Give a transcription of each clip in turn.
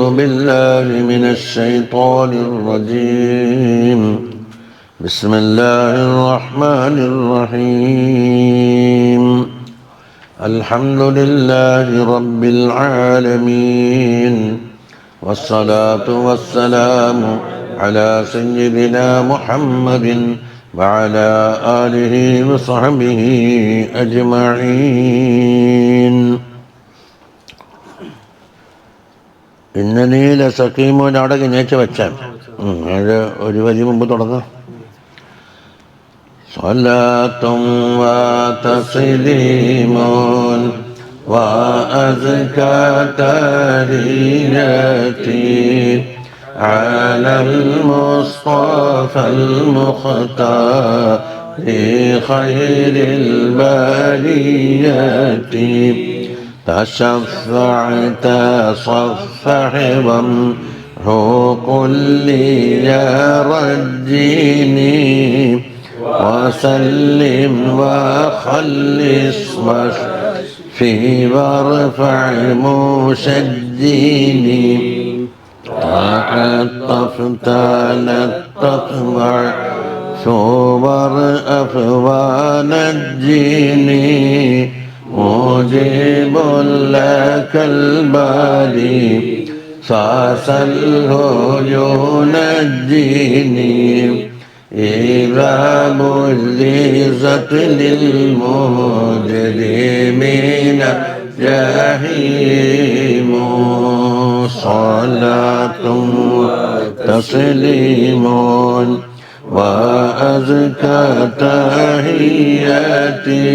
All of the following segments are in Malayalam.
أعوذ بالله من الشيطان الرجيم. بسم الله الرحمن الرحيم. الحمد لله رب العالمين، والصلاة والسلام على سيدنا محمد وعلى آله وصحبه أجمعين. إنني لسقيم നാടകം നേച്ച വെച്ചാൽ ഒരു വരി മുമ്പ് തുടങ്ങാം. صلاة وتسليم وأزكى تحياتي على المصطفى المختار خير البرية. تشفعت صفحا كل يا رجيني، وسلم وخلص واشفي وارفع مشجيني. تعطفت للتطبع صور أفوان الجيني، مجيب لك البالي صاص الهجون الجيني. إذا برزت للمجرمين جحيم، صلاة وتسليم وأزكى تحياتي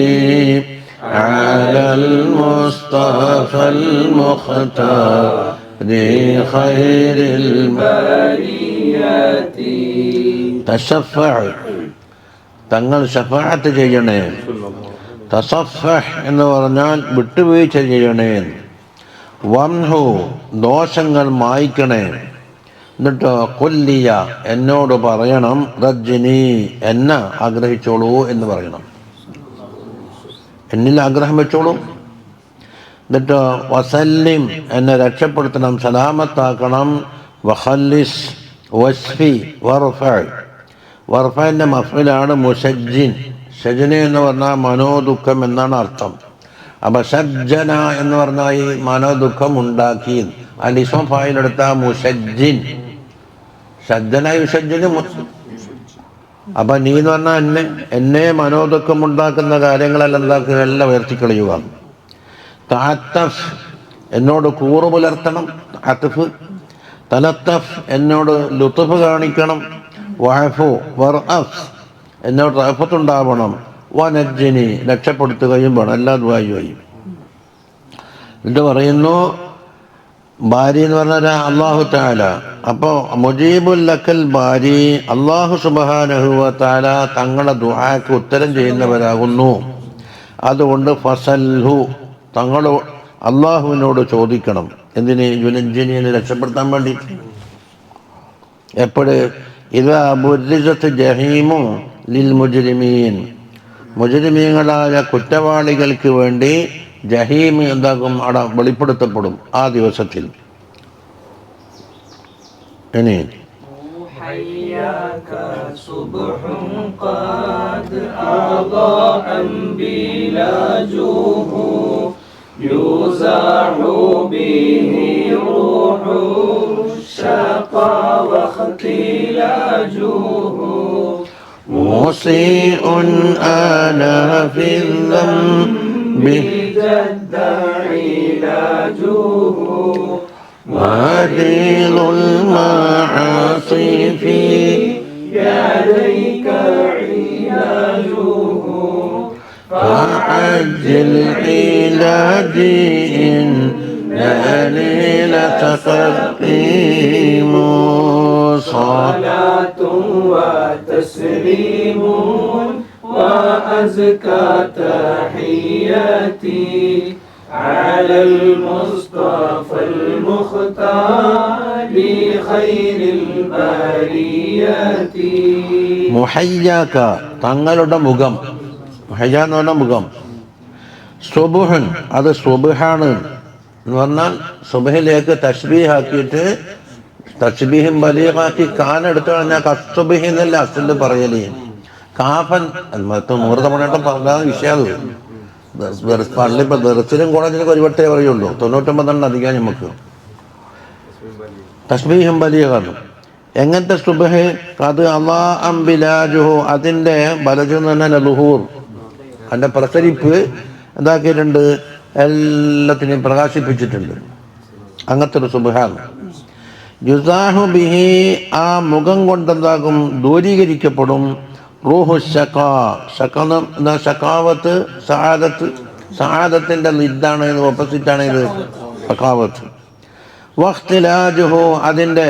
على المصطفى المختار خير البرية. തശഫഅ തങ്ങൾ ശഫാഅത്ത് ചെയ്യണേ. തസഫഹ് എന്ന് പറഞ്ഞാൽ വിട്ടുവീഴ്ച ചെയ്യണേ. വംഹു ദോഷങ്ങൾ മായ്ക്കണേ. എന്നിട്ട് കൊല്ലിയ എന്നോട് പറയണം, റജ്ജിനി എന്നെ ആഗ്രഹിച്ചോളൂ എന്ന് പറയണം, എന്നിൽ ആഗ്രഹം വെച്ചോളൂ. എന്നിട്ട് വസല്ലിം എന്നെ രക്ഷപ്പെടുത്തണം, സലാമത്താക്കണം. വഖല്ലിസ് വസ്ഫി വർഫഅ വർഫഅന്റെ മഫ്ഇലാണ് മുസജ്ജിൻ. ഷജ്ന എന്ന് പറഞ്ഞാൽ മനോദുഃഖം എന്നാണ് അർത്ഥം. അപ്പൊ ഷജ്ജന എന്ന് പറഞ്ഞാൽ ഈ മനോദുഃഖം ഉണ്ടാക്കി. അലിസ്മ ഫായിലെടുത്ത മുസജ്ജിൻ, ഷജ്ജന യുസജ്ജിന്. അപ്പൊ നീ എന്ന് പറഞ്ഞാൽ എന്നെ മനോദുഃഖം ഉണ്ടാക്കുന്ന കാര്യങ്ങളെല്ലാം എന്താക്കുക, എല്ലാം ഉയർത്തിക്കളയുക. തഅത്തഫ് എന്നോട് കൂറ് പുലർത്തണം, അത്ഫ്. തലത്തഫ് എന്നോട് ലുത്ഫ് കാണിക്കണം. വഅഫു വർഅഫ് എന്നോട് റഅഫത്തുണ്ടാവണം. വനജ്ജിനി രക്ഷപ്പെടുത്തുകയും വേണം. എല്ലാ ദുആയും. എന്നിട്ട് പറയുന്നു, ബാരി എന്ന് പറഞ്ഞാൽ അല്ലാഹു തആല. അപ്പോൾ മുജീബുൽ ലക്കൽ ബാരി, അല്ലാഹു സുബ്ഹാനഹു വ തആല തങ്ങളുടെ ദുആക്ക് ഉത്തരം ചെയ്യുന്നവരാകുന്നു. അതുകൊണ്ട് ഫസൽഹു തങ്ങൾ അള്ളാഹുവിനോട് ചോദിക്കണം. എന്തിന്? യുനജ്ജിനെ രക്ഷപ്പെടുത്താൻ വേണ്ടിയിട്ട്. എപ്പോഴും ഇതാ ബുർരിസത്ത് ജഹീമു ലിൽ മുജ്രിമീൻ, മുജ്രിമീങ്ങളായ കുറ്റവാളികൾക്ക് വേണ്ടി ജഹീം എന്താകും, അവിടെ വെളിപ്പെടുത്തപ്പെടും ആ ദിവസത്തിൽ. ഇനി يزاح به روح الشقى واختلاجه. مسيء أنا في الذنب جد علاجه. وهديل المعاصي في يديك علاجه. فعجل علاجي إنني لتقديم. صلاة وتسليم وأزكى تحياتي على المصطفى المختار خير البرية. മുഹയ്യാക തങ്ങളുടെ മുഖം, മുഹയ്യ എന്ന് പറഞ്ഞ മുഖം. സുബ്ഹുൻ അത് സുബ്ഹാണ്. എന്ന് പറഞ്ഞാൽ സുബഹിലേക്ക് തശ്ബീഹ് ആക്കിയിട്ട് തശ്ബീഹും ബലീഗാക്കി കാൻ എടുത്തു കഴിഞ്ഞാൽ കസ്തുബിഹി എന്നല്ല അസല് പറയല്. കാഫൻ നൂറ് തവണയായിട്ടും പറഞ്ഞാൽ വിഷയം പള്ളി ഇപ്പൊ ദർസിലും കോളേജിലൊക്കെ ഒരുവട്ടേ പറയുള്ളൂ. 99 അധികം നമുക്ക് തസ്ബീഹും ബലീഗാണ്. എങ്ങനത്തെ സുബഹ്? അത് അള്ളാ അംബിലാജുഹു, അതിൻ്റെ ബലജു എന്ന് പറഞ്ഞാൽ ലുഹൂർ, അതിൻ്റെ പ്രസരിപ്പ് എന്താക്കിയിട്ടുണ്ട്, എല്ലാത്തിനെയും പ്രകാശിപ്പിച്ചിട്ടുണ്ട്. അങ്ങനത്തെ ഒരു സുബ്ഹാണ്. യുസാഹു ബിഹി, ആ മുഖം കൊണ്ടെന്താകും, ദൂരീകരിക്കപ്പെടും. റൂഹു ഷക്കാ, ഷക്കാവത്ത് സആദത്ത്, സആദത്തിൻ്റെ ലിദ്ദാണ് ഇത്, ഓപ്പോസിറ്റാണ് ഇത് ഷക്കാവത്ത്. വഖ്തിലാജുഹു, അതിൻ്റെ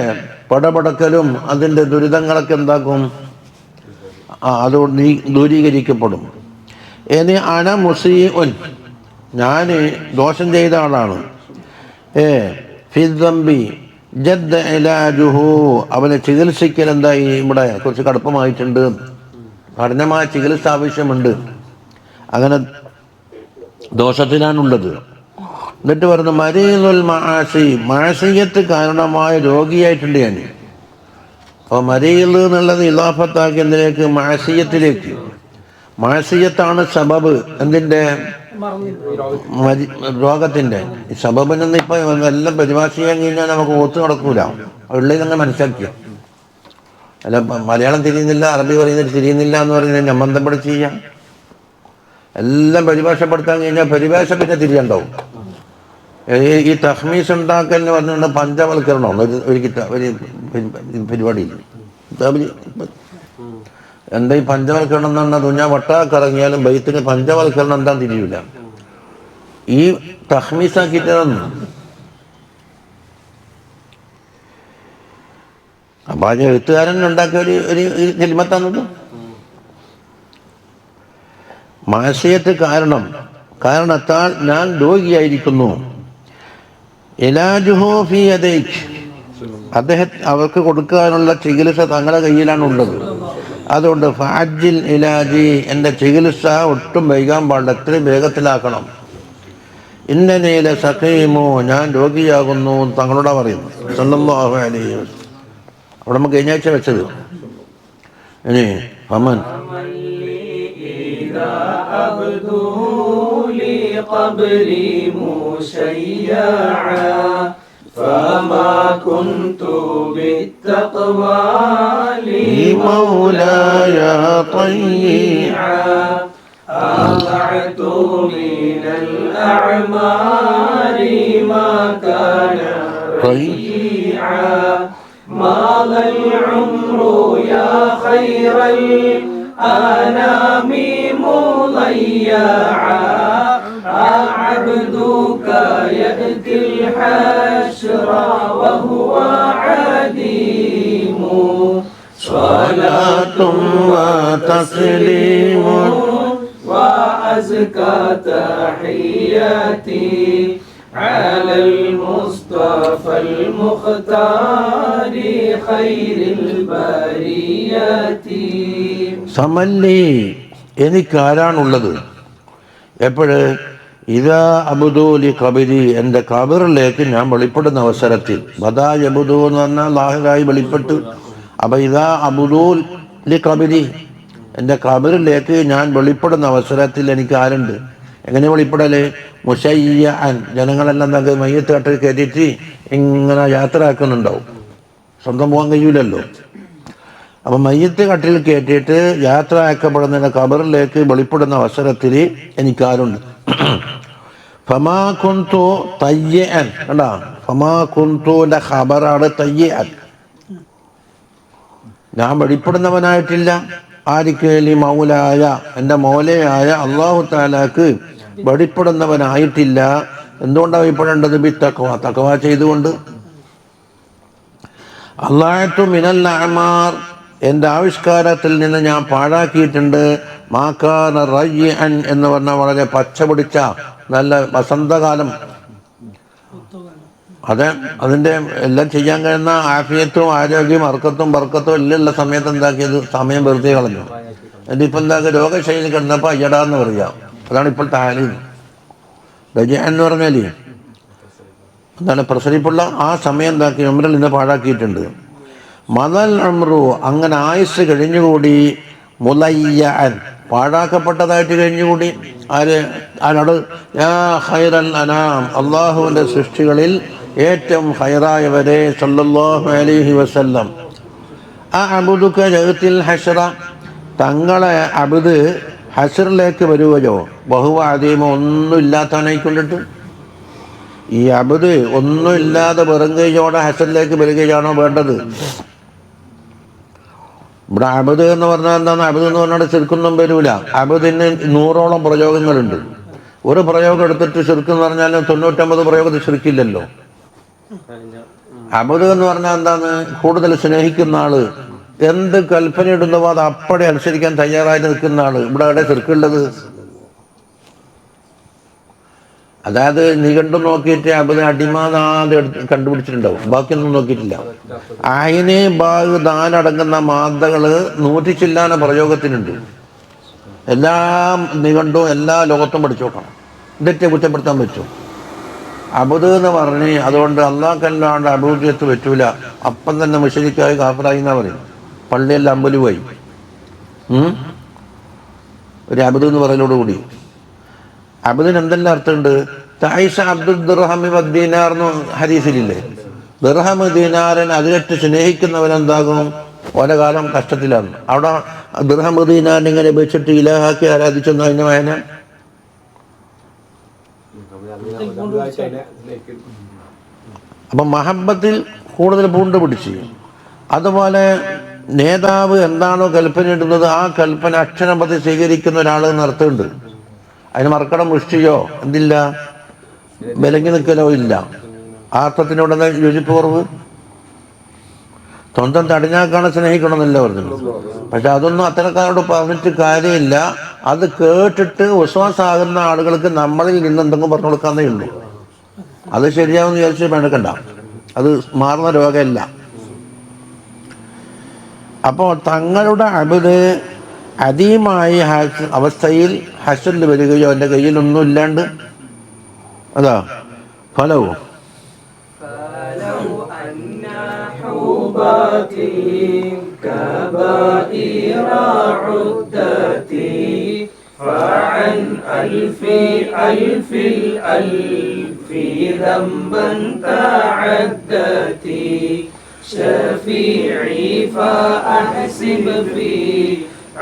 പടപടക്കലും അതിൻ്റെ ദുരിതങ്ങളൊക്കെ എന്താക്കും, അത് ദൂരീകരിക്കപ്പെടും. ഇനി അന മുസീഉൻ, ഞാൻ ദോഷം ചെയ്ത ആളാണ്. ഫിദ്ദംബി ജദ്ദ ഇലാജുഹു, അവനെ ചികിത്സിക്കൽ എന്തായി ഇവിടെ കുറച്ച് കടുപ്പമായിട്ടുണ്ട്, കഠിനമായ ചികിത്സ ആവശ്യമുണ്ട്. അങ്ങനെ ദോഷത്തിലാണുള്ളത്. എന്നിട്ട് പറഞ്ഞു മരീദുൽ മആസി, മഅസിയത്ത് കാരണമായ രോഗിയായിട്ടുണ്ട് ഞാൻ. അപ്പോൾ മരീദ് എന്നുള്ളത് ഇളാഫത്താക്കി എന്തിലേക്ക്, മഅസിയത്തിലേക്ക്. മഅസിയത്താണ് സബബ് എന്തിൻ്റെ, രോഗത്തിൻ്റെ. ഈ സബബിനൊന്നും ഇപ്പം എല്ലാം പരിഭാഷയാൻ കഴിഞ്ഞാൽ നമുക്ക് ഓത്ത് നടക്കൂല. ഉള്ളിൽ നിങ്ങൾ മനസ്സിലാക്കിയ അല്ല, മലയാളം തിരിയുന്നില്ല, അറബി പറയുന്നത് തിരിയുന്നില്ല എന്ന് പറയുന്നത് ഞാൻ ബന്ധപ്പെട്ട് ചെയ്യാം. എല്ലാം പരിഭാഷപ്പെടുത്താൻ കഴിഞ്ഞാൽ പരിഭാഷ പിന്നെ തിരിയുണ്ടാവും. ഈ തഹ്മീസ് ഉണ്ടാക്കലിന് പറഞ്ഞുകൊണ്ട് പഞ്ചവൽക്കരണം ഒരു പരിപാടിയിൽ എന്താ ഈ പഞ്ചവൽക്കരണം എന്ന് പറഞ്ഞാൽ ദുഞ്ഞാ വട്ടാക്കിറങ്ങിയാലും ബൈത്തിന് പഞ്ചവൽക്കരണം എന്താ തിരിയൂല. ഈ തഹ്മീസാക്കിയിട്ടതൊന്നും അപ്പൊ ആ എഴുത്തുകാരൻ ഉണ്ടാക്കിയ ഒരു കലിമത്താണത്. മാസിയത്ത് കാരണത്താൽ ഞാൻ രോഗിയായിരിക്കുന്നു. ഇലാജുഹു ഫീ യദൈക്, അവർക്ക് കൊടുക്കാനുള്ള ചികിത്സ തങ്ങളുടെ കയ്യിലാണുള്ളത്. അതുകൊണ്ട് ഫഅജ്ജിൽ ഇലാജി, എൻ്റെ ചികിത്സ ഒട്ടും വൈകാൻ പാടില്ല, എത്രയും വേഗത്തിലാക്കണം. ഇന്നനീല സഖീമു, ഞാൻ രോഗിയാകുന്നു തങ്ങളോടാ പറയുന്നു സല്ലല്ലാഹു അലൈഹി വസല്ലം. അവിടെ നമുക്ക് കഴിഞ്ഞാഴ്ച വെച്ചത്. ഇനി അമൻ فما كنت بالتقوى لمولاي طيعا أضعت من الأعمار ما كان ريعا ماذا العمر يا خير الأنام مضيعا عبدك يأتي الحشر وهو عديم صلاة وتسليم وأزكى تحياتي على المصطفى المختار خير البريات. സമല്ലി, എനിക്കാരാണുള്ളത് എപ്പോഴ്, ഇതാ അബുദൂലി കബരി, എൻ്റെ കബറിലേക്ക് ഞാൻ വെളിപ്പെടുന്ന അവസരത്തിൽ. ബദാ യബുദൂ എന്ന് പറഞ്ഞാൽ ലാഹിറായി വെളിപ്പെട്ട്. അപ്പം ഇതാ അബുദൂൽ ലി കബരി, എൻ്റെ കബറിലേക്ക് ഞാൻ വെളിപ്പെടുന്ന അവസരത്തിൽ എനിക്ക് ആരുണ്ട്. എങ്ങനെ വെളിപ്പെടല്? മുശയ്യഅൻ, ജനങ്ങളെല്ലാം എന്താ മയ്യത്ത് കട്ടിൽ കയറ്റിയിട്ട് ഇങ്ങനെ യാത്ര ആക്കുന്നുണ്ടാവും, സ്വന്തം പോകാൻ കഴിയൂലല്ലോ. അപ്പം മയ്യത്ത് കട്ടിൽ കയറ്റിയിട്ട് യാത്ര ആക്കപ്പെടുന്നതിൻ്റെ ഖബറിലേക്ക് വെളിപ്പെടുന്ന അവസരത്തിൽ എനിക്കാരുണ്ട്. ഫമാ കുന്തു തയ്യഅൻ, കണ്ടാ, ഫമാ കുന്തുവിൻ്റെ ഖബറാണ് തയ്യഅൻ, ഞാൻ വെളിപ്പെടുന്നവനായിട്ടില്ല. ആരിക്ക്? ലി മൗലായ, എൻ്റെ മൗലയായ അല്ലാഹു തആലാക്ക് വെളിപ്പെടുന്നവനായിട്ടില്ല. എന്തുകൊണ്ടാണ് വെളിപ്പെടേണ്ടത്? ബി തഖ്വ, തഖ്വ ചെയ്തുകൊണ്ട്. അല്ലാഹു മിനൽ അഅമാർ, എൻ്റെ ആവിഷ്കാരത്തിൽ നിന്ന് ഞാൻ പാഴാക്കിയിട്ടുണ്ട്. മാക്കാന റയ്യൻ എന്ന് പറഞ്ഞാൽ വളരെ പച്ച പിടിച്ച നല്ല വസന്തകാലം. അതിൻ്റെ എല്ലാം ചെയ്യാൻ കഴിയുന്ന ആഫിയത്തും ആരോഗ്യവും അർക്കത്തും ബർക്കത്തും എല്ലാം ഉള്ള സമയത്ത് എന്താക്കിയത്? സമയം വെറുതെ കളഞ്ഞു. എന്നിട്ടിപ്പോൾ എന്താക്കുക? രോഗശൈലി കിടന്നപ്പോൾ അയ്യടാന്ന് പറയാം. അതാണ് ഇപ്പോൾ താലീം. റയ്യൻ എന്ന് പറഞ്ഞാൽ എന്താണ് പ്രസരിപ്പുള്ള ആ സമയം എന്താക്കി ഉംറയിൽ നിന്ന് പാഴാക്കിയിട്ടുണ്ട്. മദൽ ഉംറു അങ്ങനെ ആയുസ് കഴിഞ്ഞുകൂടി, മുലയ്യൻ പാഴാക്കപ്പെട്ടതായിട്ട് കഴിഞ്ഞുകൂടി. ആരോട്? യാ ഖൈറൽ അനാം, അള്ളാഹുവിൻ്റെ സൃഷ്ടികളിൽ ഏറ്റവും ഖൈറായവരെ സല്ലല്ലാഹു അലൈഹി വസല്ലം, അഅ്ബുദുക ജഅത്തിൽ ഹശ്റ, തങ്ങളെ അബ്ദ് ഹശ്റിലേക്ക് വരുകയോ, ബഹുവ അദീമ ഒന്നും ഇല്ലാത്തവനായിക്കൊണ്ടിട്ട്. ഈ അബ്ദ് ഒന്നുമില്ലാതെ വെറും കൈയോടെ ഹശ്റിലേക്ക് വരികയാണോ വേണ്ടത്? ഇവിടെ അബ്ദ് എന്ന് പറഞ്ഞാൽ എന്താണ്? അബ്ദ് എന്ന് പറഞ്ഞാൽ ശിർക്കൊന്നും വരൂല. അബ്ദിന് 100ഓളം പ്രയോഗങ്ങളുണ്ട്. ഒരു പ്രയോഗം എടുത്തിട്ട് ശിർക്ക് എന്ന് പറഞ്ഞാൽ 99 പ്രയോഗത്തിൽ ശിർക്കില്ലല്ലോ. അബ്ദ് എന്ന് പറഞ്ഞാൽ എന്താണ്? കൂടുതൽ സ്നേഹിക്കുന്ന ആള്, എന്ത് കൽപ്പന ഇടുന്നവോ അത് അപ്പടെ അനുസരിക്കാൻ തയ്യാറായിട്ട് നിൽക്കുന്ന ആള്. ഇവിടെ എവിടെ ശിർക്കുള്ളത്? അതായത് നിഘണ്ടു നോക്കിയിട്ട് അബ്ദ് അടിമാതാതെ കണ്ടുപിടിച്ചിട്ടുണ്ടാവും, ബാക്കിയൊന്നും നോക്കിയിട്ടില്ല. അയിന് ബാഗ് ദാനടങ്ങുന്ന മാതകള് 100 ചില്ലാന പ്രയോഗത്തിനുണ്ട്. എല്ലാ നിഘണ്ടും എല്ലാ ലോകത്തും പഠിച്ചു നോക്കണം, എന്നിട്ട് കുറ്റപ്പെടുത്താൻ പറ്റും. അബ്ദ് എന്ന് പറഞ്ഞ് അതുകൊണ്ട് അള്ളാഹ്ക്കല്ലാണ്ട് അബൂദിയത്ത് പറ്റൂല, അപ്പം തന്നെ മുശ്രിക്കായി കാഫിറായി എന്നാ പറയും. പള്ളിയെല്ലാം അമ്പലുമായി ഒരു അബ്ദ് എന്ന് പറയലോടുകൂടി. അബ്ദിന് എന്തെല്ലാം അർത്ഥമുണ്ട്? തൈഷ അബ്ദുൽ ദിർഹമി വദ്ദീനാർ എന്ന് ഹദീസിലില്ലേ? ദിർഹം ദീനാരൻ അതിലേറ്റ് സ്നേഹിക്കുന്നവനെന്താകും? ഓരോ കാലം കഷ്ടത്തിലാണ്. അവിടെ ദിർഹം ദീനാരൻ ഇങ്ങനെ വെച്ചിട്ട് ഇലാഹാക്കി ആരാധിച്ചെന്ന് അതിന് വായന. അപ്പം മഹബത്തിൽ കൂടുതൽ പൂണ്ട് പിടിച്ച്. അതുപോലെ നേതാവ് എന്താണോ കൽപ്പന ഇടുന്നത് ആ കൽപ്പന അക്ഷരപതി സ്വീകരിക്കുന്ന ഒരാൾ എന്നർത്ഥമുണ്ട്. അതിന് മറക്കടം മുഷ്ടിയോ എന്തില്ല, വിലങ്ങി നിൽക്കലോ ഇല്ല. ആ അർത്ഥത്തിനോട് യോജിപ്പ് കുറവ്. സ്വന്തം തടിഞ്ഞാക്കാണ് സ്നേഹിക്കണമെന്നല്ല പറഞ്ഞത്. പക്ഷെ അതൊന്നും അത്തരക്കാരോട് പറഞ്ഞിട്ട് കാര്യമില്ല. അത് കേട്ടിട്ട് വിശ്വാസമാകുന്ന ആളുകൾക്ക് നമ്മളിൽ നിന്ന് എന്തെങ്കിലും പറഞ്ഞു കൊടുക്കാന്നേ ഉള്ളൂ. അത് ശരിയാവെന്ന് വിചാരിച്ച് മെനക്കണ്ട, അത് മാറുന്ന രോഗമല്ല. അപ്പോൾ തങ്ങളുടെ അബ്ദ് അദീമായ അവസ്ഥയിൽ ഹശ്റിൽ വരികയോ എൻ്റെ കയ്യിലൊന്നും ഇല്ലാണ്ട്, അതാ ഫലവും فعن ألف ألف الألف ذنبا تعدتي شفيعي فأحسب في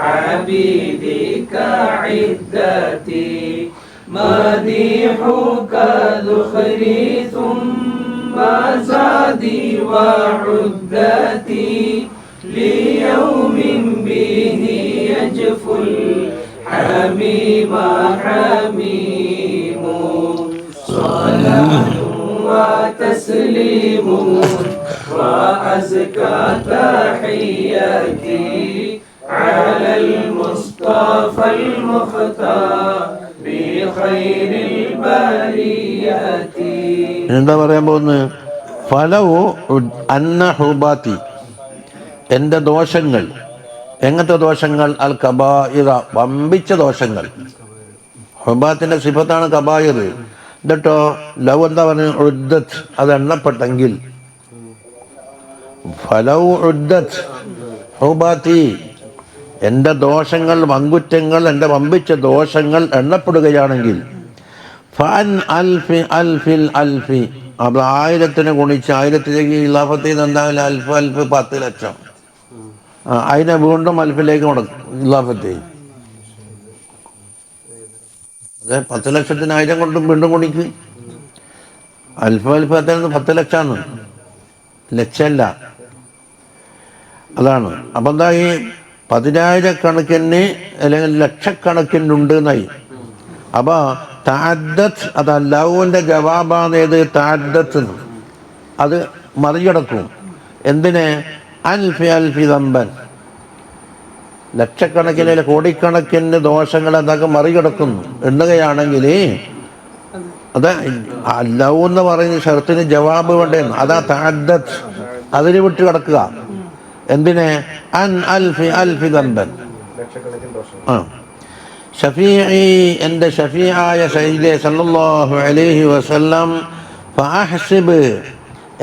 عبيدك عدتي مديحك ذخري ثم زادي وعدتي ليوم به يجفو الحميم حميم صلاة وتسليم وأزكى تحياتي على المصطفى المختار بخير البريات. എന്താ പറയാൻ പോകുന്നത്? ഫലവു അന്ന ഹുബാത്തി, എൻ്റെ ദോഷങ്ങൾ. എങ്ങനത്തെ ദോഷങ്ങൾ? അൽ കബായിറ, വമ്പിച്ച ദോഷങ്ങൾ. ഹുബാത്തിൻ്റെ സിഫത്താണ് കബായിർ. എന്നിട്ടോ ലവ് എന്താ പറയുന്നത്? ഉദ്ദത്ത്, അത് എണ്ണപ്പെട്ടെങ്കിൽ. ഫലവു ഉദ്ദത്ത് ഹുബാത്തി, എൻ്റെ ദോഷങ്ങൾ, വങ്കുറ്റങ്ങൾ, എൻ്റെ വമ്പിച്ച ദോഷങ്ങൾ എണ്ണപ്പെടുകയാണെങ്കിൽ ഫൻ അൽഫി അൽഫിൽ അൽഫി, അത് 1000 ഗുണിച്ച് 1000 ഇലാഫത്തിൽ നിന്ന് എന്തായാലും അൽഫ് അൽഫ് 10 ലക്ഷം. അതിനെ വീണ്ടും അൽഫിലേക്ക് മുടക്കും ഇലാഫത്തെ. അതെ, 10 ലക്ഷത്തിന് 1000 കൊണ്ട് വീണ്ടും ഗുണിക്ക്. അൽഫ് അൽഫ് 10 ലക്ഷമാണ്, ലക്ഷമല്ല. അതാണ്. അപ്പം എന്താ, ഈ 10,000 കണക്കിന് അല്ലെങ്കിൽ ലക്ഷക്കണക്കിനുണ്ട് എന്നായി. അപ്പോൾ തഅദ്ദത്ത്, അത് ലൗവിൻ്റെ ജവാബാണ്. ഏത്? തഅദ്ദത്ത്, അത് മറികടക്കും. എന്തിനെ? അൽഫി അൽഫി ദമ്പൻ, ലക്ഷക്കണക്കിന് കോടിക്കണക്കിന് ദോഷങ്ങൾ അതൊക്കെ മറികടക്കുന്നു എണ്ണുകയാണെങ്കിൽ അത് ലൗ എന്ന് പറയുന്ന ഷർത്തിന് ജവാബ് വേണ്ടേന്ന്. അതാ തഅദ്ദത്ത്, അതിന് വിട്ട് കിടക്കുക. എന്തിനെ? അൻ അൽഫി അൽഫി ദമ്പൻ. ഷഫീഇ, എൻ്റെ ഷഫീആയ സയ്യിദേ സല്ലല്ലാഹു അലൈഹി വസല്ലം ഫഅഹ്സിബ്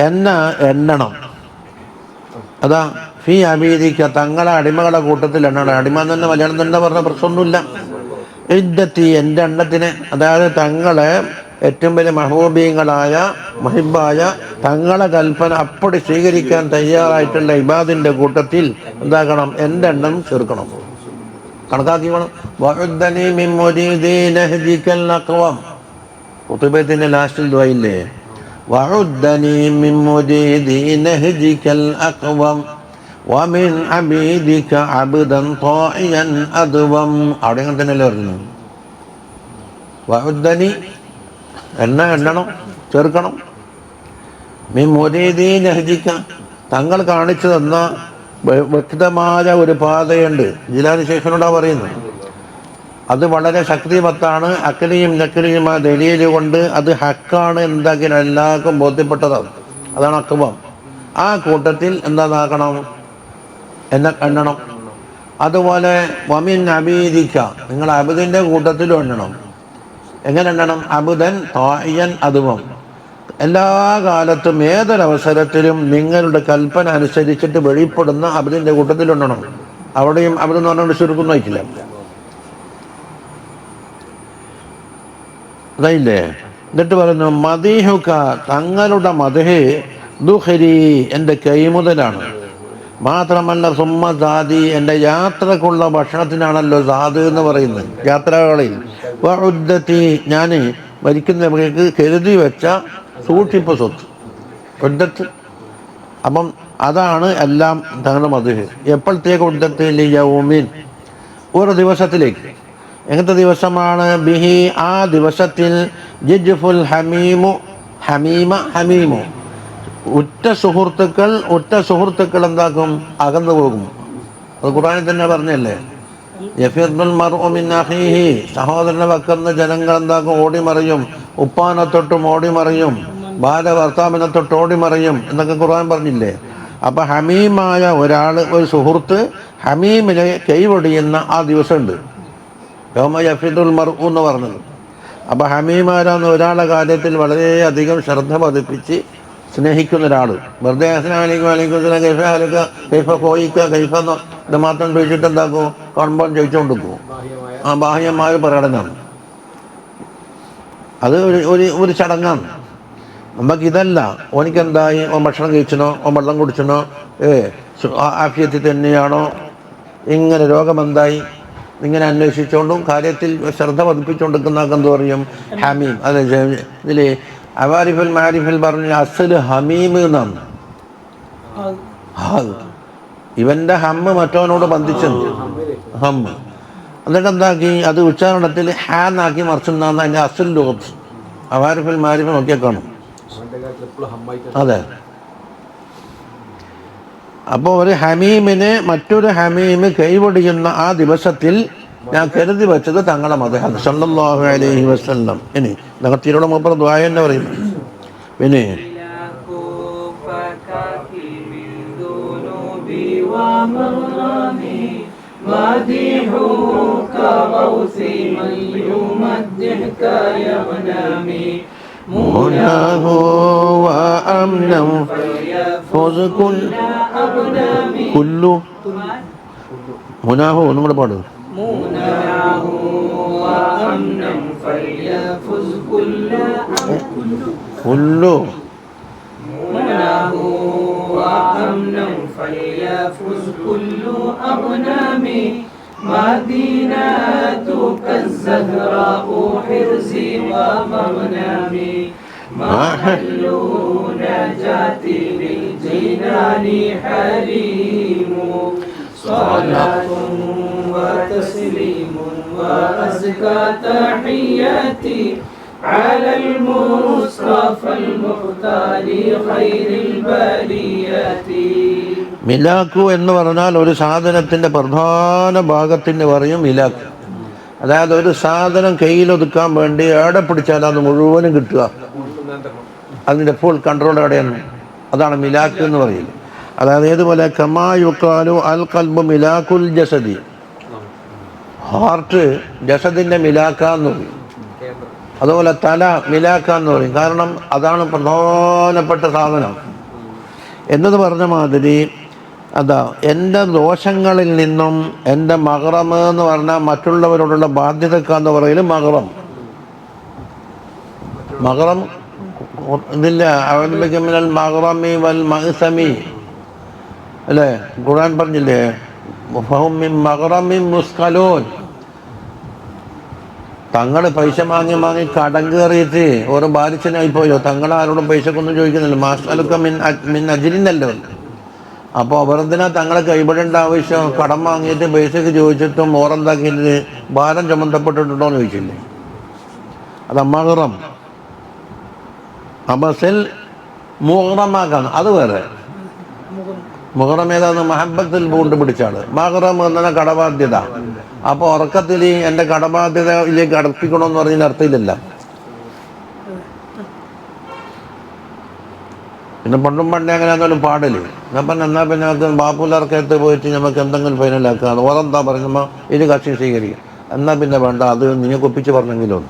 എണ്ണണം. അതാ ഫീ അബീദിക തങ്ങളെ അടിമകളെ കൂട്ടത്തിൽ എണ്ണണം. അടിമ എന്ന് തന്നെ മലയാളം തന്നെ പറഞ്ഞ പ്രശ്നമൊന്നുമില്ല. ഇദ്ദത്തി എൻ്റെ എണ്ണത്തിന്, അതായത് തങ്ങളെ ഏറ്റവും വലിയ മഹബൂബീങ്ങളായ മുഹിബായ തങ്ങളെ കൽപ്പന അപ്പടി സ്വീകരിക്കാൻ തയ്യാറായിട്ടുള്ള ഇബാദിൻ്റെ കൂട്ടത്തിൽ എന്താക്കണം, എൻ്റെ എണ്ണം ചേർക്കണം, കണക്കാക്കി വേണം. വഉദ്ദനി മിൻ മുരീദി നഹ്ജിക്കൽ അഖ്വം. ഖുതുബത്തിന്റെ ലാസ്റ്റിൽ ദുആയില്ലേ, വഉദ്ദനി മിൻ മുരീദി നഹ്ജിക്കൽ അഖ്വം വമിൻ അബീദിക അബ്ദൻ ത്വാഇയൻ അദ്വം. അവിടെ അങ്ങനെ തന്നെയല്ലേ പറഞ്ഞു. വഉദ്ദനി എണ്ണണം, ചേർക്കണം. മിൻ മുരീദി നഹ്ജിക തങ്ങൾ കാണിച്ചു തന്ന വ്യക്തമായ ഒരു പാതയുണ്ട്. ജിലാനി ശേഖനോടാ പറയുന്നത്. അത് വളരെ ശക്തിമത്താണ്. അക്കലിയും നക്കലിയും ആ ദലീല് കൊണ്ട് അത് ഹക്കാണ് എന്താക്കിയാൽ എല്ലാവർക്കും ബോധ്യപ്പെട്ടതാണ്. അതാണ് അക്ബം. ആ കൂട്ടത്തിൽ എന്താക്കണം, എണ്ണണം. അതുപോലെ വമിൻ അബീദിക്ക നിങ്ങൾ അബുദിൻ്റെ കൂട്ടത്തിലും എണ്ണണം. എങ്ങനെ എണ്ണണം? അബുദൻ ത്വാഇയൻ അദ്വം. എല്ലാ കാലത്തും ഏതൊരവസരത്തിലും നിങ്ങളുടെ കൽപ്പന അനുസരിച്ചിട്ട് വെളിപ്പെടുന്ന അബുദിൻ്റെ കൂട്ടത്തിലുണ്ടണം. അവിടെയും അബുദെന്ന് പറഞ്ഞുകൊണ്ട് ചുരുക്കൊന്നും വയ്ക്കില്ല. അതായില്ലേ. എന്നിട്ട് പറയുന്നു മദീഹുക തങ്ങളുടെ മദഹ് ദുഹരി എൻ്റെ കൈമുതലാണ്. മാത്രമല്ല സുമ്മ സാദി എൻ്റെ യാത്രക്കുള്ള ഭക്ഷണത്തിനാണല്ലോ സാദ് എന്ന് പറയുന്നത്. യാത്രകളിൽ വഉദ്ദത്തി ഞാൻ മരിക്കുന്നവർക്ക് കരുതി വെച്ച സൂക്ഷിപ്പ് സ്വത്ത് ഉദ്ദത്ത്. അപ്പം അതാണ് എല്ലാം തങ്ങളുടെ മദഹ്. എപ്പോഴത്തേക്ക് ഉദ്ദത്ത് യൗമിൻ ഒരു ദിവസത്തിലേക്ക്. എങ്ങനത്തെ ദിവസമാണ്? ബിഹി ആ ദിവസത്തിൽ ജിജ്ഫുൽ ഹമീമു ഉറ്റ സുഹൃത്തുക്കൾ എന്താക്കും? അകന്നു പോകും. അത് ഖുർആനിൽ തന്നെ പറഞ്ഞല്ലേ, യഫിറുൽ മർഉ മിൻ അഖീഹി സഹോദരനെ വക്കുന്ന ജനങ്ങൾ എന്താക്കും? ഓടിമറിയും. ഉപ്പാനെ തൊട്ടും ഓടിമറിയും, ഭാര്യ ഭർത്താവിനെ തൊട്ട് ഓടിമറിയും എന്നൊക്കെ ഖുർആൻ പറഞ്ഞില്ലേ. അപ്പം ഹമീമായ ഒരാൾ, ഒരു സുഹൃത്ത് ഹമീമിനെ കൈവൊടിയുന്ന ആ ദിവസമുണ്ട്. യൗമ യഫിറുൽ മർഉ എന്ന് പറഞ്ഞത്. അപ്പം ഹമീമാരാന്ന് ഒരാളുടെ കാര്യത്തിൽ വളരെയധികം ശ്രദ്ധ പതിപ്പിച്ച് സ്നേഹിക്കുന്ന ഒരാൾ വെറുതെ അസ്സലാമു അലൈക്കും കൈഫ പോയിക്ക കൈഫ ഇത് മാത്രം ചോദിച്ചിട്ട് എന്താക്കും? കാണുമ്പോൾ ചോദിച്ചുകൊണ്ടിരിക്കും. ആ ബാഹ്യമായ പ്രകടനമാണ്. അത് ഒരു ചടങ്ങാണ്. നമുക്കിതല്ല. ഓനിക്കെന്തായി? ഓൻ ഭക്ഷണം കഴിച്ചനോ? ഓൻ വെള്ളം കുടിച്ചനോ? ആഫിയത്തിൽ തന്നെയാണോ? ഇങ്ങനെ രോഗമെന്തായി? ഇങ്ങനെ അന്വേഷിച്ചുകൊണ്ടും കാര്യത്തിൽ ശ്രദ്ധ പതിപ്പിച്ചുകൊണ്ടിരിക്കുന്നതൊക്കെ എന്ത് പറയും? ഹമീം. അതെ, ഇതിൽ അവാരിഫുൽ മാരിഫിൽ പറഞ്ഞ അസല് ഹമീം എന്നാണ്. ഇവന്റെ ഹമ്മ് മറ്റവനോട് ബന്ധിച്ചത് ഹമ്മ്. എന്നിട്ട് എന്താക്കി? അത് ഉച്ചാരണത്തിൽ ഹാന്നാക്കി മറിച്ചെന്നാണ് അതിൻ്റെ അസൽ ലോകത്ത്. അവാരിഫുൽ മാരിഫ് നോക്കിയാൽ കാണും. അതെ. അപ്പോൾ ഒരു ഹമീമിനെ മറ്റൊരു ഹമീമ് കൈവടിയുന്ന ആ ദിവസത്തിൽ ഞാൻ കരുതി വെച്ചത് തങ്ങളെ മദഹ് സല്ലല്ലാഹു അലൈഹി വസല്ലം. ഇനി നഗത്തിലൂടെ മൂപ്പർ ദുആ തന്നെ പറയുന്നു. പിന്നെ مناه وأمنا فوز كل مناه نمبر പാട് مناه وأمنا فليفز كل مناه وأمنا فليفز كل أغنام مدينتك الزهراء حرزي ومغنمي محل نجاتي للجنان حريم صلاة وتسليم وأزكى تحياتي على المصطفى المختار خير البريات. മിലാക്കു എന്ന് പറഞ്ഞാൽ ഒരു സാധനത്തിൻ്റെ പ്രധാന ഭാഗത്തിന് പറയും മിലാക്ക്. അതായത് ഒരു സാധനം കയ്യിലൊതുക്കാൻ വേണ്ടി എവിടെ പിടിച്ചാൽ അത് മുഴുവനും കിട്ടുക, അതിൻ്റെ ഫുൾ കൺട്രോൾ എവിടെയാണ്? അതാണ് മിലാക്ക് എന്ന് പറയുന്നത്. അതായത് ഏതുപോലെ കമാ യുഖാലു അൽ ഖൽബു മിലാക്കുൽ ജസദി, ഹാർട്ട് ജസദിൻ്റെ മിലാക്കാന്ന് പറയും. അതുപോലെ തല മിലാക്ക എന്ന് പറയും. കാരണം അതാണ് പ്രധാനപ്പെട്ട സാധനം എന്നത് പറഞ്ഞ മാതിരി അതാ എൻ്റെ ദോഷങ്ങളിൽ നിന്നും എൻ്റെ മഹറം എന്ന് പറഞ്ഞാൽ മറ്റുള്ളവരോടുള്ള ബാധ്യതക്കാന്ന് പറയലും മഹറം ഇതില്ല. അവൽ മഹറമി വൽ മഹ്സമി അല്ലേ, ഖുർആൻ പറഞ്ഞില്ലേ, ഫഹും മിൻ മഗ്റമിൻ മുസ്കലൂൻ. തങ്ങൾ പൈസ വാങ്ങി കടം കയറിയിട്ട് ഓരോ ബാധിച്ചനായിപ്പോയോ, തങ്ങൾ ആരോടും പൈസക്കൊന്നും ചോദിക്കുന്നില്ല. മാസ്അലുക മിൻ അജ്രിന്നല്ലോ. അപ്പോൾ അവരെന്തിനാ തങ്ങളെ കൈവിടേണ്ട ആവശ്യം? കടം വാങ്ങിയിട്ട് പൈസക്ക് ചോദിച്ചിട്ടും ഓറെന്താക്കിയിട്ട് ഭാരം ചുമത്തപ്പെട്ടിട്ടുണ്ടോ എന്ന് ചോദിച്ചില്ലേ. അത് മഗ്റം. അബസിൽ മുഗ്റമാക്കാണ്, അത് വേറെ. മുഹറം ഏതാന്ന് മഹബത്തിൽ പൂണ്ട് പിടിച്ചാണ്. മഹറം എന്ന കടബാധ്യത. അപ്പോൾ ഉറക്കത്തിൽ എൻ്റെ കടബാധ്യതയിലേക്ക് അടപ്പിക്കണമെന്ന് പറഞ്ഞതിന് അർത്ഥമില്ലല്ല. പിന്നെ പണ്ടേ അങ്ങനെ എന്നാലും പാടില്ല. എന്നാൽ പിന്നെ അത് ബാപ്പുലാർക്കകത്ത് പോയിട്ട് നമുക്ക് എന്തെങ്കിലും ഫൈനലാക്കാം. ഓരെന്താ പറയുമ്പോൾ ഇത് കക്ഷി സ്വീകരിക്കും. എന്നാൽ പിന്നെ വേണ്ട, അത് നിങ്ങൾക്ക് ഒപ്പിച്ച് പറഞ്ഞെങ്കിലും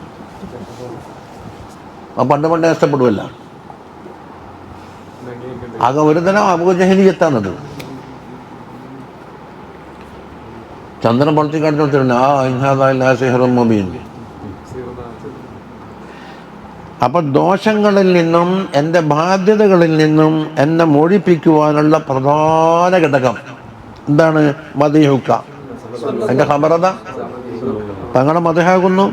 ആ പണ്ടേ നഷ്ടപ്പെടുമല്ല. ആകെ ഒരു തരം അബൂജഹലിയത്താണത്. ചന്ദ്രൻ പൊളിച്ച് കാണിച്ചു കൊടുത്തിട്ടുണ്ട് മൊബീൻ. അപ്പൊ ദോഷങ്ങളിൽ നിന്നും എൻ്റെ ബാധ്യതകളിൽ നിന്നും എന്നെ മോചിപ്പിക്കുവാനുള്ള പ്രധാന ഘടകം എന്താണ്? മദിഹുക്ക. എൻ്റെ ഖബറത തങ്ങളെ മദിഹാകുന്നു.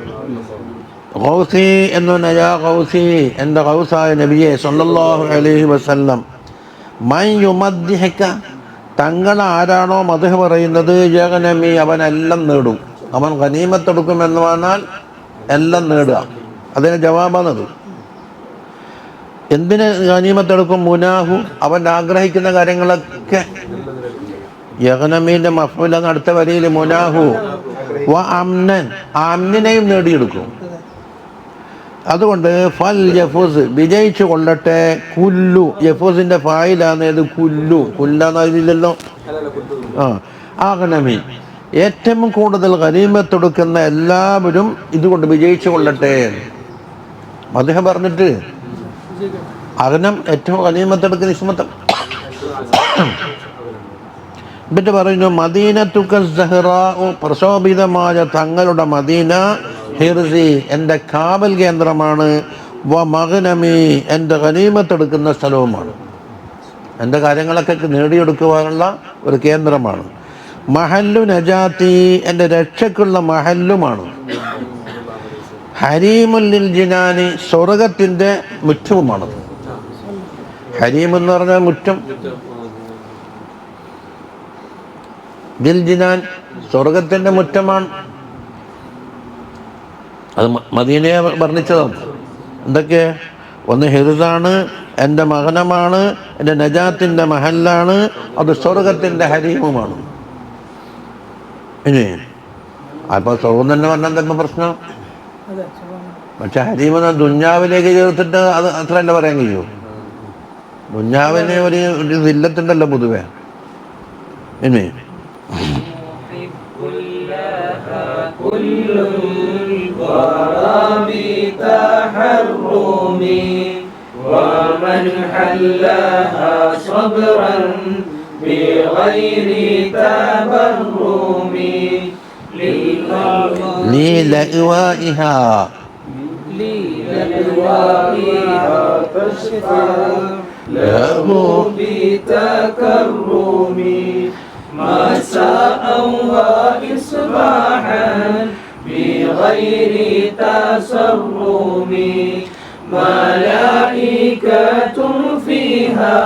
ഗൗസി എന്ന് പറഞ്ഞാൽ യാ ഗൗസി, എൻ്റെ ഗൗസായ നബിയെ സല്ലല്ലാഹു അലൈഹി വസല്ലം. മൻ യുമദ്ദിഹക, തങ്ങൾ ആരാണോ മദ്ഹ് പറയുന്നത്, യഗ്നമി, അവനെല്ലാം നേടും. അവൻ ഗനീമത്തെടുക്കും എന്ന് പറഞ്ഞാൽ എല്ലാം നേടുക. അതിന് ജവാബാണത്. എന്തിന് ഗനീമത്തെടുക്കും? മുനാഹു, അവൻ ആഗ്രഹിക്കുന്ന കാര്യങ്ങളൊക്കെ. യഗ്നമീൻ്റെ മഫ്ഊലാണ് അടുത്ത വരിയിൽ. മുനാഹു വ അംനൻ, അമ്നിനെയും നേടിയെടുക്കും. അതുകൊണ്ട് ഫൽ യഫൂസ്, വിജയിച്ചു കൊള്ളട്ടെ. കുല്ലു, യഫൂസിന്റെ ഫായിലാണ് ഏത്? കുല്ലു. കുല്ലാന്നില്ലല്ലോ. ആഗ്നമി, ഏറ്റവും കൂടുതൽ ഗനീമത്തെടുക്കുന്ന എല്ലാവരും ഇതുകൊണ്ട് വിജയിച്ചു കൊള്ളട്ടെ. അദ്ദേഹം പറഞ്ഞിട്ട് അഗ്നം ഏറ്റവും ഗനീമത്തെടുക്കുന്ന ഇസ്മത്ത്. എന്നിട്ട് പറയുന്നു മദീനത്തുക സഹ്റാഉ, പ്രശോഭിതമായ തങ്ങളുടെ മദീന, ഹിർസി, എൻ്റെ കാവൽ കേന്ദ്രമാണ്. വ മഗ്നമി, എൻ്റെ ഗനീമത്തെടുക്കുന്ന സ്ഥലവുമാണ്. എൻ്റെ കാര്യങ്ങളൊക്കെ നേടിയെടുക്കുവാനുള്ള ഒരു കേന്ദ്രമാണ്. മഹല്ലു നജാത്തി, എൻ്റെ രക്ഷയ്ക്കുള്ള മഹല്ലുമാണ്. ഹരീമുല്ലിൽ ജിനാനി, സ്വർഗത്തിൻ്റെ മുറ്റവുമാണത്. ഹരീം എന്ന് പറഞ്ഞാൽ മുറ്റം. ദിൽ ജിനാൻ, സ്വർഗത്തിൻ്റെ മുറ്റമാണ്. അത് മദീനയെ വർണ്ണിച്ചതാണ്. എന്തൊക്കെ? ഒന്ന് ഹിർസാണ്, എൻ്റെ മഹനമാണ്, എൻ്റെ നജാത്തിൻ്റെ മഹല്ലാണ്, അത് സ്വർഗത്തിൻ്റെ ഹരീമുമാണ്. ഇനി അപ്പോൾ സ്വർഗം തന്നെ പറഞ്ഞാൽ എന്താ പ്രശ്നം? പക്ഷെ ഹരീമെന്ന ദുഞ്ഞാവിലേക്ക് ചേർത്തിട്ട് അത് അത്രയല്ല പറയാൻ കഴിയൂ. ദുഞ്ഞാവിന് ഒരു ഇല്ലത്തുണ്ടല്ലോ പൊതുവെ. ഇനി ومن حلها صبرا بغير تبرم للأوائها تشفى له بتكرم مساء وإصباحا بغير تسرم ملائكة فيها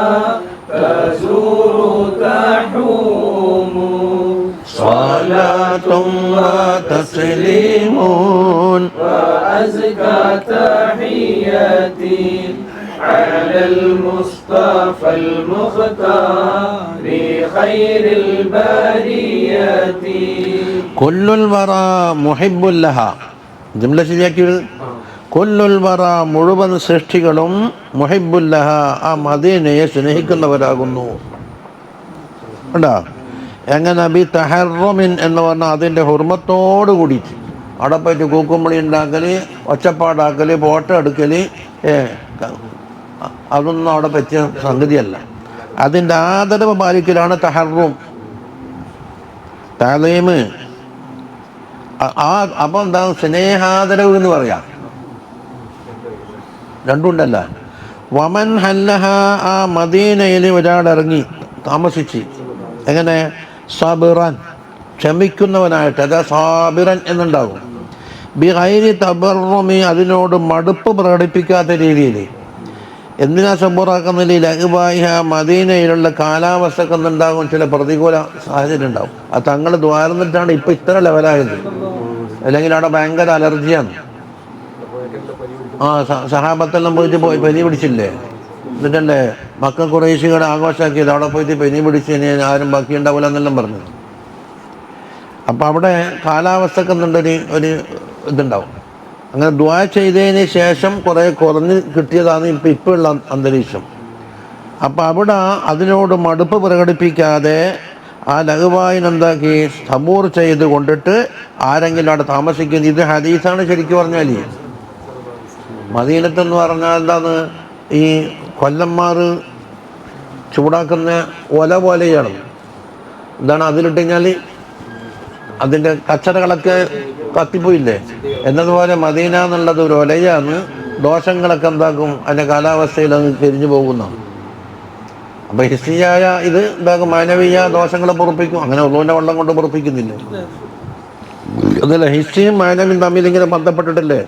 تزور تحوم صلاة وتسليم وأزكى تحية على المصطفى المختار خير البرية كل الورى محب لها. ജംല ശരിയാക്കി. കൊല്ലുൽ വറ, മുഴുവൻ സൃഷ്ടികളും മുഹിബുല്ലഹ, ആ മദീനയെ സ്നേഹിക്കുന്നവരാകുന്നു. കണ്ടാ എങ്ങനെ? ബി തഹറുമിൻ എന്ന് പറഞ്ഞാൽ അതിൻ്റെ ഹുർമത്തോട് കൂടിയിട്ട്, അവിടെ പോയിട്ട് കൂക്കുമ്പളി ഉണ്ടാക്കൽ, ഒച്ചപ്പാടാക്കൽ, ഫോട്ടോ എടുക്കൽ, അതൊന്നും അവിടെ പറ്റിയ സംഗതിയല്ല. അതിൻ്റെ ആദരവ് പാലിക്കലാണ് തഹറൂം, തഅലീമ്. അപ്പം എന്താ സ്നേഹാദരവ് എന്ന് പറയാം, രണ്ടുണ്ടല്ല. വമൻ ഹല്ലഹ, ആ മദീനയിൽ ഒരാളിറങ്ങി താമസിച്ച്, എങ്ങനെ? സബിറൻ, ക്ഷമിക്കുന്നവനായിട്ട്, അതാ സാബിറൻ എന്നുണ്ടാകും. ബിഗൈരി തബറുമി, അതിനോട് മടുപ്പ് പ്രകടിപ്പിക്കാത്ത രീതിയിൽ. എന്തിനാ സബൂറാക്കുന്നതിൽ? ലഹ്ബായിഹ, മദീനയിലുള്ള കാലാവസ്ഥക്ക് എന്തുണ്ടാകും? ചില പ്രതികൂല സാഹചര്യം ഉണ്ടാവും. അത് തങ്ങൾ ദ്വാരന്നിട്ടാണ് ഇപ്പം ഇത്ര ലെവലായത്. അല്ലെങ്കിൽ അവിടെ ഭയങ്കര അലർജിയാണ്. സഹാബത്തെല്ലാം പോയിട്ട് പനി പിടിച്ചില്ലേ? എന്നിട്ടല്ലേ മക്ക ഖുറൈശികളെ ആഘോഷമാക്കിയത്, അവിടെ പോയിട്ട് പനി പിടിച്ച് ഇനി ആരും ബാക്കി ഉണ്ടാവില്ല എന്നെല്ലാം പറഞ്ഞു. അപ്പം അവിടെ കാലാവസ്ഥക്ക് ഒരു ഇതുണ്ടാവും. അങ്ങനെ ദുആ ചെയ്തതിന് ശേഷം കുറേ കുറഞ്ഞ് കിട്ടിയതാണ് ഇപ്പോൾ ഉള്ള അന്തരീക്ഷം. അപ്പം അവിടെ അതിനോട് മടുപ്പ് പ്രകടിപ്പിക്കാതെ ആ ലഘുവായിനെന്താക്കി സബൂർ ചെയ്ത് കൊണ്ടിട്ട് ആരെങ്കിലും അവിടെ താമസിക്കുന്നത്. ഇത് ഹദീസാണ് ശരിക്കും പറഞ്ഞാൽ. മദീനത്തെന്ന് പറഞ്ഞാൽ എന്താണ്? ഈ കൊല്ലന്മാർ ചൂടാക്കുന്ന ഒല പോലെയാണ്. എന്താണ് അതിലിട്ട് കഴിഞ്ഞാൽ അതിൻ്റെ കച്ചറകളൊക്കെ കത്തിപ്പോയില്ലേ? എന്നതുപോലെ മദീന എന്നുള്ളത് ഒരു ഒലയാണ്. ദോഷങ്ങളൊക്കെ എന്താക്കും? അതിൻ്റെ കാലാവസ്ഥയിൽ അത് കരിഞ്ഞു പോകുന്നതാണ്. അപ്പം ഹിസ്സിയായ ഇത് എന്താക്കും? മാനവീയ ദോഷങ്ങളെ പൊറുപ്പിക്കും. അങ്ങനെ ഒന്നുവിൻ്റെ വെള്ളം കൊണ്ട് പൊറുപ്പിക്കുന്നില്ലേ? അതല്ല, ഹിസ്സിയും മാനവിയും തമ്മിൽ ഇങ്ങനെ ബന്ധപ്പെട്ടിട്ടില്ലേ?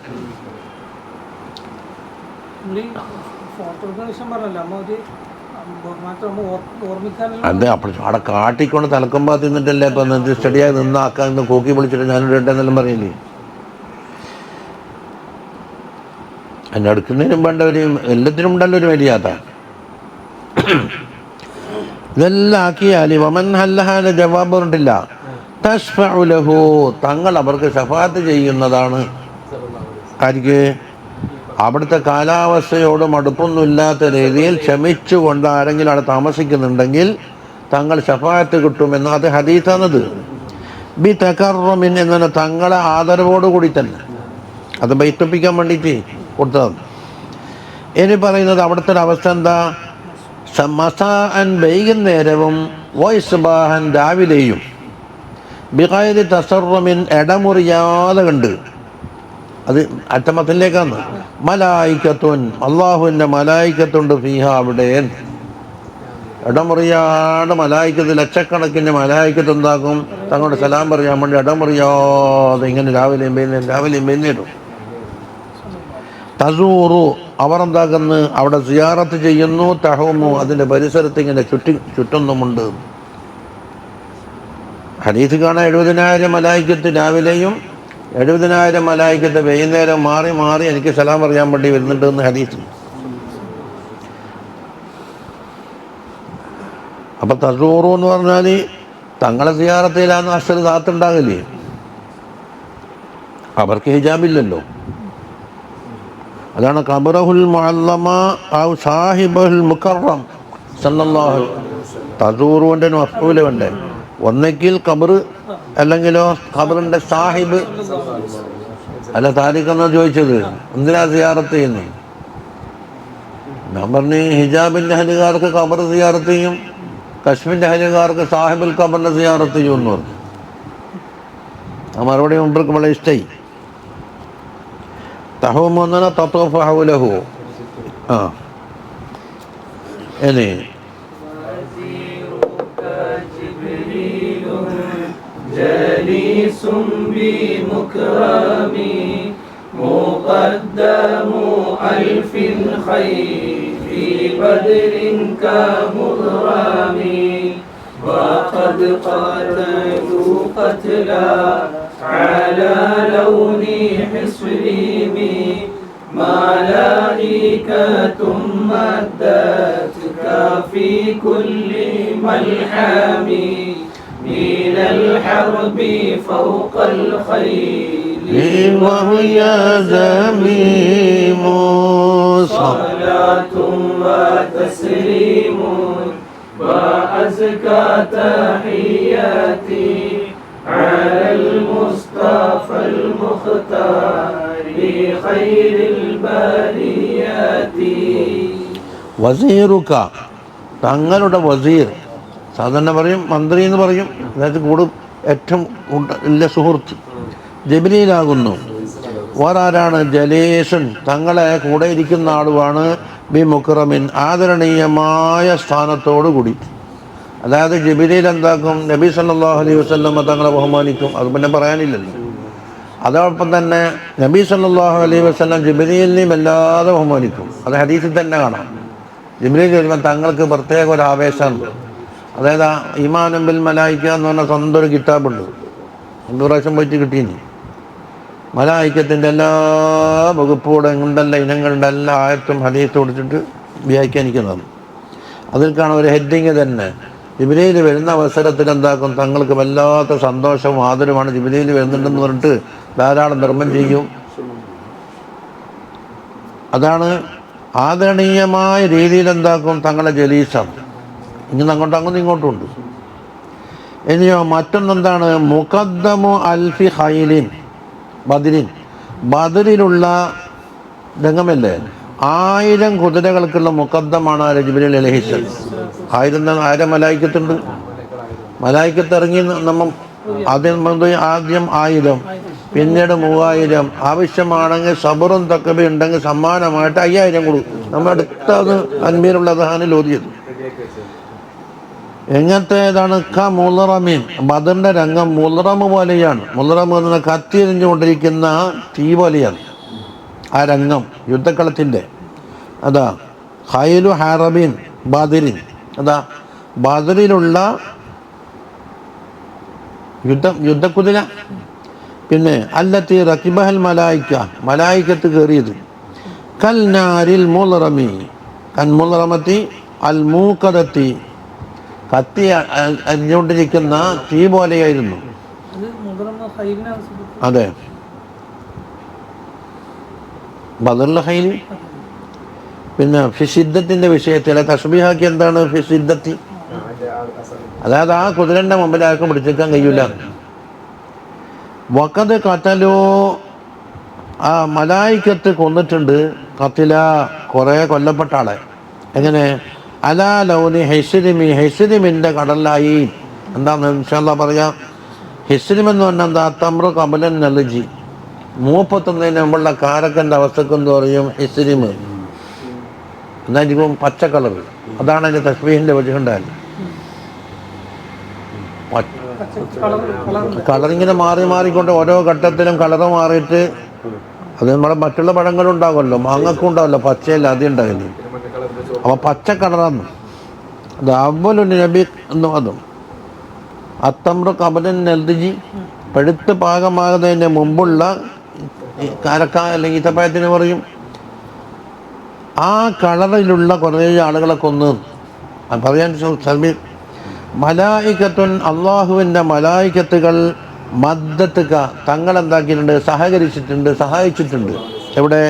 അതെ, അപ്പോൾ അവിടെ കാട്ടിക്കൊണ്ട് തലക്കുമ്പോൾ തിന്നിട്ടല്ലേ ഇപ്പം സ്റ്റഡിയായി നിന്നാക്കാൻ ഇന്ന് കൂക്കി വിളിച്ചിട്ട് ഞാനിവിടെ ഉണ്ടെന്നെല്ലാം പറയില്ലേ? അതിൻ്റെ അടുക്കുന്നതിനും വേണ്ട ഒരു എല്ലാത്തിനും ഉണ്ടല്ലോ ഒരു മര്യാദ. ഇതെല്ലാം ആക്കിയാൽ വമൻ ഹല്ലഹാല ജവാബ് പറഞ്ഞിട്ടില്ല. തശ്ഫഉ ലഹു, തങ്ങൾ അവർക്ക് ശഫാഅത്ത് ചെയ്യുന്നതാണ്. ആർക്ക്? അവിടുത്തെ കാലാവസ്ഥയോട് മടുപ്പൊന്നുമില്ലാത്ത രീതിയിൽ ക്ഷമിച്ചുകൊണ്ട് ആരെങ്കിലും അവിടെ താമസിക്കുന്നുണ്ടെങ്കിൽ തങ്ങൾ ശഫാഅത്ത് കിട്ടുമെന്ന്. അത് ഹദീസാണത്. ബി തകർറുമിൻ എന്ന തങ്ങളെ ആദരവോട് കൂടി തന്നെ, അത് ബൈത്തൊപ്പിക്കാൻ വേണ്ടിയിട്ട് കൊടുത്തതാണ്. ഇനി പറയുന്നത് അവിടുത്തെ ഒരു അവസ്ഥ എന്താ? മസാഅൻ, വൈകുന്നേരവും, വൈസ്ബാഹൻ, രാവിലെയും, ബിഗൈരി തസറുമിൻ, ഇടമുറിയാതെ കണ്ട്. അത് അറ്റമത്തിലേക്കാണ്. മലായിക്കത്തുൻ, അള്ളാഹുവിൻ്റെ മലായിക്കത്തുണ്ട് ഫീഹ, അവിടെ ഇടമുറിയാതെ മലായിക്കത്ത്, ലക്ഷക്കണക്കിന് മലായിക്കത്ത് എന്താക്കും? തങ്ങളുടെ സലാം പറയാൻ വേണ്ടി ഇടമുറിയാതെ ഇങ്ങനെ രാവിലെയും വൈകുന്നേരം തസൂറു, അവർ എന്താക്കുന്നു? അവിടെ സിയാറത്ത് ചെയ്യുന്നു. തഹൂമു, അതിൻ്റെ പരിസരത്ത് ഇങ്ങനെ ചുറ്റുന്നുമുണ്ട്. ഹദീസ് കാണാൻ 70,000 മലായിക്കത്ത് രാവിലെയും 70,000 മലായിക്കത്ത് വൈകുന്നേരം മാറി മാറി എനിക്ക് സലാം പറയാൻ വേണ്ടി വരുന്നുണ്ട് എന്ന് ഹദീസ്. അപ്പം തസൂറു എന്ന് പറഞ്ഞാൽ തങ്ങളെ സിയാറത്തിലാണ് അസ്സൽ താത്തുണ്ടാകില്ലേ? അവർക്ക് ഹിജാബില്ലല്ലോ. അതാണ് ഖബറഹുൽ മുഅല്ലമ ഔ സാഹിബുൽ മുകറം സല്ലല്ലാഹു. തസൂറുവിൻ്റെ മഫ്ഊലുണ്ട്. ഒന്നെങ്കിൽ ഖബർ, അല്ലെങ്കിലോ ഖബറിൻ്റെ സാഹിബ്. അല്ല, താരിഖെന്നാ ചോദിച്ചത്, എന്തിനാ സിയാറത്ത് ചെയ്യുന്നത്? ഞാൻ പറഞ്ഞു ഹിജാബിൻ്റെ അഹലുകാർക്ക് ഖബർ സിയാറത്ത് ചെയ്യും, കശ്മിൻ്റെ അഹലുകാർക്ക് സാഹിബുൽ ഖബറിൻ്റെ സിയാറത്ത് ചെയ്യും എന്ന് പറഞ്ഞു. ആ മറുപടി മുമ്പർക്ക് വളരെ ഇഷ്ടമായി. തഹൂമു എന്നാ തത്വഫ ഹൗലഹു. ഇനി جليس بمكرم مقدم ألف خير في بدر كمغرم وقد قتلوا قتلا على لون حصرهم ملائكة مدتك في كل ملحم من الحرب فوق الخيل وهي زميم صلاة وتسليم وأزكى تحياتي على المصطفى المصطفى المختار خير البريات വസീറുക തങ്ങളുടെ വസീർ, സാധാരണ പറയും മന്ത്രി എന്ന് പറയും, അതായത് ഏറ്റവും വലിയ സുഹൃത്ത് ജിബ്രീലാകുന്നു. വേറാരാണ്? ജലീസുൻ തങ്ങളെ കൂടെ ഇരിക്കുന്ന ആളുമാണ്, ബി മുക്രമിൻ ആദരണീയമായ സ്ഥാനത്തോടു കൂടി. അതായത് ജിബ്രീൽ എന്താക്കും? നബി സല്ലല്ലാഹു അലൈഹി വസല്ലം തങ്ങളെ ബഹുമാനിക്കും, അത് പിന്നെ പറയാനില്ലല്ലോ. അതോടൊപ്പം തന്നെ നബി സല്ലല്ലാഹു അലൈഹി വസല്ലം ജിബ്രീലിനെയും വല്ലാതെ ബഹുമാനിക്കും. അത് ഹദീസിൽ തന്നെ കാണാം. ജിബ്രീൽ വരുമ്പോൾ തങ്ങൾക്ക് പ്രത്യേക ഒരു ആവേശമുണ്ട്. അതായത് ഈമാനും ബിൽ മലായിക്ക എന്ന് പറഞ്ഞ സ്വന്തം ഒരു കിതാബുണ്ട്, 2 പ്രാവശ്യം പോയിട്ട് കിട്ടീനി. മലായിക്കത്തിൻ്റെ എല്ലാ വകുപ്പോടെ ഉണ്ടല്ല ഇനങ്ങളുടെ എല്ലാ ആയത്തും ഹദീസ് കൊടുത്തിട്ട് വ്യാഖ്യാനിക്കുന്നതാണ്. അതിൽ കാണാൻ ഒരു ഹെഡിങ് തന്നെ, ജിബ്രീൽ വരുന്ന അവസരത്തിൽ എന്താക്കും? തങ്ങൾക്ക് വല്ലാത്ത സന്തോഷവും ആദരവുമാണ്. ജിബ്രീൽ വരുന്നുണ്ടെന്ന് പറഞ്ഞിട്ട് ധാരാളം ധർമ്മം ചെയ്യും. അതാണ് ആദരണീയമായ രീതിയിൽ എന്താക്കും? തങ്ങളെ ജലീസാണ്. ഇങ്ങനെ അങ്ങോട്ടും ഇങ്ങോട്ടും. ഇനിയോ മറ്റൊന്നെന്താണ്? മുഖദ്ദമു അൽഫി ഖൈലിൻ ബദരിൻ, ബദറിലുള്ള രംഗമല്ലേ, 1000 കുതിരകൾക്കുള്ള മുഖദ്ദമാണ് ജിബ്രീൽ അലൈഹിസ്സലാം. 1000 മലായിക്കത്തുണ്ട്. മലായിക്കത്ത് ഇറങ്ങി നമ്മൾ ആദ്യം 1000, പിന്നീട് 3000, ആവശ്യമാണെങ്കിൽ സബറും തക്കബി ഉണ്ടെങ്കിൽ സമ്മാനമായിട്ട് 5000 കൊടുക്കും. നമ്മൾ അടുത്തത് അൻപീറുള്ള ദഹാനിൽ ഓതിയത്. എങ്ങനത്തേതാണ്? മുളറമീൻ, ബദറിന്റെ രംഗം മുളറമ് പോലെയാണ്. മുളറമ് എന്ന കത്തിയെറിഞ്ഞുകൊണ്ടിരിക്കുന്ന തീ പോലെയാണ് ആ രംഗം, യുദ്ധക്കളത്തിൻ്റെ. അതാ ഖൈലു ഹറബിൻ ബദരിൻ, അതാ ബദറിലുള്ള യുദ്ധക്കുതിര. പിന്നെ അല്ലത്തി റക്കിബഹൽ മലായിക്ക, മലായിക്കത്ത് കയറിയത്. കൽ നാരിൽ മുളറമി കൻ മുളറമത്തി അൽ മൂക്കദത്തി, കത്തി അരിഞ്ഞുകൊണ്ടിരിക്കുന്ന തീ പോലെയായിരുന്നു. അതെ, ബദറിലെ ഖൈൽ. പിന്നെ ഫിസിദ്ദത്തിന്റെ വിഷയത്തിൽ തസ്ബീഹാക്കി എന്താണ് ഫിസിദ്ദത്തി? അതായത് ആ കുതിരന്റെ മുമ്പിൽ ആർക്കും പിടിച്ചേക്കാൻ കഴിയില്ല. വഖദ് ഖതലു, ആ മലായിക്കത്ത് കൊന്നിട്ടുണ്ട്. ഖതില, കുറേ കൊല്ലപ്പെട്ട ആളെ. എങ്ങനെ? അലാ ലൗനി ഹെസ്രിമി, ഹെസ്രിമിൻ്റെ കടലായി. എന്താന്ന് ഇൻഷാ അല്ലാഹ് പറയാം. ഹെസ്രിം എന്ന് പറഞ്ഞാൽ എന്താ? തമ്രു കബലൻ നലജി, മൂപ്പത്തൊന്നതിന് മുമ്പുള്ള കാരക്കൻ്റെ അവസ്ഥക്കെന്ന് പറയും ഹെസ്രിം. എന്നായിരിക്കും പച്ച കളർ. അതാണ് അതിൻ്റെ തസ്ബീഹിൻ്റെ വജുണ്ടായാൽ. കളറിങ്ങനെ മാറിക്കൊണ്ട് ഓരോ ഘട്ടത്തിലും കളറ് മാറിയിട്ട്, അത് നമ്മുടെ മറ്റുള്ള പഴങ്ങളുണ്ടാകുമല്ലോ, മാങ്ങക്കും ഉണ്ടാവല്ലോ, പച്ചയല്ല ആദ്യം ഉണ്ടാകില്ല. അപ്പോൾ പച്ച കളറാണ്. അത് അവലുണ്ട് നബി എന്നും അതും. അത്തമ്ര കബലൻ നെൽജി, പഴുത്ത് പാകമാകുന്നതിന് മുമ്പുള്ള കാരക്ക അല്ലെങ്കിൽ ഈത്തപ്പഴത്തിന് പറയും. ആ കളറിലുള്ള കുറേ ആളുകളെ കൊന്ന് പറയാൻ സൽമീർ. മലായിക്കത്തുൻ, അള്ളാഹുവിൻ്റെ മലായിക്കത്തുകൾ മദ്ദത്തുക തങ്ങളെന്താക്കിയിട്ടുണ്ട്? സഹകരിച്ചിട്ടുണ്ട്, സഹായിച്ചിട്ടുണ്ട്. എവിടെ?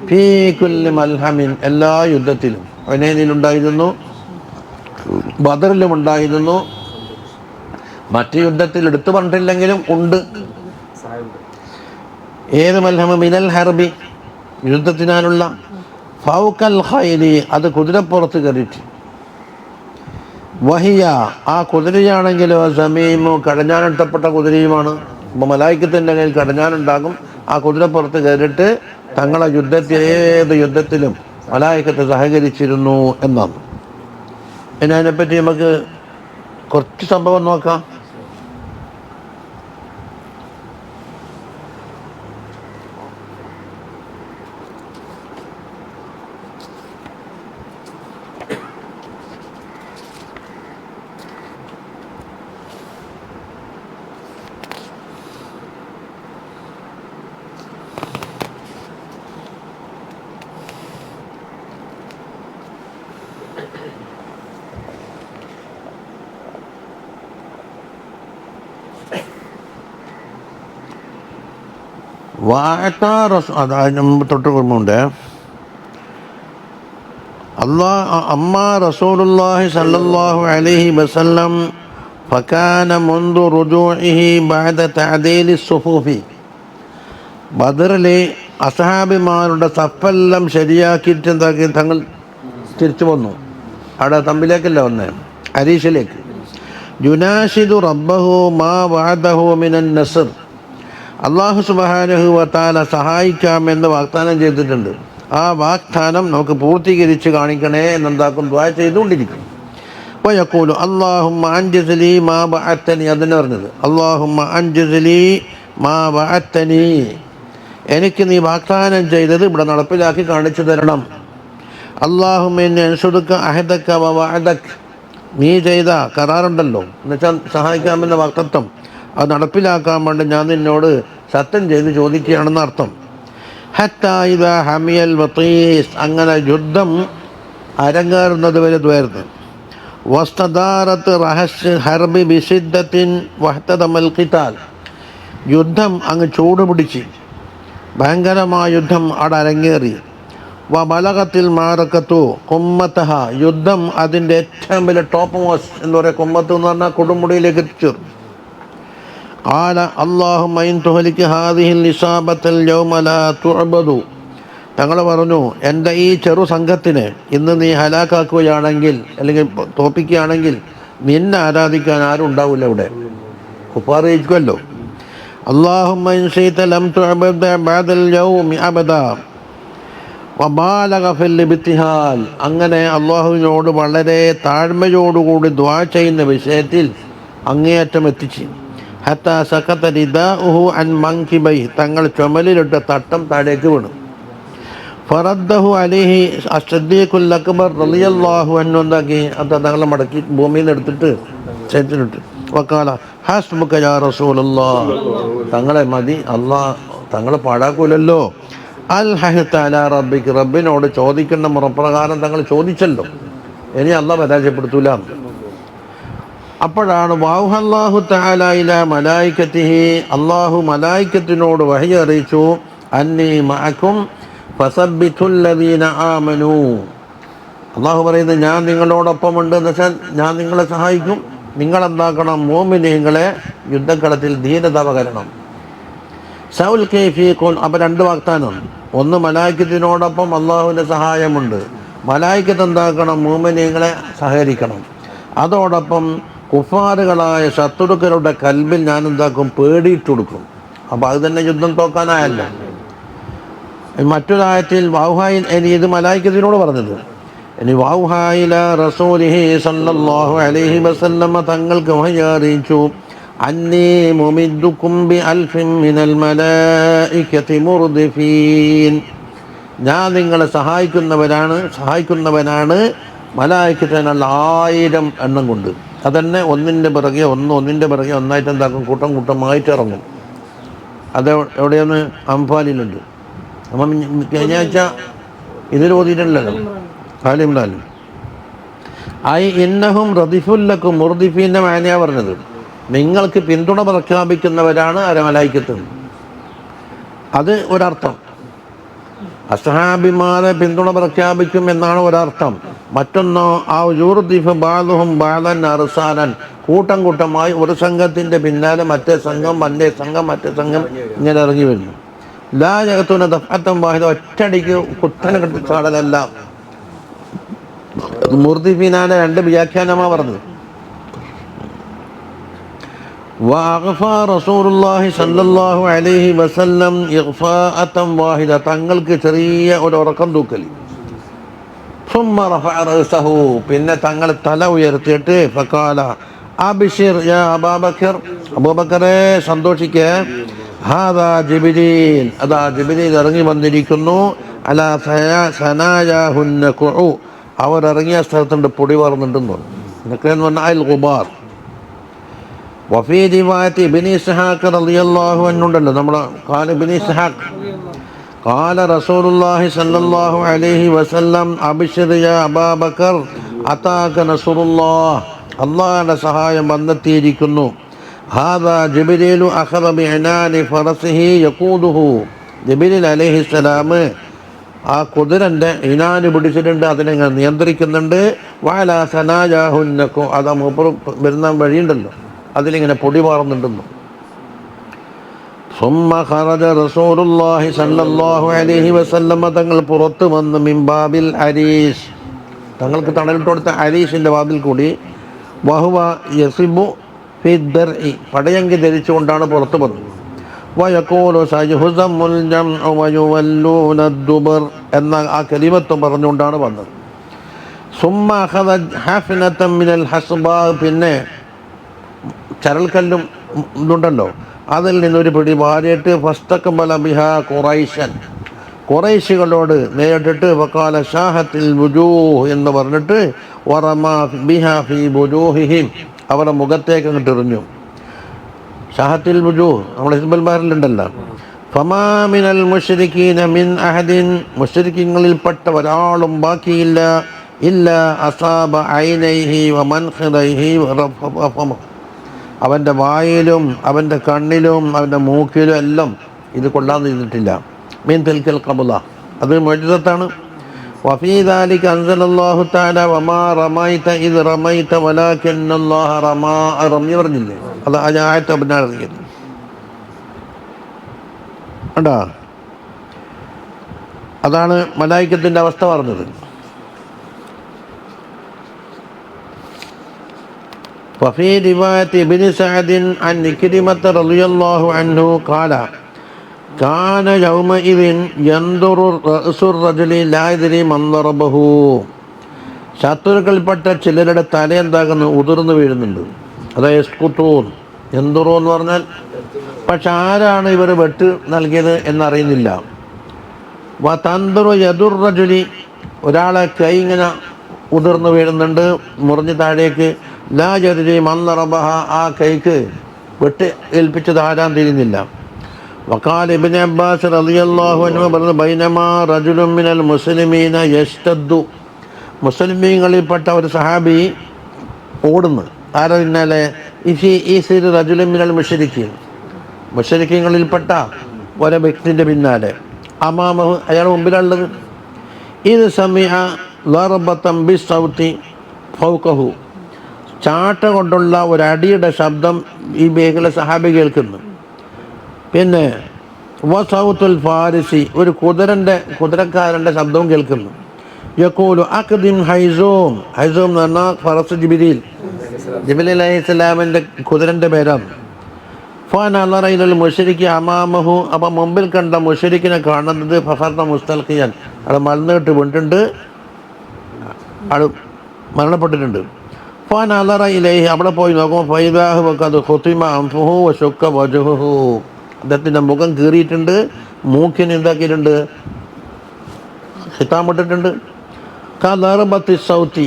ഫീ കുല്ലി മൽഹമിൻ, എല്ലാ യുദ്ധത്തിലും. ഹുനൈനിലുണ്ടായിരുന്നു, ബദറിലും ഉണ്ടായിരുന്നു, മറ്റു യുദ്ധത്തിൽ എടുത്തു പറഞ്ഞിട്ടില്ലെങ്കിലും ഉണ്ട്. ഏത് മൽഹമ? മിനൽ ഹർബി, യുദ്ധത്തിനാലുള്ള. ഫൗക്കൽ ഖൈലി, അത് കുതിരപ്പുറത്ത് കയറിയിട്ട്. വഹിയ, ആ കുതിരയാണെങ്കിലോ സമീമു, കടഞ്ഞാനിട്ടപ്പെട്ട കുതിരയുമാണ്. അപ്പോൾ മലായിക്കത്തിൻ്റെ കയ്യിൽ കടഞ്ഞാനുണ്ടാകും. ആ കുതിരപ്പുറത്ത് കയറിയിട്ട് തങ്ങളെ ഏത് യുദ്ധത്തിലും മലായിക്കത്ത് സഹകരിച്ചിരുന്നു എന്നാണ്. ഇനി അതിനെപ്പറ്റി നമുക്ക് കുറച്ച് സംഭവം നോക്കാം. അതിന് മുമ്പ് തൊട്ട് കുടുംബമുണ്ട്. അമ്മാ റസൂലുള്ളാഹി സ്വല്ലല്ലാഹു അലൈഹി വസല്ലം ഫകാന മുൻദു റുജൂഇഹി ബഅദ തഅദീലി സുഫൂഫി, ബദറിലെ അസഹാബിമാരുടെ സഫെല്ലാം ശരിയാക്കിയിട്ട് എന്താക്കി തങ്ങൾ തിരിച്ചു വന്നു. അവിടെ തമ്പിലേക്കല്ല വന്നേ, അരീഷിലേക്ക്. യുനാഷിദു റബ്ബഹു മാ വഅദഹു മിനൻ നസ്ർ. അല്ലാഹു സുബ്ഹാനഹു വ തആല സഹായിക്കാമെന്ന് വാഗ്ദാനം ചെയ്തിട്ടുണ്ട്. ആ വാഗ്ദാനം നമുക്ക് പൂർത്തീകരിച്ച് കാണിക്കണേ എന്നെന്താക്കും, ദുആ ചെയ്തുകൊണ്ടിരിക്കും. വയഖൂലു അല്ലാഹുമ്മ അൻജിസ് ലീ മാ ബഅത്തനി. അതിനെ പറഞ്ഞത് അല്ലാഹുമ്മ അൻജിസ് ലീ മാ ബഅത്തനി, എനിക്ക് നീ വാഗ്ദാനം ചെയ്തത് ഇവിടെ നടപ്പിലാക്കി കാണിച്ചു തരണം. അല്ലാഹുമ്മ ഇന്നി അൻഷുദുക അഹദക വ വഅദക, നീ ചെയ്ത കരാറുണ്ടല്ലോ, എന്നുവെച്ചാൽ സഹായിക്കാമെന്ന വാഗ്ദത്തം, അത് നടപ്പിലാക്കാൻ വേണ്ടി ഞാൻ നിന്നോട് സത്യം ചെയ്ത് ചോദിക്കുകയാണെന്ന് അർത്ഥം. ഹത്താ ഇദാ ഹമിയൽ വതീസ്, അങ്ങനെ യുദ്ധം അരങ്ങേറുന്നത് വരെ ദ്വായിരുന്നു. വസ്തദാറത്ത് റഹസ് ഹർബി ബിസിദ്ദത്തിൻ വഹ്തദമൽ ഖിതാൽ, യുദ്ധം അങ്ങ് ചൂടുപിടിച്ച് ഭയങ്കരമായ യുദ്ധം അവിടെ അരങ്ങേറി. വബലഗത്തിൽ മാറക്കത്തു കുമ്മത്തഹ, യുദ്ധം അതിൻ്റെ ഏറ്റവും വലിയ ടോപ്പ് മോസ്റ്റ് എന്ന് പറയുക, കുമ്മത്ത് എന്ന് പറഞ്ഞാൽ കൊടുമുടിയിലേക്ക് എത്തിച്ചു. ഖാല അല്ലാഹുമ്മ ഇൻ തുഹ്ലിക ഹാദിഹിൽ ഇസാബത്തൽ യൗമ ലാ തുഅബദു, തങ്ങൾ പറഞ്ഞു എൻ്റെ ഈ ചെറു സംഘത്തിനെ ഇന്ന് നീ ഹലാക്കാക്കുകയാണെങ്കിൽ, അല്ലെങ്കിൽ തോപ്പിക്കുകയാണെങ്കിൽ നിന്നെ ആരാധിക്കാൻ ആരും ഉണ്ടാവില്ല ഇവിടെ, കുപ്പാറിയിക്കുമല്ലോ. അല്ലാഹുമ്മ ഇൻ ശിഅത ലം തുഅബദ ബഅദൽ യൗമി അബദാ വബാലഗ ഫിൽ ഇബ്തിഹാൽ, അങ്ങനെ അള്ളാഹുവിനോട് വളരെ താഴ്മയോടുകൂടി ദുആ ചെയ്യുന്ന വിഷയത്തിൽ അങ്ങേയറ്റം എത്തിച്ച്. ഹത്താ സഖത റിദാഉഹു അൻ മൻകിബൈ, തങ്ങൾ ചുമലിലിട്ട തട്ടം താഴേക്ക് വീണു. ഫറദ്ദഹു അലൈഹി അസ്സദീഖുൽ അക്ബർ റളിയല്ലാഹു അൻഹു, എന്താക്കി അത് തങ്ങളെ മടക്കി ഭൂമിയിൽ നിന്ന് എടുത്തിട്ട് ചേച്ചിലിട്ട്. വഖാല ഹസ്ബുക യാ റസൂലല്ലാഹ്, തങ്ങളെ മതി, അള്ളാഹ് തങ്ങളെ പാഴാക്കൂലല്ലോ. അൽ ഹഹ്ത അലാ റബ്ബിക്ക്, റബ്ബിനോട് ചോദിക്കുന്ന മുറപ്രകാരം തങ്ങൾ ചോദിച്ചല്ലോ, ഇനി അള്ളാഹ് പരാജയപ്പെടുത്തൂല. അപ്പോഴാണ് വഅഹല്ലാഹു തആല ഇലാ മലായികതിഹി, അള്ളാഹു മലായികത്തിനോട് വഹി അറിയിച്ചു, അന്നീ മഅകും ഫസബ്ബിതുൽ ലദീന ആമനൂ. അള്ളാഹു പറയുന്നത് ഞാൻ നിങ്ങളോടൊപ്പമുണ്ട് എന്ന് വെച്ചാൽ ഞാൻ നിങ്ങളെ സഹായിക്കും. നിങ്ങളെന്താക്കണം, മുഅ്മിനീങ്ങളെ യുദ്ധക്കളത്തിൽ ധീരത പകരണം. സൗൽ കൈഫീഖുൻ, അപ്പോൾ രണ്ട് വാഗ്ദാനം, ഒന്ന് മലായികത്തിനോടൊപ്പം അള്ളാഹുവിൻ്റെ സഹായമുണ്ട്, മലായികത്ത് എന്താക്കണം, മുഅ്മിനീങ്ങളെ സഹകരിക്കണം. അതോടൊപ്പം കുഫാറുകളായ ശത്രുക്കളുടെ കൽബിൽ ഞാൻ എന്താക്കും, പേടിയിട്ട് കൊടുക്കും. അപ്പോൾ അത് തന്നെ യുദ്ധം തോക്കാനായല്ല. മറ്റൊരായത്തിൽ വൗഹായി, ഇനി ഇത് മലായികത്തിനോട് പറഞ്ഞത്, ഇനി വൗഹായില റസൂലിഹി സല്ലല്ലാഹു അലൈഹി വസല്ലമ, തങ്ങൾക്ക് വഹി അറിയിച്ചു, അന്നീ മുമിദ്ദുകും ബി അൽഫിൻ മിനൽ മലായികതി മുർദിഫീൻ, ഞാൻ നിങ്ങളെ സഹായിക്കുന്നവനാണ് മലായികത്തിനുള്ള 1000 എണ്ണം കൊണ്ട്. അതന്നെ ഒന്നിൻ്റെ പിറകെ ഒന്നായിട്ട് എന്താക്കും, കൂട്ടം കൂട്ടമായിട്ട് ഇറങ്ങും. അത് എവിടെയൊന്ന് അംഫാലിലുണ്ട്. അപ്പം കഴിഞ്ഞ ആഴ്ച ഇതിൽ ഓതിയിട്ടുണ്ടല്ലോ ആലിംലാലും. ഐ ഇന്നഹും റദിഫുല്ലക്കും മുർദിഫീൻ്റെ മാനയാണ് പറഞ്ഞത്, നിങ്ങൾക്ക് പിന്തുണ പ്രഖ്യാപിക്കുന്നവരാണ് മലായികത്ത്. അത് ഒരർത്ഥം, അസ്ഹാബിമാരെ പിന്തുണ പ്രഖ്യാപിക്കും എന്നാണ് ഒരർത്ഥം. മറ്റൊന്നോ ആ യൂർദിഫ് ബാലുഹും ബാലൻ അർസാലൻ, കൂട്ടം കൂട്ടമായി ഒരു സംഘത്തിൻ്റെ പിന്നാലെ മറ്റേ സംഘം ഇങ്ങനെ ഇറങ്ങി വരുന്നു. ലാ ജഗത്തുന ദഫഅത്തൻ വാഹിദ, ഒറ്റയടിക്ക് കുത്തനെ കെട്ടി ചാടലല്ല. മുർദിഫീനാണ് 2 വ്യാഖ്യാനമാണ് പറഞ്ഞത്. വഅഗ്ഫാ റസൂലുള്ളാഹി സ്വല്ലല്ലാഹു അലൈഹി വസല്ലം ഇഗ്ഫാഅത്തൻ വാഹിദ, തങ്ങൾക്ക് ചെറിയ ഒരു ഉറക്കം തൂക്കലി. സുമ്മ റഫഅ റഅസഹു, പിന്നെ തങ്ങൾ തല ഉയർത്തിയിട്ട് ഫഖാല അബ്ശിർ യാ അബൂബക്കർ, അബൂബക്കറെ സന്തോഷിക്കേ, ഹാദാ ജിബ്രീൽ, അതാ ജിബ്രീൽ ഇറങ്ങി വന്നിരിക്കുന്നു. അലാ സനായാഹുന്ന ഖുഉ, അവർ ഇറങ്ങിയ സ്ഥലത്തുണ്ട് പൊടി പറന്നുണ്ടെന്ന് പറഞ്ഞു. എന്നൊക്കെ എന്ന് പറഞ്ഞാൽ അൽ ഗുബാർ. വഫീ റിവായത്തി ഇബ്നു ഇസ്ഹാഖ് റളിയല്ലാഹു അൻഹു ഉണ്ടല്ലോ, നമ്മളെ ഖാല ഇബ്നു ഇസ്ഹാഖ് ഖാല റസൂലുള്ളാഹി സ്വല്ലല്ലാഹു അലൈഹി വസല്ലം അബ്ശിർ യാ അബൂബക്കർ അതാക നസ്റുല്ലാഹ്, അല്ലാഹുവിൻ്റെ സഹായം വന്നെത്തിയിരിക്കുന്നു. ഹാദാ ജിബ്രീലു അഖദ ബിഇനാനി ഫറസിഹി യഖൂദുഹു, ജിബ്രീൽ അലൈഹിസ്സലാം ആ കുതിരൻ്റെ ഇനാന് പിടിച്ചിട്ടുണ്ട്, അതിനെ നിയന്ത്രിക്കുന്നുണ്ട്. വഅലാ സനായാഹുന്നകു, അത് മൂപ്പർ വരുന്ന വഴിയുണ്ടല്ലോ അതിലിങ്ങനെ പൊടി പാറുന്നുണ്ടെന്നു. സുമ്മ ഖറജ റസൂലുള്ളാഹി സ്വല്ലല്ലാഹു അലൈഹി വസല്ലമ തങ്ങൾ പുറത്തു വന്ന് മിൻ ബാബിൽ അരീസ്, തങ്ങൾക്ക് തണലിട്ട് കൊടുത്ത അരീസിൻ്റെ വാതിൽ കൂടി, വഹുവ യസിബു ഫി ദർഇ, പടയങ്കി ധരിച്ചുകൊണ്ടാണ് പുറത്തു വന്നത്. വയഖൂലു സയഹ്സമുൽ ജംഉ വയുവല്ലൂന ദുബർ എന്ന ആ കലിമത്ത് പറഞ്ഞുകൊണ്ടാണ് വന്നത്. സുമ്മ അഖദ ഹഫ്നതൻ മിനൽ ഹസ്ബാ, പിന്നെ ചരൽക്കല്ലും ഇതുണ്ടല്ലോ, അതിൽ നിന്നൊരു പിടി വാരിയിട്ട് ഫസ്തഖബല ബിഹാ ഖുറൈശൻ, ഖുറൈശികളോട് നേരിട്ടിട്ട് വഖാല ഷാഹത്തിൽ വുജൂഹ് എന്ന് പറഞ്ഞിട്ട് വറമാ ബിഹാ ഫീ വുജൂഹിഹിം, അവരുടെ മുഖത്തേക്ക് അങ്ങോട്ട് എറിഞ്ഞു. ഷാഹത്തിൽ വുജൂഹ് നമ്മുടെ ഹിസ്ബുൽ ബാറിലുണ്ടല്ലോ. ഫമാ മിനൽ മുശ്രികീന മിൻ അഹദിൻ, മുശ്രിക്കീങ്ങളിൽപ്പെട്ട ഒരാളും ബാക്കിയില്ല, ഇല്ല അസാബ ഐനൈഹി വമൻഖിറൈഹി വറഫമ, അവൻ്റെ വായിലും അവൻ്റെ കണ്ണിലും അവൻ്റെ മൂക്കിലും എല്ലാം ഇത് കൊള്ളാൻ നിന്നിട്ടില്ല. മീൻ തിൽക്കൽ ഖബല, അത് മുഅ്ജിസത്താണ്. വഫീ ദാലിക അൻസലല്ലാഹു തആല വമാ റമൈത ഇദ് റമൈത വലാകിന്നല്ലാഹ റമാ, റമി പറഞ്ഞില്ലേ, അത് ആ ആയത്ത് അബ്നാറിയത് കണ്ടാ, അതാണ് മലായിക്കത്തിൻ്റെ അവസ്ഥ പറഞ്ഞത്. وفي رواية ابن سعد عن كريمة رضي الله عنه قال كان يومئذ ينظر رأس الرجل لا يدري من ضربه, ശത്രുക്കൾപ്പെട്ട ചിലരുടെ തല എന്താകുന്നു, ഉതിർന്നു വീഴുന്നുണ്ട്. അതായത് യസ്കുത്തൂൻ, യന്ദുറു എന്ന് പറഞ്ഞാൽ, പക്ഷെ ആരാണ് ഇവർ വെട്ട് നൽകിയത് എന്നറിയുന്നില്ല. വതന്ദുറു യദുർ റജുലി, ഒരാളെ കൈ ഇങ്ങനെ ഉതിർന്നു വീഴുന്നുണ്ട്, മുറിഞ്ഞ് താഴേക്ക്. ലാ യദ്രി മൻ ളറബഹ, ആ കൈക്ക് വെട്ട് ഏൽപ്പിച്ചത് ആരാൻ തിരിയുന്നില്ല. വഖാല ഇബ്നു അബ്ബാസ് റളിയല്ലാഹു അൻഹു പറഞ്ഞു, ബൈനമാ റജുലുൻ മിനൽ മുസ്ലിമീന യസ്തദ്ദു, മുസ്ലിമീങ്ങളിൽപ്പെട്ട ഒരു സഹാബി ഓടുന്നു. ആരാ പിന്നാലെ? ഈസിർ റജുലുൻ മിനൽ മുശ്രിക്കീൻ, മുശ്രിക്കീങ്ങളിൽപ്പെട്ട ഒരു വ്യക്തിൻ്റെ പിന്നാലെ. അമാമഹു, അയാൾ മുമ്പിലുള്ളത്. ഇത് സമിഅ ളർബതൻ ബിസ്സൗതി ഫൗഖഹു, ചാട്ട കൊണ്ടുള്ള ഒരടിയുടെ ശബ്ദം ഈ ബേഗിലെ സഹാബി കേൾക്കുന്നു. പിന്നെ വസൗത്തുൽ ഫാരിസി, ഒരു കുതിരക്കാരൻ്റെ ശബ്ദവും കേൾക്കുന്നു. യഖൂലു അഖ്ദിം ഹൈസൂം, ഹൈസൂം എന്ന് പറഞ്ഞാൽ ഫറസ് ജിബ്രീൽ, ജിബ്രീൽ അലൈഹിസ്സലാമിൻ്റെ കുതിരൻ്റെ പേരാണ്. ഫനളറ ഇലൽ മുശ്രിക്കി അമാമഹു, അപ്പം മുമ്പിൽ കണ്ട മുശ്രിക്കിനെ കാണുന്നത് ഫഖറ മുസ്തൽഖിയൻ, അവിടെ മലന്നിട്ട് വീണിട്ടുണ്ട്, ആൾ മരണപ്പെട്ടിട്ടുണ്ട്. ഫനളറ ഇലൈഹി, അവിടെ പോയി നോക്കുമ്പോൾ ഫൈദാഹു വഖദ് ഖുതിമ അൻഫുഹു വശുക്ക വജ്ഹുഹു, അദ്ദേഹത്തിൻ്റെ മുഖം കീറിയിട്ടുണ്ട്, മൂക്കിന് എന്താക്കിയിട്ടുണ്ട്, ഹിതാമിട്ടിട്ടുണ്ട്. കദർബത്തി സൗത്തി,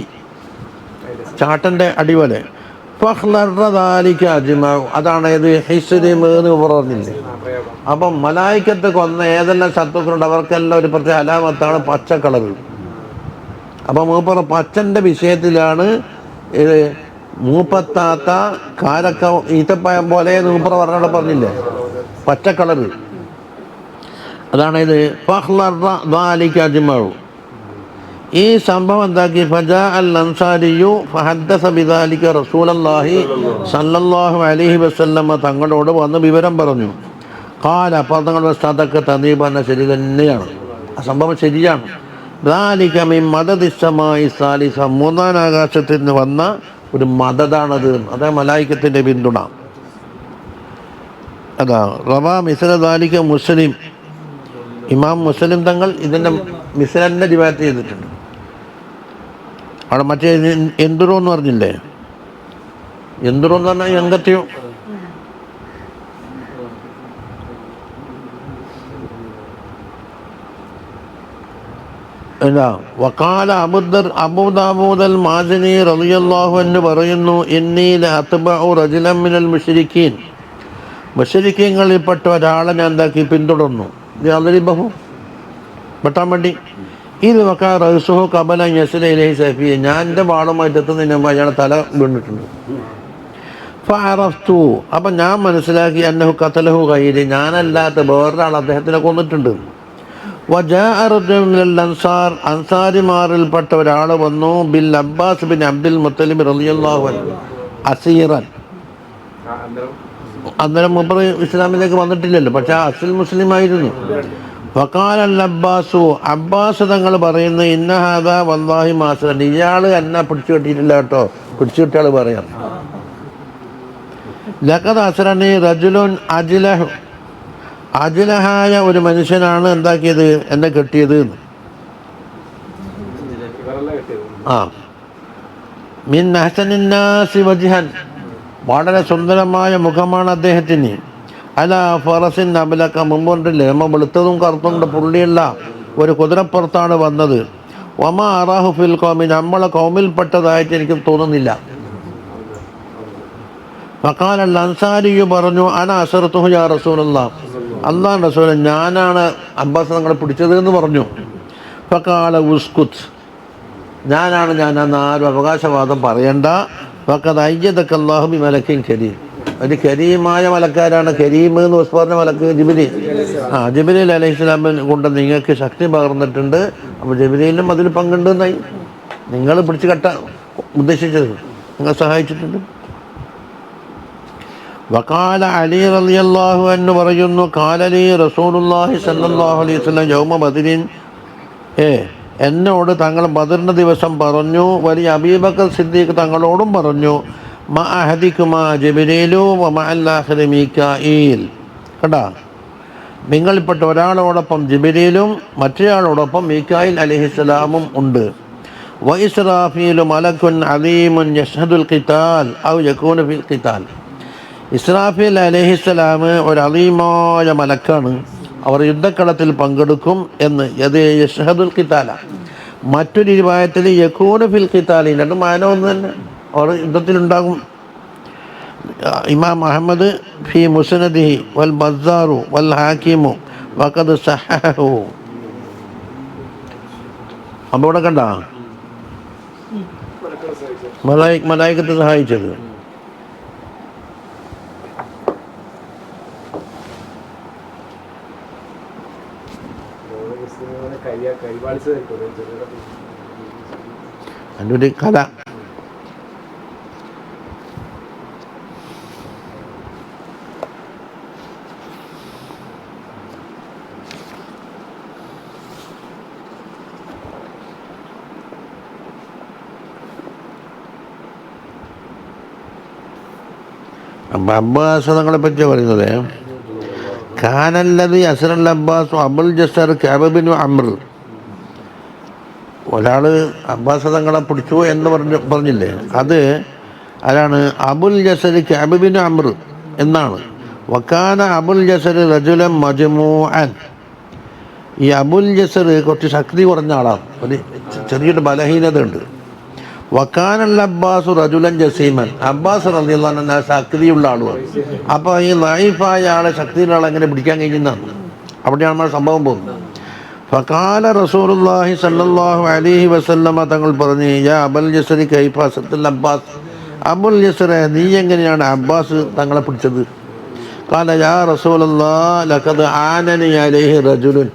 ചാട്ടൻ്റെ അടിപോലെ. ഫഖ്ലറദാലിക അജ്മഉ, അതാണ് ഇത് ഹിസ്രിം എന്ന് പറഞ്ഞില്ലേ. അപ്പം മലായിക്കത്ത് കൊന്ന ഏതെല്ലാം ശത്രുക്കളുണ്ട് അവർക്കെല്ലാം ഒരു പ്രത്യേക അലാമത്താണ് പച്ച കളർ. അപ്പം മൂപ്പറ പച്ചൻ്റെ വിഷയത്തിലാണ് ഇത് മൂപ്പത്താത്ത കാരക്ക ഈത്തപ്പഴം പോലെ മൂപ്പറ പറഞ്ഞില്ലേ, പച്ച കളർ, അതാണ് ഇത്. ഫഖ്ലറദാലിക അജ്മഉ, ഈ സംഭവം എന്താക്കി, ഫജാ അൽ അൻസാരിയു ഫഹദ്ദസ ബിദാലിക റസൂലല്ലാഹി സല്ലല്ലാഹു അലൈഹി വസല്ലമ, തങ്ങളോട് വന്ന് വിവരം പറഞ്ഞു. ഖാല, അപ്പോൾ തങ്ങൾ സദഖ തനീ, പറഞ്ഞ ശരി തന്നെയാണ്, ആ സംഭവം ശരിയാണ്. ദാലിക മിൻ മദദിസ് സമാഇ സാലിസ, മൂന്നാം ആകാശത്തിൽ നിന്ന് വന്ന ഒരു മദദാണത്, അതാ മലായിക്കത്തിൻ്റെ പിന്തുണ. അതാ റവാ മിസ്ല ദാലിക മുസ്ലിം, ഇമാം മുസ്ലിം തങ്ങൾ ഇതിൻ്റെ മിസ്ലിനെ റിവായത്ത് ചെയ്തിട്ടുണ്ട്. അവിടെ മറ്റേ എന്തുറോ എന്ന് പറഞ്ഞില്ലേ, എന്തുറോ എന്ന് പറഞ്ഞാൽ എങ്കത്തെയോ, വഖാല അബൂ ദാവൂദ് അൽ മാസിനി റളിയല്ലാഹു അൻഹു പറയുന്നു, ഇന്നി ലഅത്ബഉ റജുലൻ മിനൽ മുശ്രിക്കീൻ, മുശ്രിക്കീങ്ങളിൽപ്പെട്ട ഒരാളെ ഞാൻ എന്താക്കി പിന്തുടർന്നു, യദ്രിബഹു, വെട്ടാൻ വേണ്ടി. ഇത് വഖാ റഅസുഹു ഖബല യസ്ല ഇലൈഹി സഫി, ഞാൻ എൻ്റെ വാളുമായിട്ട് എത്തുന്നതിന് മുമ്പ് അയാളുടെ തല വീണിട്ടുണ്ട്. ഫഅറഫ്തു, അപ്പം ഞാൻ മനസ്സിലാക്കി, അന്നഹു ഖതലഹു ഗൈരി, ഞാനല്ലാത്ത വേറൊരാൾ അദ്ദേഹത്തിനെ കൊന്നിട്ടുണ്ട്. വജാഅ റജുലുൻ മിനൽ അൻസാർ, അൻസാരിമാരിൽപ്പെട്ട ഒരാൾ വന്നു, bill Abbas bin Abdul Muthalib റളിയല്ലാഹു അൻഹു അസീറൻ, അന്നേരം മൂപ്പർ ഇസ്ലാമിലേക്ക് വന്നിട്ടില്ലല്ലോ, പക്ഷെ അസ്ൽ മുസ്ലിം ആയിരുന്നു. ഫഖാല അൽ അബ്ബാസു, അബ്ബാസ് തങ്ങൾ പറയുന്നു, ഇന്ന ഹാദാ വല്ലാഹി മാസൻ, ഇയാൾ എന്നെ പിടിച്ചു കെട്ടിയിട്ടില്ല കേട്ടോ, പിടിച്ചു കെട്ടിയാൾ പറയാം. ലഖദ് അസ്റനി റജുലുൻ അജ്ലഹു, അജ്ലഹായ ഒരു മനുഷ്യനാണ് എന്താക്കിയത്, എന്നെ കെട്ടിയത്. മിൻ അഹ്സനിന്നാസി വജ്ഹൻ, വളരെ സുന്ദരമായ മുഖമാണ് അദ്ദേഹത്തിന്. അല ഫറസിൻ അബലക്ക, മുമ്പുണ്ടല്ലേ നമ്മ വെളുത്തതും കറുത്തും കൊണ്ട് പുള്ളിയുള്ള ഒരു കുതിരപ്പുറത്താണ് വന്നത്. വമാ അറാഹു ഫിൽ ഖൗമി, നമ്മളെ കൗമിൽപ്പെട്ടതായിട്ട് എനിക്ക് തോന്നുന്നില്ല. ഫഖാല അൽ അൻസാരിയു, പറഞ്ഞു, അന അസറത്തുഹു യാ റസൂലല്ലാഹ്, അല്ലാഹുവിൻ്റെ റസൂലേ, ഞാനാണ് അബ്ബാസ് തങ്ങളെ പിടിച്ചത് എന്ന് പറഞ്ഞു. ഫഖാല ഉസ്കുത്ത്, ഞാനാണ് ആരും അവകാശവാദം പറയണ്ട. ഫഖദ് അയ്യദക അല്ലാഹു ബി മലക്കിൻ കരീം, ഒരു കരീമായ മലക്കാരാണ്. കരീം എന്ന് പറഞ്ഞ മലക്ക് ജിബ്രീൽ, ജിബ്രീൽ അലൈഹിസ്സലാമിനെ കൊണ്ട് നിങ്ങൾക്ക് ശക്തി പകർന്നിട്ടുണ്ട്. അപ്പോൾ ജിബ്രീലിനും അതിൽ പങ്കുണ്ടെന്നായി. നിങ്ങൾ പിടിച്ചു കെട്ടാൻ ഉദ്ദേശിച്ചത്, നിങ്ങൾ സഹായിച്ചിട്ടുണ്ട്. വഖാല അലി റളിയല്ലാഹു അൻഹു പറയുന്നു, ഖാല ലി റസൂലുള്ളാഹി സ്വല്ലല്ലാഹു അലൈഹി വസല്ലം യൗമ ബദ്രിൻ, എന്നോട് തങ്ങൾ ബദറിൻ്റെ ദിവസം പറഞ്ഞു. വലിയ അബൂബക്കർ സിദ്ദീഖ് തങ്ങളോടും പറഞ്ഞു, മഅ അഹദികുമാ ജിബ്രീലു വമഅ അൽ-ആഖിരി മീകാഈൽ, കേട്ടാ, നിങ്ങളിൽപ്പെട്ട ഒരാളോടൊപ്പം ജിബ്രീലും മറ്റൊരാളോടൊപ്പം മീകായിൽ അലൈഹിസ്സലാമും ഉണ്ട്. വ ഇസ്രാഫീലു മലക്കുൻ അലീമുൻ യഷ്ഹദുൽ ഖിതാൽ ഔ യകൂനു ഫിൽ ഖിതാൽ, ഇസ്രാഫീൽ അലൈഹിസ്സലാം ഒരു അലീമായ മലക്കാണ്, അവർ യുദ്ധക്കളത്തിൽ പങ്കെടുക്കും എന്ന്. യത് യഷ്ഹദുൽ ഖിതാല, മറ്റൊരു റിവായത്തിൽ യകൂനു ഫിൽ ഖിതാലി, രണ്ടും മാന ഒന്ന് തന്നെ, അവർ യുദ്ധത്തിലുണ്ടാകും. ഇമാം അഹമ്മദ് ഫി മുസ്നദിഹി വൽ ബസ്സാറു വൽ ഹാക്കിമു വഖദ് സഹഹു. അപ്പോൾ ഇവിടെ കണ്ട മലായികത്തെ സഹായിച്ചത്. അതിൻ്റെ ഒരു കഥ. അപ്പം അബ്ബാസ് തങ്ങളെ പറ്റി പറയുന്നത്, കാനല്ലദി അസ്റൽ Abbas Abul Jasar Kaab bin Amr, ഒരാൾ അബ്ബാസ് തങ്ങളെ പിടിച്ചു എന്ന് പറഞ്ഞില്ലേ, അത് ആരാണ്? Abul Jasar Kaab bin Amr എന്നാണ്. വക്കാന അബുൽ ജസർ റജുലൻ മജ്മൂഅൻ, ഈ അബുൽ ജസർ കുറച്ച് ശക്തി കുറഞ്ഞ ആളാണ്, ഒരു ചെറിയൊരു ബലഹീനത ഉണ്ട്. വക്കാനൽ അബ്ബാസ് റജുലൻ ജസീമൻ, അബ്ബാസ് റളിയല്ലാഹു അൻഹു ശക്തിയുള്ള ആളുമാണ്. അപ്പോൾ ഈ ലൈഫായ ആളെ, ശക്തിയുള്ള ആളെ എങ്ങനെ പിടിക്കാൻ കഴിയുന്നതാണ്? അവിടെയാണ് നമ്മുടെ സംഭവം പോകുന്നത്. ഫഖാല റസൂലുള്ളാഹി സ്വല്ലല്ലാഹു അലൈഹി വസല്ലമ തങ്ങൾ പറഞ്ഞു, യാ അബുൽ ജസരി കൈഫ അസത്തുൽ അബ്ബാസ്, അബുൽ ജസറെ, നീ എങ്ങനെയാണ് അബ്ബാസ് തങ്ങളെ പിടിച്ചത്? ഖാല യാ റസൂലല്ലാഹ് ലഖദ് ആനനി അലൈഹി റജുലുൻ,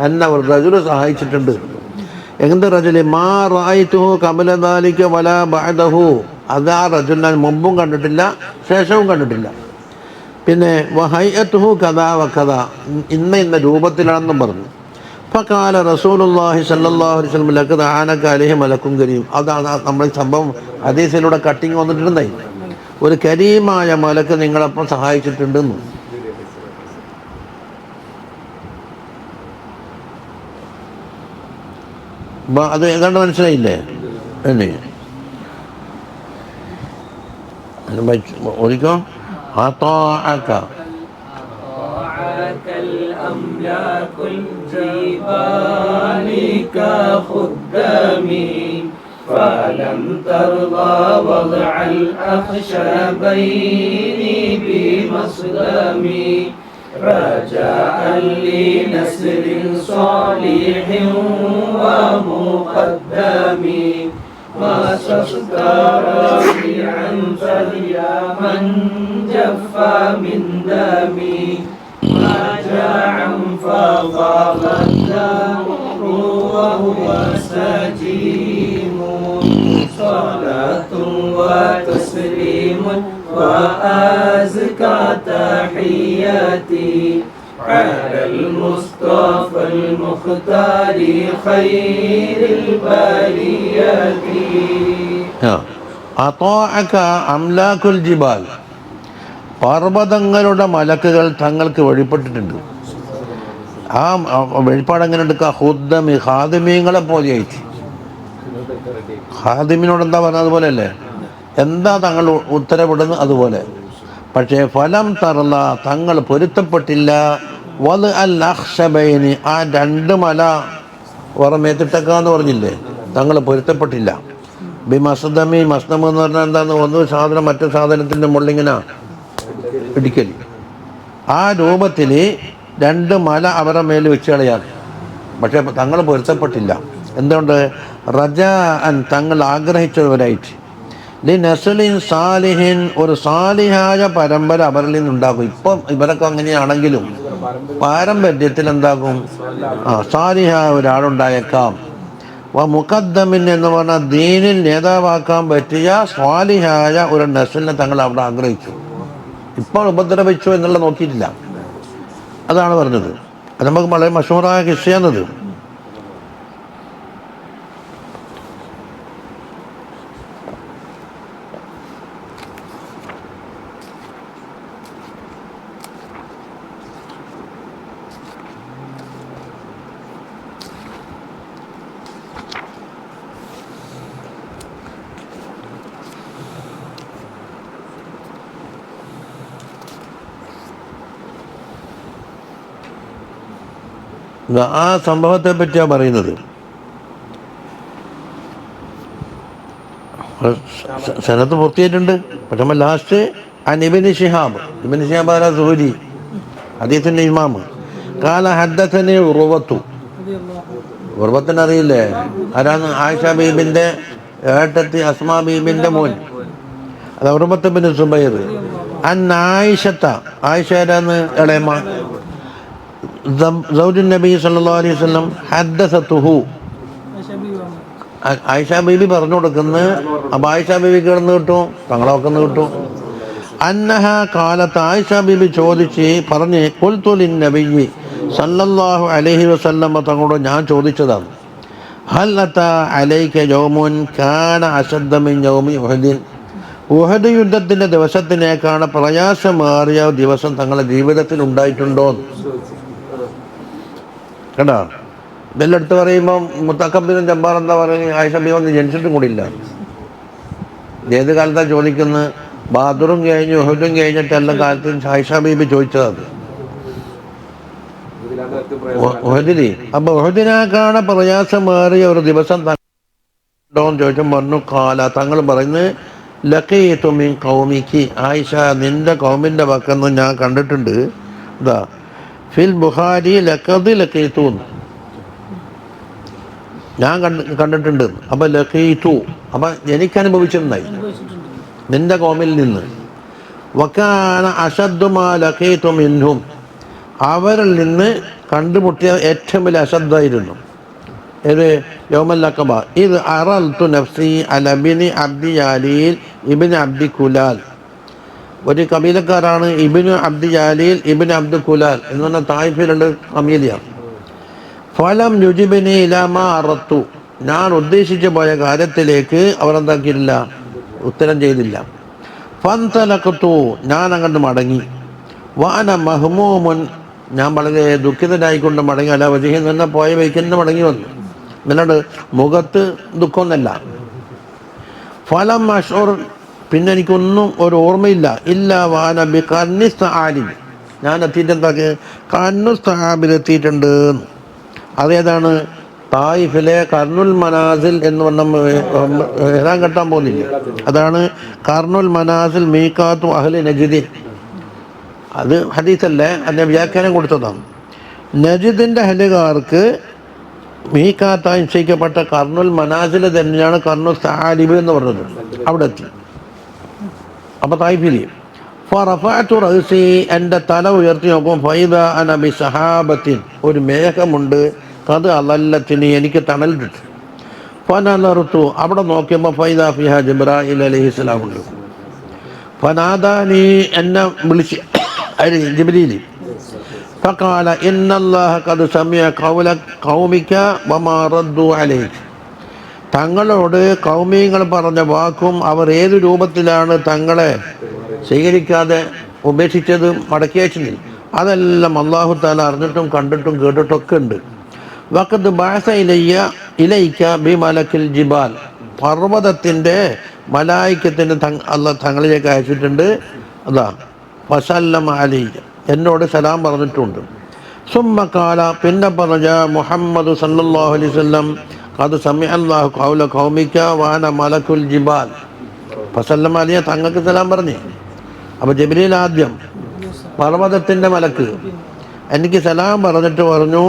എന്നെ ഒരു റജുല് സഹായിച്ചിട്ടുണ്ട്. എന്ത് റജുല്? മാ റഅയ്തുഹു ഖബല ദാലിക വലാ ബഅദഹു, അത് ആ റജുൽ ഞാൻ മുമ്പും കണ്ടിട്ടില്ല ശേഷവും കണ്ടിട്ടില്ല. പിന്നെ വഹൈഅതുഹു കദാ വകദാ, ഇന്ന രൂപത്തിലാണെന്നും പറഞ്ഞു. ഫഖാല റസൂലുള്ളാഹി സ്വല്ലല്ലാഹു അലൈഹി വസല്ലം ലഖദ് ആനക അലൈഹി മലക്കുൻ കരീം, അതാണ് നമ്മുടെ സംഭവം. ഹദീസിലൂടെ കട്ടിങ് വന്നിട്ടുണ്ടായി, ഒരു കരീമായ മലക്ക് നിങ്ങളപ്പം സഹായിച്ചിട്ടുണ്ടെന്ന്. അത് ഏതാണ്ട് മനസ്സിലായില്ലേ? അല്ലേ ഓടിക്കോ. അതാഅക الأملاك الجبال كخدامي فلم ترضى وضع الأخشبين بمصدمي رجاء لنسر صالح ومقدمي ما تسترابعا فليا من جف من دمي راجعا فضاغ الدهر وهو سجيم صلاة وتسليم وأزكى تحياتي على المصطفى المختار خير البرية. അതാഅക അംലാക്കുൽ ജിബാൽ, പർവ്വതങ്ങളുടെ മലക്കുകൾ തങ്ങൾക്ക് വെളിപ്പെട്ടിട്ടുണ്ട്. ആ വെളിപ്പാട് എങ്ങനെ എടുക്കുക? ഹുദ്ദമി, ഹാദിമീങ്ങളെ പോലെയായിട്ട്. ഹാദിമിനോട് എന്താ പറഞ്ഞത്? അതുപോലെ അല്ലേ? എന്താ തങ്ങൾ ഉത്തരവിടുന്നത് അതുപോലെ. പക്ഷേ ഫലം തറല, തങ്ങൾ പൊരുത്തപ്പെട്ടില്ല. വൽ അൽ അഖ്ശബൈനി, ആ രണ്ട് മല മേത്തിട്ടക്കാന്ന് പറഞ്ഞില്ലേ, തങ്ങൾ പൊരുത്തപ്പെട്ടില്ല. ബി മസ്ദമി, മസ്ദം എന്ന് പറഞ്ഞാൽ എന്താന്ന്? ഒന്ന് സാധനം മറ്റു സാധനത്തിൻ്റെ മുള്ളിങ്ങനെ ഇടിക്കൽ. ആ രൂപത്തിൽ രണ്ട് മല അവരുടെ മേൽ വെച്ച് കളയാൻ. പക്ഷേ തങ്ങൾ പൊരുത്തപ്പെട്ടില്ല. എന്തുകൊണ്ട്? റജാഅൻ, തങ്ങൾ ആഗ്രഹിച്ചവരായിട്ട്. ലി നസ്ലിൻ സാലിഹിൻ, ഒരു സാലിഹായ പരമ്പര അവരിൽ നിന്നുണ്ടാകും. ഇപ്പം ഇവരൊക്കെ അങ്ങനെയാണെങ്കിലും പാരമ്പര്യത്തിൽ എന്താകും? സാലിഹായ ഒരാളുണ്ടായേക്കാം. മുഖദ്ദമിൻ എന്ന് പറഞ്ഞാൽ ദീനിൽ നേതാവാക്കാൻ പറ്റിയ സ്വാലിഹായ ഒരു നസ്ലിനെ തങ്ങൾ അവിടെ ആഗ്രഹിച്ചു. ഇപ്പോൾ ഉപദ്രവിച്ചു എന്നുള്ള നോക്കിയിട്ടില്ല. അതാണ് പറഞ്ഞത്. അത് നമുക്ക് വളരെ മഷൂറായ കിസ്സയാണത്. ആ സംഭവത്തെ പറ്റിയാണ് പറയുന്നത്. സനത്ത് പൂർത്തിയായിട്ടുണ്ട്. പക്ഷേ നമ്മൾ ലാസ്റ്റ് ഇബ്നു ശിഹാബ്, ഇബ്നു ശിഹാബ് ആരാ? സുഹരി, ഹദീസിന്റെ ഇമാമ്. ഖാല ഹദ്ദസനി ഉർവത്തു, ഉർവത്തിനെ അറിയില്ലേ? ആരാന്ന്? ആയിഷ ബീബിന്റെ ഏട്ടത്തി അസ്മാ ബീബിന്റെ മോൻ. അത് ഉർവത്ത് ബിൻ സുബൈർ. അൻ ആയിഷത്ത, ആയിഷ ആരാന്ന്? ഇളയമ്മ. സൗജുൻ നബി സല്ലല്ലാഹു അലൈഹി വസല്ലം ഹദ്ദസതുഹു, ആയിഷ ബീബി പറഞ്ഞു കൊടുക്കുന്നു. അപ്പം ആയിഷ ബീബി കിടന്ന് കിട്ടും, തങ്ങളൊക്കെ കിട്ടും. അന്നഹ കാലത്ത്, ആയിഷ ബീബി ചോദിച്ച് പറഞ്ഞ്, ഖുൽതു ലിന്നബിയ്യി സല്ലല്ലാഹു അലൈഹി വസല്ലം, തങ്ങളോട് ഞാൻ ചോദിച്ചതാണ്. ഹൽ അതാ അലൈക യൗമുൻ കാന അശദ്ദ മിൻ യൗമി ഉഹദിൻ, ഉഹദ് യുദ്ധത്തിൻ്റെ ദിവസത്തിനേക്കാണ് പ്രയാസമേറിയ ദിവസം തങ്ങളുടെ ജീവിതത്തിൽ ഉണ്ടായിട്ടുണ്ടോ? കേട്ടോ, ഇതെല്ലാം എടുത്ത് പറയുമ്പം മുത്തക്കബിനും ജബ്ബാർ എന്താ പറയുന്നത്? ആയിഷ ബീബി ഒന്നും ജനിച്ചിട്ടും കൂടിയില്ല. ഏത് കാലത്താണ് ചോദിക്കുന്നത്? ബദറും കഴിഞ്ഞ് ഉഹദും കഴിഞ്ഞിട്ടെല്ലാം കാലത്തും ആയിഷ ബീബി ചോദിച്ചത് ഉഹദില്. അപ്പൊ ഉഹദിനേക്കാണ് പ്രയാസമേറിയ ഒരു ദിവസം ഉണ്ടോന്ന് ചോദിച്ചാൽ പറഞ്ഞു, കാല, തങ്ങൾ പറയുന്നത്, ലഖീതു മിൻ ഖൗമിക്കി, ആയിഷ നിന്റെ കൗമിൻ്റെ പക്കന്ന് ഞാൻ കണ്ടിട്ടുണ്ട്. ഇതാ ഫിൽ ബുഖാരി ലഖദ് ലഖീതു, ഞാൻ കണ്ടിട്ടുണ്ട്. അപ്പം ലഖീതു, അപ്പം എനിക്ക് അനുഭവിച്ചിട്ടുണ്ടായി നിന്റെ കൗമിൽ നിന്ന്. വകാന അശദ്ദു മാ ലഖീതു മിൻഹും, അവരിൽ നിന്ന് കണ്ടുമുട്ടിയ ഏറ്റവും വലിയ അശദ്ധായിരുന്നു. ഏത്? യൗമൽ അഖബ. ഇത് അറൽതു നഫ്സി അല ഇബ്നി അബ്ദി യാലീൽ ഇബ്നി അബ്ദി കുലാൽ, ഒരു കബീലക്കാരാണ് ഇബ്നു അബ്ദി യാലീൽ ഇബ്നു അബ്ദി കുലാൽ എന്ന് പറഞ്ഞാൽ തായിഫിലുണ്ട് കബീലയാണ്. ഫലം യുജിബിനി ഇലാമാ അറത്തു, ഞാൻ ഉദ്ദേശിച്ചു പോയ കാര്യത്തിലേക്ക് അവർ എന്താക്കിയില്ല, ഉത്തരം ചെയ്തില്ല. ഫന്തലഖതു, ഞാൻ അങ്ങോട്ട് മടങ്ങി. വാന മഹ്മൂമുൻ, ഞാൻ വളരെ ദുഃഖിതനായിക്കൊണ്ട് മടങ്ങി. അല്ല വജഹിൽ നിന്ന് പോയ വൈക്കുന്ന മടങ്ങി വന്നു. എന്നോട് മുഖത്ത് ദുഃഖമൊന്നല്ല. ഫലം അഷ്ഉർ, പിന്നെ എനിക്കൊന്നും ഒരു ഓർമ്മയില്ല. ഇല്ല വാന ബി കർണിസ് ആലിം, ഞാൻ എത്തിയിട്ട് എന്താക്കി? കർണുസ് ആബിലെത്തിയിട്ടുണ്ട്. അതേതാണ്? തായിഫിലെ കർണുൽ മനാസിൽ എന്ന് പറഞ്ഞ എഴുതാൻ കെട്ടാൻ പോകുന്നില്ല, അതാണ് കർണുൽ മനാസിൽ മീഖാത്തു അഹ്ലി നജ്ദിൻ. അത് ഹദീസല്ലേ, അതിൻ്റെ വ്യാഖ്യാനം കൊടുത്തതാണ്. നജ്ദിൻ്റെ അഹ്ലുകാർക്ക് മീഖാത്തായി നിശ്ചയിക്കപ്പെട്ട കർണുൽ മനാസിൽ തന്നെയാണ് കർണു സാലിബ് എന്ന് പറഞ്ഞത്. അവിടെ എത്തി. അപ്പോൾ തായിഫിലി ഫറഫഅതു റഅസി, എൻ്റെ തല ഉയർത്തി നോക്കും. ഫൈദ അന ബി സഹാബത്തിൻ, ഒരു മേഘമുണ്ട്. അത് അലല്ലത്തിന്, എനിക്ക് തണലിട്ട്. ഫനലർത്തു, അവിടെ നോക്കിയപ്പോൾ ഫൈദ ഫിഹ ജിബ്രായിൽ അലൈഹിസ്സലാം ഉണ്ട്. ഫനാദാനി എന്നെ വിളിച്ച് ജിബ്രീൽ ഫഖാല ഇന്നല്ലാഹ ഖദ് സമിഅ ഖൗല ഖൗമിക വമാ റദ്ദു അലൈക. തങ്ങളോട് കൗമീങ്ങൾ പറഞ്ഞ വാക്കും അവർ ഏത് രൂപത്തിലാണ് തങ്ങളെ സ്വീകരിക്കാതെ ഉപേക്ഷിച്ചത്, മടക്കി അയച്ചത്, അതെല്ലാം അല്ലാഹു തആല അറിഞ്ഞിട്ടും കണ്ടിട്ടും കേട്ടിട്ടൊക്കെ ഉണ്ട്. വഖദ് ബഅസ ഇലൈക ബി മലക്കിൽ ജിബാൽ, പർവ്വതത്തിൻ്റെ മലായിക്കത്തിന് അല്ലാഹ് തങ്ങളിലേക്ക് അയച്ചിട്ടുണ്ട്. അതാ വസല്ലമ അലൈക, എന്നോട് സലാം പറഞ്ഞിട്ടുണ്ട്. സുമ്മ ഖാല, പിന്നെ പറഞ്ഞ മുഹമ്മദ് സല്ലല്ലാഹു അലൈഹി വസല്ലം ഖദ് സമിഅ അല്ലാഹു ഖൗല ഖൗമിക വഅന മലക്കുൽ ജിബാൽ. വസല്ലമ അലൈക, തങ്ങൾക്ക് സലാം പറഞ്ഞു. അപ്പോൾ ജിബ്രീൽ ആദ്യം പർവ്വതത്തിൻ്റെ മലക്ക് എനിക്ക് സലാം പറഞ്ഞിട്ട് പറഞ്ഞു,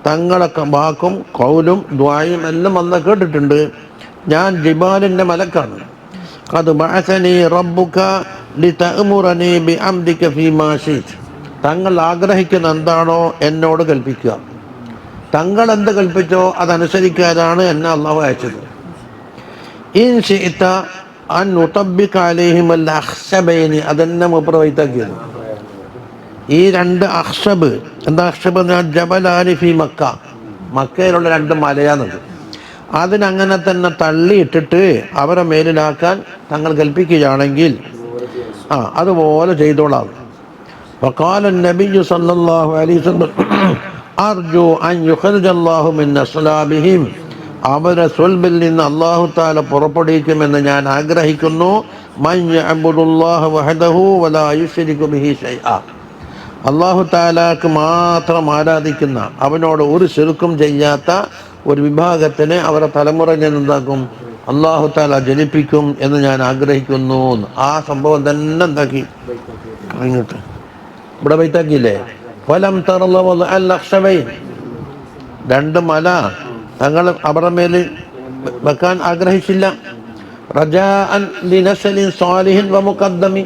തങ്ങളെ വാക്കും ഖൗലും ദുആയും എല്ലാം അല്ലാഹ് കേട്ടിട്ടുണ്ട്, ഞാൻ ജിബാലിൻ്റെ മലക്കാണ്. ഖദ് ബഅസനി റബ്ബുക ലിതഅമുറനി ബിഅംദിക ഫീമാ ശിഅ്ത, തങ്ങൾ ആഗ്രഹിക്കുന്ന എന്താണോ എന്നോട് കൽപ്പിക്കുക, തങ്ങൾ എന്ത് കൽപ്പിച്ചോ അതനുസരിക്കാനാണ് എന്നെ അല്ലാഹു അയച്ചത്. ഇൻ ശിഅ്ത അൻ ഉതബ്ബിക അലൈഹിം അൽ അഖ്ശബൈനി, അതെന്നെ മുപ്രവൈത്താക്കിയത്. ഈ രണ്ട് അഖ്ശബ്, എന്താ അഖ്ശബ്? ജബലാനി ഫി മക്ക, മക്കയിലുള്ള രണ്ട് മലയാണത്. അതിനങ്ങനെ തന്നെ തള്ളിയിട്ടിട്ട് അവരെ മേലിലാക്കാൻ തങ്ങൾ കൽപ്പിക്കുകയാണെങ്കിൽ അതുപോലെ ചെയ്തോളാം. وقال النبي صلى الله عليه وسلم أرجو أن يخرج الله من أصلابهم, അവരെ സ്വൽബിൽ നിന്ന് അല്ലാഹു തആല പുറപ്പെടുവിക്കുമെന്ന് ഞാൻ ആഗ്രഹിക്കുന്നു. മൻ യഅബുദുല്ലാഹ വഹദഹു വലാ യുശ്രികു ബിഹി ശൈഅ, അല്ലാഹു തആലാക്ക് മാത്രം ആരാധിക്കുന്ന, അവനോട് ഒരു ശിർക്കും ചെയ്യാത്ത ഒരു വിഭാഗത്തിനെ അവരുടെ തലമുറയിൽ നിന്നുണ്ടാക്കും അല്ലാഹു തആല ജനിപ്പിക്കും എന്ന് ഞാൻ ആഗ്രഹിക്കുന്നു. ആ സംഭവം തന്നെ എന്താക്കി കഴിഞ്ഞിട്ട് ഇവിടെ ബൈത്താക്കിയില്ലേ? ഫലം തറള വൽ അഖ്ശബൈൻ, രണ്ട് മല തങ്ങൾ അവരുടെ മേൽ വെക്കാൻ ആഗ്രഹിച്ചില്ല. റജാഅൻ ലിനസ്ലിൻ സാലിഹിൻ വ മുഖദ്ദമി,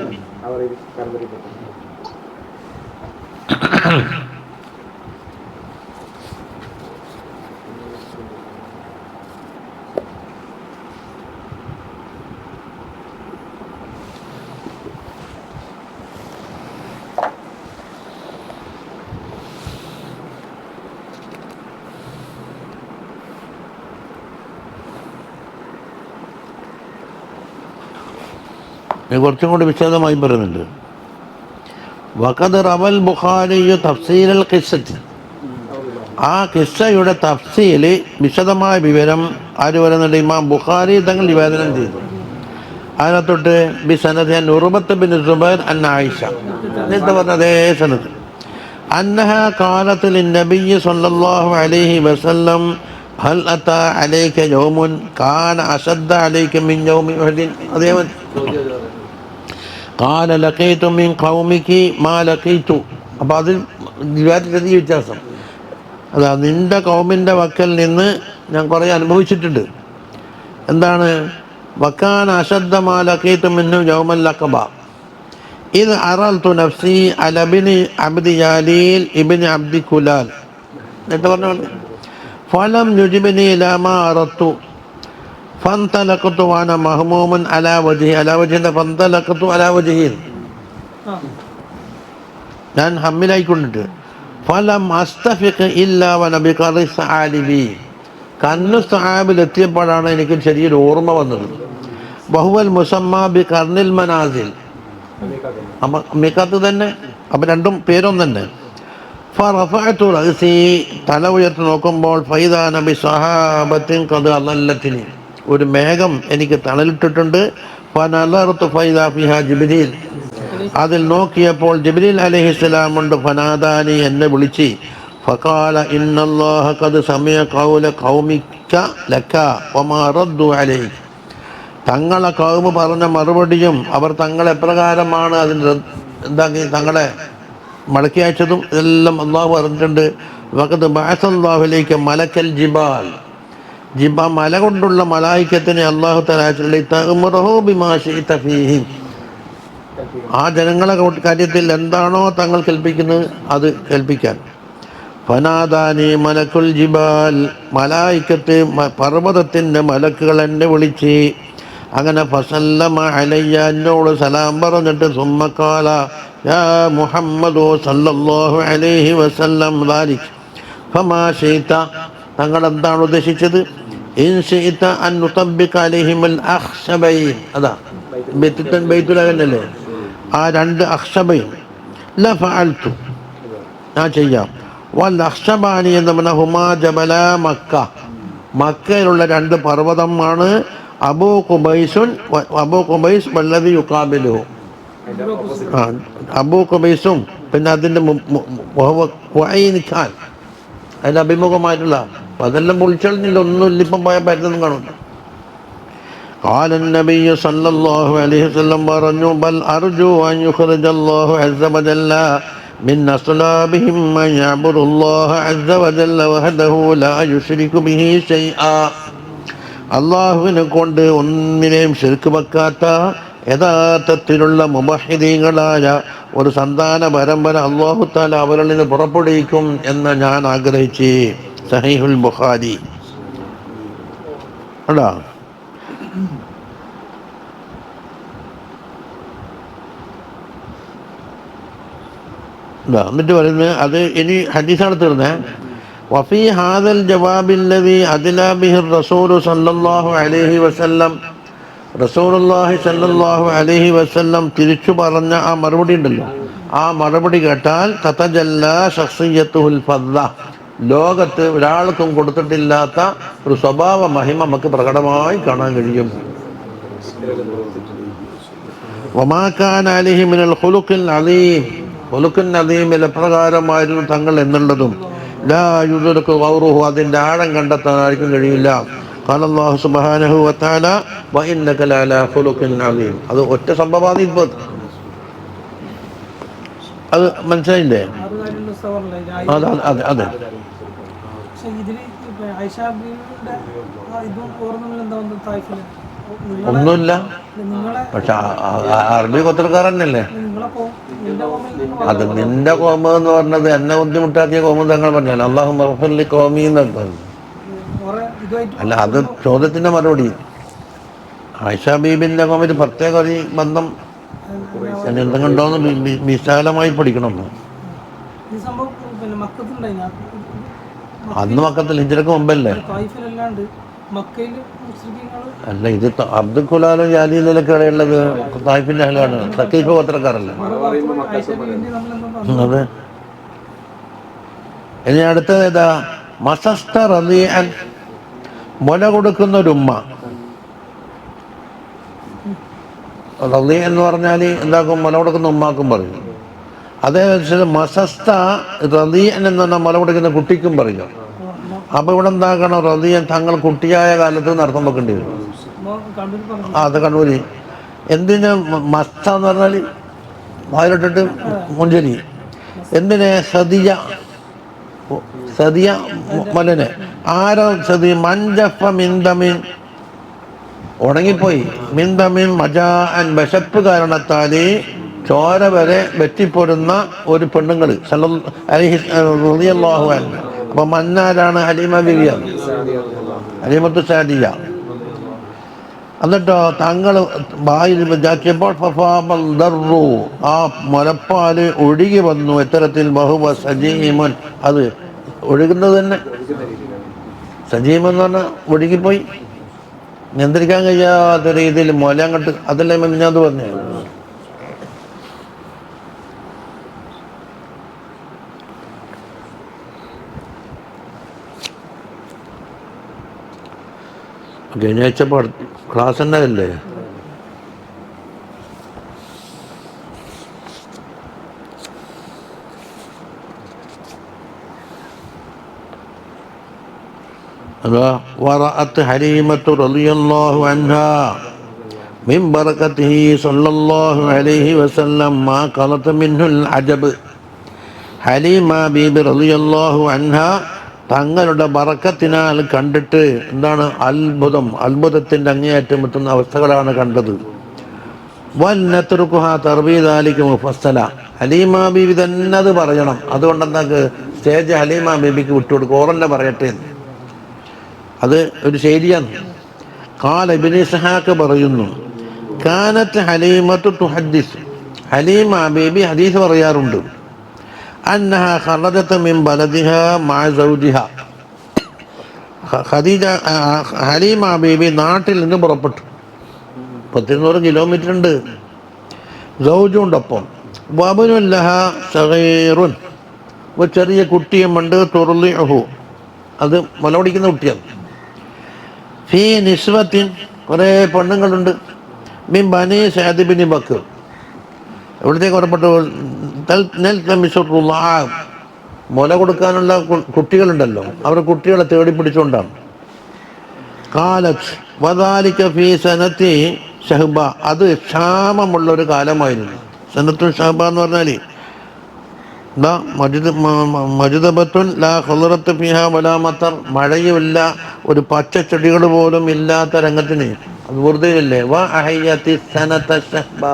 കുറച്ചും കൂടി വിശദമായി പറയുന്നുണ്ട്. വഖദ് റവൽ ബുഖാരി തഫ്സീൽ അൽ ഖിസ്സത്ത്, ആ ഖിസ്സയുടെ തഫ്സീൽ വിശദമായ വിവരം ആര് പറയുന്നുണ്ട്? ഇമാം ബുഖാരി തങ്ങൾ നിവേദനം ചെയ്തു. അതിനകത്തൊട്ട് ബിസനദ് അൻ ഉർവത്ത് ബിൻ സുബൈർ അൻ ആയിഷ, നേരത്തെ പറഞ്ഞ അതേ സനദ്. അന്നഹ ഖാലത്ത് ലിന്നബിയ്യി സ്വല്ലല്ലാഹു അലൈഹി വസല്ലം ഹൽ അതാ അലൈക യൗമുൻ കാന അശദ്ദ അലൈക മിൻ യൗമി ഉഹദിൻ. അതേ ഖാല ലഖീതു മിൻ ഖൗമികി മാ ലഖീതു. അപ്പോൾ അതിൽ ചെറിയ വ്യത്യാസം. അതാ, നിൻ്റെ കൗമിൻ്റെ വക്കൽ നിന്ന് ഞാൻ കുറേ അനുഭവിച്ചിട്ടുണ്ട്. എന്താണ്? വക്കാന അശദ്ദ മാ ലഖീതു മിൻഹു യൗമൽ അഖബ ഇദ് അറൽതു നഫ്സി അല ഇബ്നി അബ്ദി യാലീൽ ഇബ്നി അബ്ദി കുലാൽ. എന്നിട്ട് പറഞ്ഞു ഫലം യുജിബ്നി ഇലാ മാ അറത്തു ഫന്തലഖതു വഅന മഹ്മൂമുൻ അലാ വജ്ഹി, അലാ വജ്ഹിന്റെ ഫന്തലഖതു അലാ വജ്ഹി, ഞാൻ ഹമ്മിലായിക്കൊണ്ടിട്ട്. ഫലം അസ്തഫിഖ് ഇല്ലാ വനബിഖറി സആലിബി, കന്നു സഹാബിൽ എത്തിയപ്പോഴാണ് എനിക്ക് ചെറിയൊരു ഓർമ്മ വന്നത്. ബഹുവൽ മുസമ്മ ബി കർണിൽ മനാസിൽ, മിഖാത്ത് തന്നെ, അപ്പം രണ്ടും പേരും തന്നെ. ഫറഫഅതു റഅസി, തല ഉയർത്തി നോക്കുമ്പോൾ ഫൈദാ നബി സഹാബത്തിൻ ഖദ് അളല്ലത്തിനി, ഒരു മേഘം എനിക്ക് തണലിട്ടിട്ടുണ്ട്. ഫനലറതു ഫൈദാ ഫിഹാ ജിബ്രീൽ, അതിൽ നോക്കിയപ്പോൾ ജിബ്രീൽ അലൈഹിസ്സലാം ഉണ്ട്. ഫനാദാനി, എന്നെ വിളിച്ച്. ഫഖാല ഇന്നല്ലാഹ ഖദ് സമിഅ ഖൗല ഖൗമിക ലക വമാ റദ്ദു അലൈക, തങ്ങളെ കൗമ് പറഞ്ഞ മറുപടിയും അവർ തങ്ങളെപ്രകാരമാണ് അതിന് എന്താക്കി തങ്ങളെ മടക്കി അയച്ചതും ഇതെല്ലാം അള്ളാഹു അറിഞ്ഞിട്ടുണ്ട്. വഖദ് ബഅസല്ലാഹു അലൈക മലക്കൽ ജിബാൽ, മല കൊണ്ടുള്ള മലായിക്കത്തിനെ അള്ളാഹു തആല തഅമുറഹു ബിമാ ശിഅത ഫീഹിം, ആ ജനങ്ങളെ കാര്യത്തിൽ എന്താണോ തങ്ങൾ കൽപ്പിക്കുന്നത് അത് കൽപ്പിക്കാൻ. ഫനാദാനി മലക്കുൽ ജിബാൽ, മലായിക്കത്ത് പർവ്വതത്തിൻ്റെ മലക്കുകൾ എന്നെ വിളിച്ച്. അങ്ങനെ ഫസല്ലമ അലയ്യ, എന്നോട് സലാം പറഞ്ഞിട്ട് സുമ്മക്കാല യാ മുഹമ്മദു സല്ലല്ലാഹു അലൈഹി വസല്ലം ദാലിക് ഫമാ ശൈത, തങ്ങൾ എന്താണ് ഉദ്ദേശിച്ചത്? ഇൻ ശൈത അൻ നുതബ്ബിക അലൈഹിൽ അഖ്ശബൈൻ, അതാ ബൈത്തുലല്ലേ, ആ രണ്ട് അഖ്ശബൈൻ ലഫഅൽതു, ഞാൻ ചെയ്യാം. വൽ അഖ്ശബാനി എന്ന് പറഞ്ഞാൽ ഹുമാ ജബല മക്ക, മക്കയിലുള്ള രണ്ട് പർവ്വതമാണ്. അബൂ ഖുബൈസ് വല്ലദി യുഖാബിലുഹു, അബൂ ഖുബൈസും പിന്നെ അതിൻ്റെ ഖാൻ, അതിൻ്റെ അഭിമുഖമായിട്ടുള്ള, അതെല്ലാം പൊളിച്ചളിഞ്ഞില്ല, ഒന്നുമില്ല, ഇപ്പം പോയാൽ പറ്റുന്നതും കാണും. قال النبي صلى الله عليه وسلم പറഞ്ഞു ബൽ അർജു അൻ യുഖ്രിജ അല്ലാഹു അസ്സ വജല്ല മിൻ അസ്ലാബിഹിം മൻ യഅ്ബുദുല്ലാഹ അസ്സ വജല്ല വഹദഹു ലാ യുശ്രികു ബിഹി ശൈആ, അള്ളാഹുവിനെ കൊണ്ട് ഒന്നിനെയും ശിർക്ക് വെക്കാത്ത യഥാർത്ഥത്തിലുള്ള മുവഹ്ഹിദീങ്ങളായ ഒരു സന്താന പരമ്പര അല്ലാഹു തആല അവരിൽ നിന്ന് പുറപ്പെടുവിക്കും എന്ന് ഞാൻ ആഗ്രഹിച്ചു. സഹീഹുൽ ബുഖാരി. അടാ എന്നിട്ട് പറയുന്നത്, അത് ഇനി ഹദീസാണ് തീർന്നത്. വഫീ ഹാദൽ ജവാബില്ലദീ അദ്ലാ ബിഹി റസൂലു സല്ലല്ലാഹു അലൈഹി വസല്ലം, റസൂലുള്ളാഹി സല്ലല്ലാഹു അലൈഹി വസല്ലം തിരിച്ചു പറഞ്ഞ ആ മറുപടി ഉണ്ടല്ലോ, ആ മറുപടി കേട്ടാൽ തതജല്ലാ ശഖ്സിയ്യത്തുൽ ഫദ്ദ, ലോകത്ത് ഒരാൾക്കും കൊടുത്തിട്ടില്ലാത്ത ഒരു സ്വഭാവ മഹിമ നമുക്ക് പ്രകടമായി കാണാൻ കഴിയും. വമാ കാന അലൈഹി മിനൽ ഖുലുഖിൽ അദീം, ഖുലുഖുൻ അദീമിൽ പ്രകാരമായിരുന്നു തങ്ങൾ എന്നുള്ളതും ലാ യുദ്റകു ഗൗറുഹു, അതിൻ്റെ ആഴം കണ്ടെത്താൻ ആർക്കും കഴിയില്ല. ഖാല അല്ലാഹു സുബ്ഹാനഹു വ തആല വ ഇന്നക ലഅലാ ഖുലുഖിൻ അദീം, അത് ഒറ്റ സംഭവമാണ്. ഇപ്പോൾ അത് മനസ്സിലായില്ലേ? അതെ അതെ അതെ. ഒന്നുമില്ല, പക്ഷെ അറബി ഗോത്രക്കാരനല്ലേ അത്. നിന്റെ കോമ എന്ന് പറഞ്ഞത് എന്നെ ബുദ്ധിമുട്ടാക്കിയ കോമ തങ്ങൾ പറഞ്ഞാൽ അല്ലാഹു മഗ്ഫിർലി ഖൗമി എന്ന് പറഞ്ഞു. അല്ല, അത് ചോദ്യത്തിന്റെ മറുപടി. ആയിഷ ബീബിന്റെ കോമിന് പ്രത്യേക ഒരു ബന്ധം എന്തെങ്കിലും ഉണ്ടോന്ന് വിശാലമായി പഠിക്കണം. അന്ന് മക്കത്തിൽ ഹിജ്റക്ക് മുമ്പല്ലേ? അല്ല, ഇത് അബ്ദുൽ ഖുലാലും ജാലിയിലൊക്കെ ഇടയുള്ളത് തായിഫിന്റെ അഹലാണ്, സഖീഫ് ഗോത്രക്കാരല്ലേ? അതെ. ഇനി അടുത്തത് ഏതാ? മസസ്ത റളിയൻ, മുല കൊടുക്കുന്ന ഒരു ഉമ്മ. റളിയ എന്ന് പറഞ്ഞാൽ എന്താക്കും? മുല കൊടുക്കുന്ന ഉമ്മാക്കും പറയും. അതേപോലെ മസസ്ത റളിയൻ എന്ന് പറഞ്ഞാൽ മുല കൊടുക്കുന്ന കുട്ടിക്കും പറയും. അപ്പൊ ഇവിടെ എന്താക്കണം? റളിയൻ തങ്ങൾ കുട്ടിയായ കാലത്ത് നടത്തം വെക്കേണ്ടി വരും. അത് കണ്ണൂര്. എന്തിന് മസ്ത എന്ന് പറഞ്ഞാൽ വായിലിട്ടിട്ട് മുഞ്ചരി. എന്തിന്? സദിയ, സദിയ മലന്. ആരോ സതി മഞ്ചഫ മിന്തമിൻ, ഉണങ്ങിപ്പോയി. മിന്തമിൻ മജാൻ, വിശപ്പ് കാരണത്താൽ ചോര വരെ വെറ്റിപ്പോരുന്ന ഒരു പെണ്ണുങ്ങൾ റളിയല്ലാഹു അൻഹ. അപ്പൊ മന്നാരാണ്? ഹലീമ ബിവിയാണ്, ഹലീമത്തു സാദിയ. എന്നിട്ടോ തങ്ങൾ ബായിൽ ഇതാക്കിയപ്പോൾ ആ മുലപ്പാല് ഒഴുകി വന്നു. എത്തരത്തിൽ? ബഹുവ സജീമുൻ, അത് ഒഴുകുന്നത് തന്നെ. സജീമെന്ന് പറഞ്ഞാൽ ഒഴുകിപ്പോയി, നിയന്ത്രിക്കാൻ കഴിയാത്ത രീതിയിൽ മുല അങ്ങോട്ട്. അതല്ലേ ഞാൻ പറഞ്ഞു. കഴിഞ്ഞാഴ്ച ക്ലാസ് തന്നെ അല്ലേ? ورأت حليمة رضي الله عنها من بركته صلى الله عليه وسلم ما قلت منه العجب. ഹലീമ ബീബി റളിയല്ലാഹു അൻഹ തങ്ങളുടെ ബറക്കത്തിനാൽ കണ്ടിട്ട് എന്താണ്? അത്ഭുതം, അത്ഭുതത്തിന്റെ അങ്ങേയറ്റം എത്തുന്ന അവസ്ഥകളാണ് കണ്ടത്. വന്നത്രുക്കുഹ തർബീദാലിക്ക് മുഫസ്സല, ഹലീമ ബീബി തന്നെ അത് പറയണം. അതുകൊണ്ട് എന്താക്ക് സ്റ്റേജ് ഹലീമ ബീബിക്ക് വിട്ടുകൊടുക്കും, ഓറന്നെ പറയട്ടെ. അത് ഒരു ശൈലിയാണ്. ഖാല ഇബ്നു ഇസ്ഹാഖ് പറയുന്നു, കാനത്ത് ഹലീമത്തു തുഹദ്ദിസ്, ഹലീമ ബീബി ഹദീസ് പറയാറുണ്ട്, അന്നഹ ഖറജത മിൻ ബലദിഹാ മഅ സൗജിഹാ, ഖദീജ ഹലീമ ബീബി നാട്ടിൽ നിന്ന് പുറപ്പെട്ടു, 100 കിലോമീറ്റർ ഉണ്ട്, സൗജുണ്ടൊപ്പം. വബനുല്ലഹ സഗീറുൻ, ഒരു ചെറിയ കുട്ടിയുമുണ്ട്, തുർളിഉഹു, അത് മുലകുടിക്കുന്ന കുട്ടിയാണ്. ഫീ നിസ്വത്തിൻ, കുറേ പെണ്ണുങ്ങളുണ്ട്, മിൻ ബനി സഅദ് ബിൻ ബക്കർ, എവിടത്തേക്ക് പുറപ്പെട്ടു, മുല കൊടുക്കാനുള്ള കുട്ടികളുണ്ടല്ലോ, അവർ കുട്ടികളെ തേടി പിടിച്ചുകൊണ്ടാണ്. കാലത്ത് വദാലിക ഫീ സനത്തി ഷഹ്ബ, അത് ക്ഷാമമുള്ള ഒരു കാലമായിരുന്നു. സനത്തു ഷഹ്ബ എന്ന് പറഞ്ഞാൽ മജുദബത്തുൻ ലാ ഖുദറത്ത് ഫീഹാ വലാ മത്തർ, മഴയുമില്ല, ഒരു പച്ച ചെടികൾ പോലും ഇല്ലാത്ത രംഗത്തിന് അത് വെറുതെ ഇല്ലേ. വ അഹയ്യത്തി സനത ഷഹ്ബാ,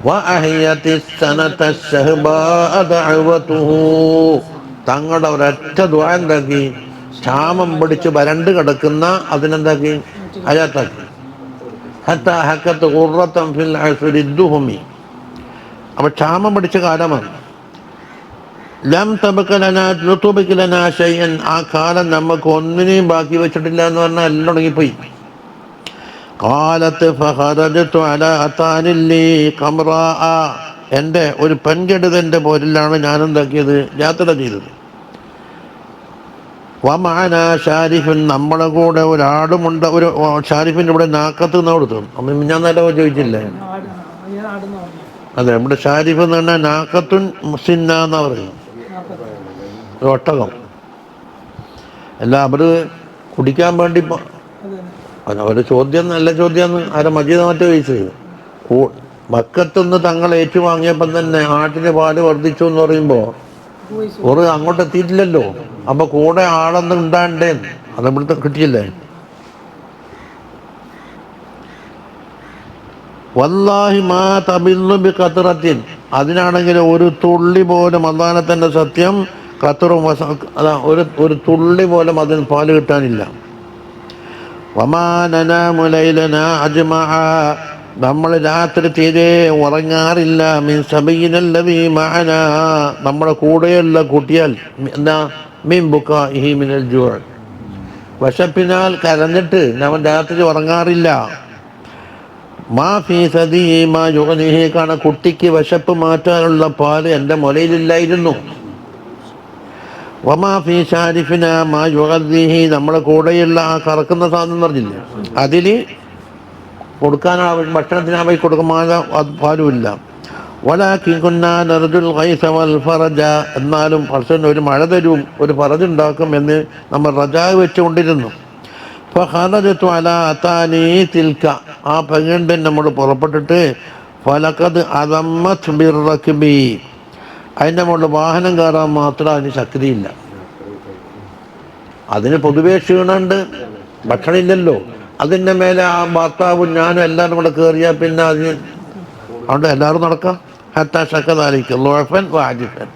വ അഹയ്യത്തി സനത ഷഹ്ബാ ദഅവതുഹു, തങ്ങളുടെ ഒരൊറ്റ ദുആ എന്താക്കി, ക്ഷാമം പിടിച്ച് വരണ്ട് കിടക്കുന്ന അതിനെന്താക്കി, ഹയാത്താക്കി. ഹത്താ ഹക്കത്ത് ഖുർറത്തൻ ഫിൽ അസ്രി ദുഹുമി, അപ്പോൾ ക്ഷാമം പിടിച്ച കാലമാണ്. ലം തബക ലനാ ശൈഅൻ, ആ കാലം നമുക്ക് ഒന്നിനെയും ബാക്കി വെച്ചിട്ടില്ല എന്ന് പറഞ്ഞാൽ എല്ലാം ഉണങ്ങിപ്പോയി. ഖാലത്ത് ഫഖറജതു അലാ അതാനില്ലി ഖംറാഅ, എൻ്റെ ഒരു പെൺകെടുതൻ്റെ പോരിലാണ് ഞാൻ എന്താക്കിയത്, യാത്ര ചെയ്തത്. വമഅന ഷാരിഫുൻ, നമ്മുടെ കൂടെ ഒരാടുമുണ്ട്, ഒരു ഷാരിഫിൻ്റെ ഇവിടെ നാക്കത്ത് നിന്ന് കൊടുത്തു. അപ്പം ഞാൻ നല്ല ചോദിച്ചില്ലേ, അതെ, ഇവിടെ ഷാരിഫ് എന്ന് പറഞ്ഞാൽ നാക്കത്തുൻ മുസിന്ന എന്നാ പറയും, ഒരു ഒട്ടകം. അല്ല അവർ കുടിക്കാൻ വേണ്ടി ഒരു ചോദ്യം, നല്ല ചോദ്യമാണ്. ആരെ മജീദ് മറ്റോ ചോദിച്ചത്, മക്കത്തുനിന്ന് തങ്ങൾ ഏറ്റുവാങ്ങിയപ്പം തന്നെ ആട്ടിന് പാല് വർദ്ധിച്ചു എന്ന് പറയുമ്പോൾ ഒരു അങ്ങോട്ട് എത്തിയിട്ടില്ലല്ലോ, അപ്പൊ കൂടെ ആളൊന്നും ഉണ്ടാണ്ടേ, അതിവിടുത്തെ കിട്ടിയില്ലേ. വല്ലാഹി മാ തബില്ലു ബി ഖത്റത്തിൻ, അതിനാണെങ്കിൽ ഒരു തുള്ളി പോലും, അല്ലാഹുവിനെ തന്നെ സത്യം, ഖത്റും ഒരു തുള്ളി പോലും അതിന് പാല് കിട്ടാനില്ല. വമാ നനാമു ലൈലനാ അജ്മഅ, നമ്മൾ രാത്രി തീരെ ഉറങ്ങാറില്ല. മിൻ സബീനല്ലദീ മഅനാ, നമ്മുടെ കൂടെയുള്ള കുട്ടിയാൽ, എന്താ, മിൻ ബുകാഇഹി മിനൽ ജൂഅ, വിശപ്പിനാൽ കരഞ്ഞിട്ട് അവൻ രാത്രി ഉറങ്ങാറില്ല. മാ ഫീ സദിഇ മാ യുഗ്നിഹി, കാരണം കുട്ടിക്ക് വിശപ്പ് മാറ്റാനുള്ള പാല് എൻ്റെ മുലയിലില്ലായിരുന്നു. വമാ ഫീ ഷാരിഫിന മാ യുഗദ്ദിഹി, നമ്മുടെ കൂടെയുള്ള ആ കറക്കുന്ന സാധനം പറഞ്ഞില്ലേ, അതിൽ കൊടുക്കാനാണ്, ഭക്ഷണത്തിനായി കൊടുക്കുമ്പോൾ പാലുമില്ല. വലാകിൻ കുന്നാ നർജുൽ ഗൈസ വൽ ഫറജ, എന്നാലും ഫർസന് ഒരു മഴ തരും, ഒരു ഫറജ് ഉണ്ടാക്കും എന്ന് നമ്മൾ റജാ വെച്ചുകൊണ്ടിരുന്നു. ഫഖറജതു അലാ അതാനി തിൽക, ആ പെങ്ങണ്ടൻ നമ്മൾ പുറപ്പെട്ടിട്ട്, ഫലഖദ് അദമ്മത് ബിർറക്ബി, അതിൻ്റെ മുകളിൽ വാഹനം കയറാൻ മാത്രം അതിന് ശക്തിയില്ല. അതിന് പൊതുവേ ക്ഷീണമുണ്ട്, ഭക്ഷണം ഇല്ലല്ലോ. അതിൻ്റെ മേലെ ആ ഭർത്താവും ഞാനും എല്ലാവരും കൂടെ കയറിയാൽ പിന്നെ അതിന്, അതുകൊണ്ട് എല്ലാവരും നടക്കാം. ഹത്താ ഷക്കദാലിക്ക് ലോഫൻ വാജിഫൻ,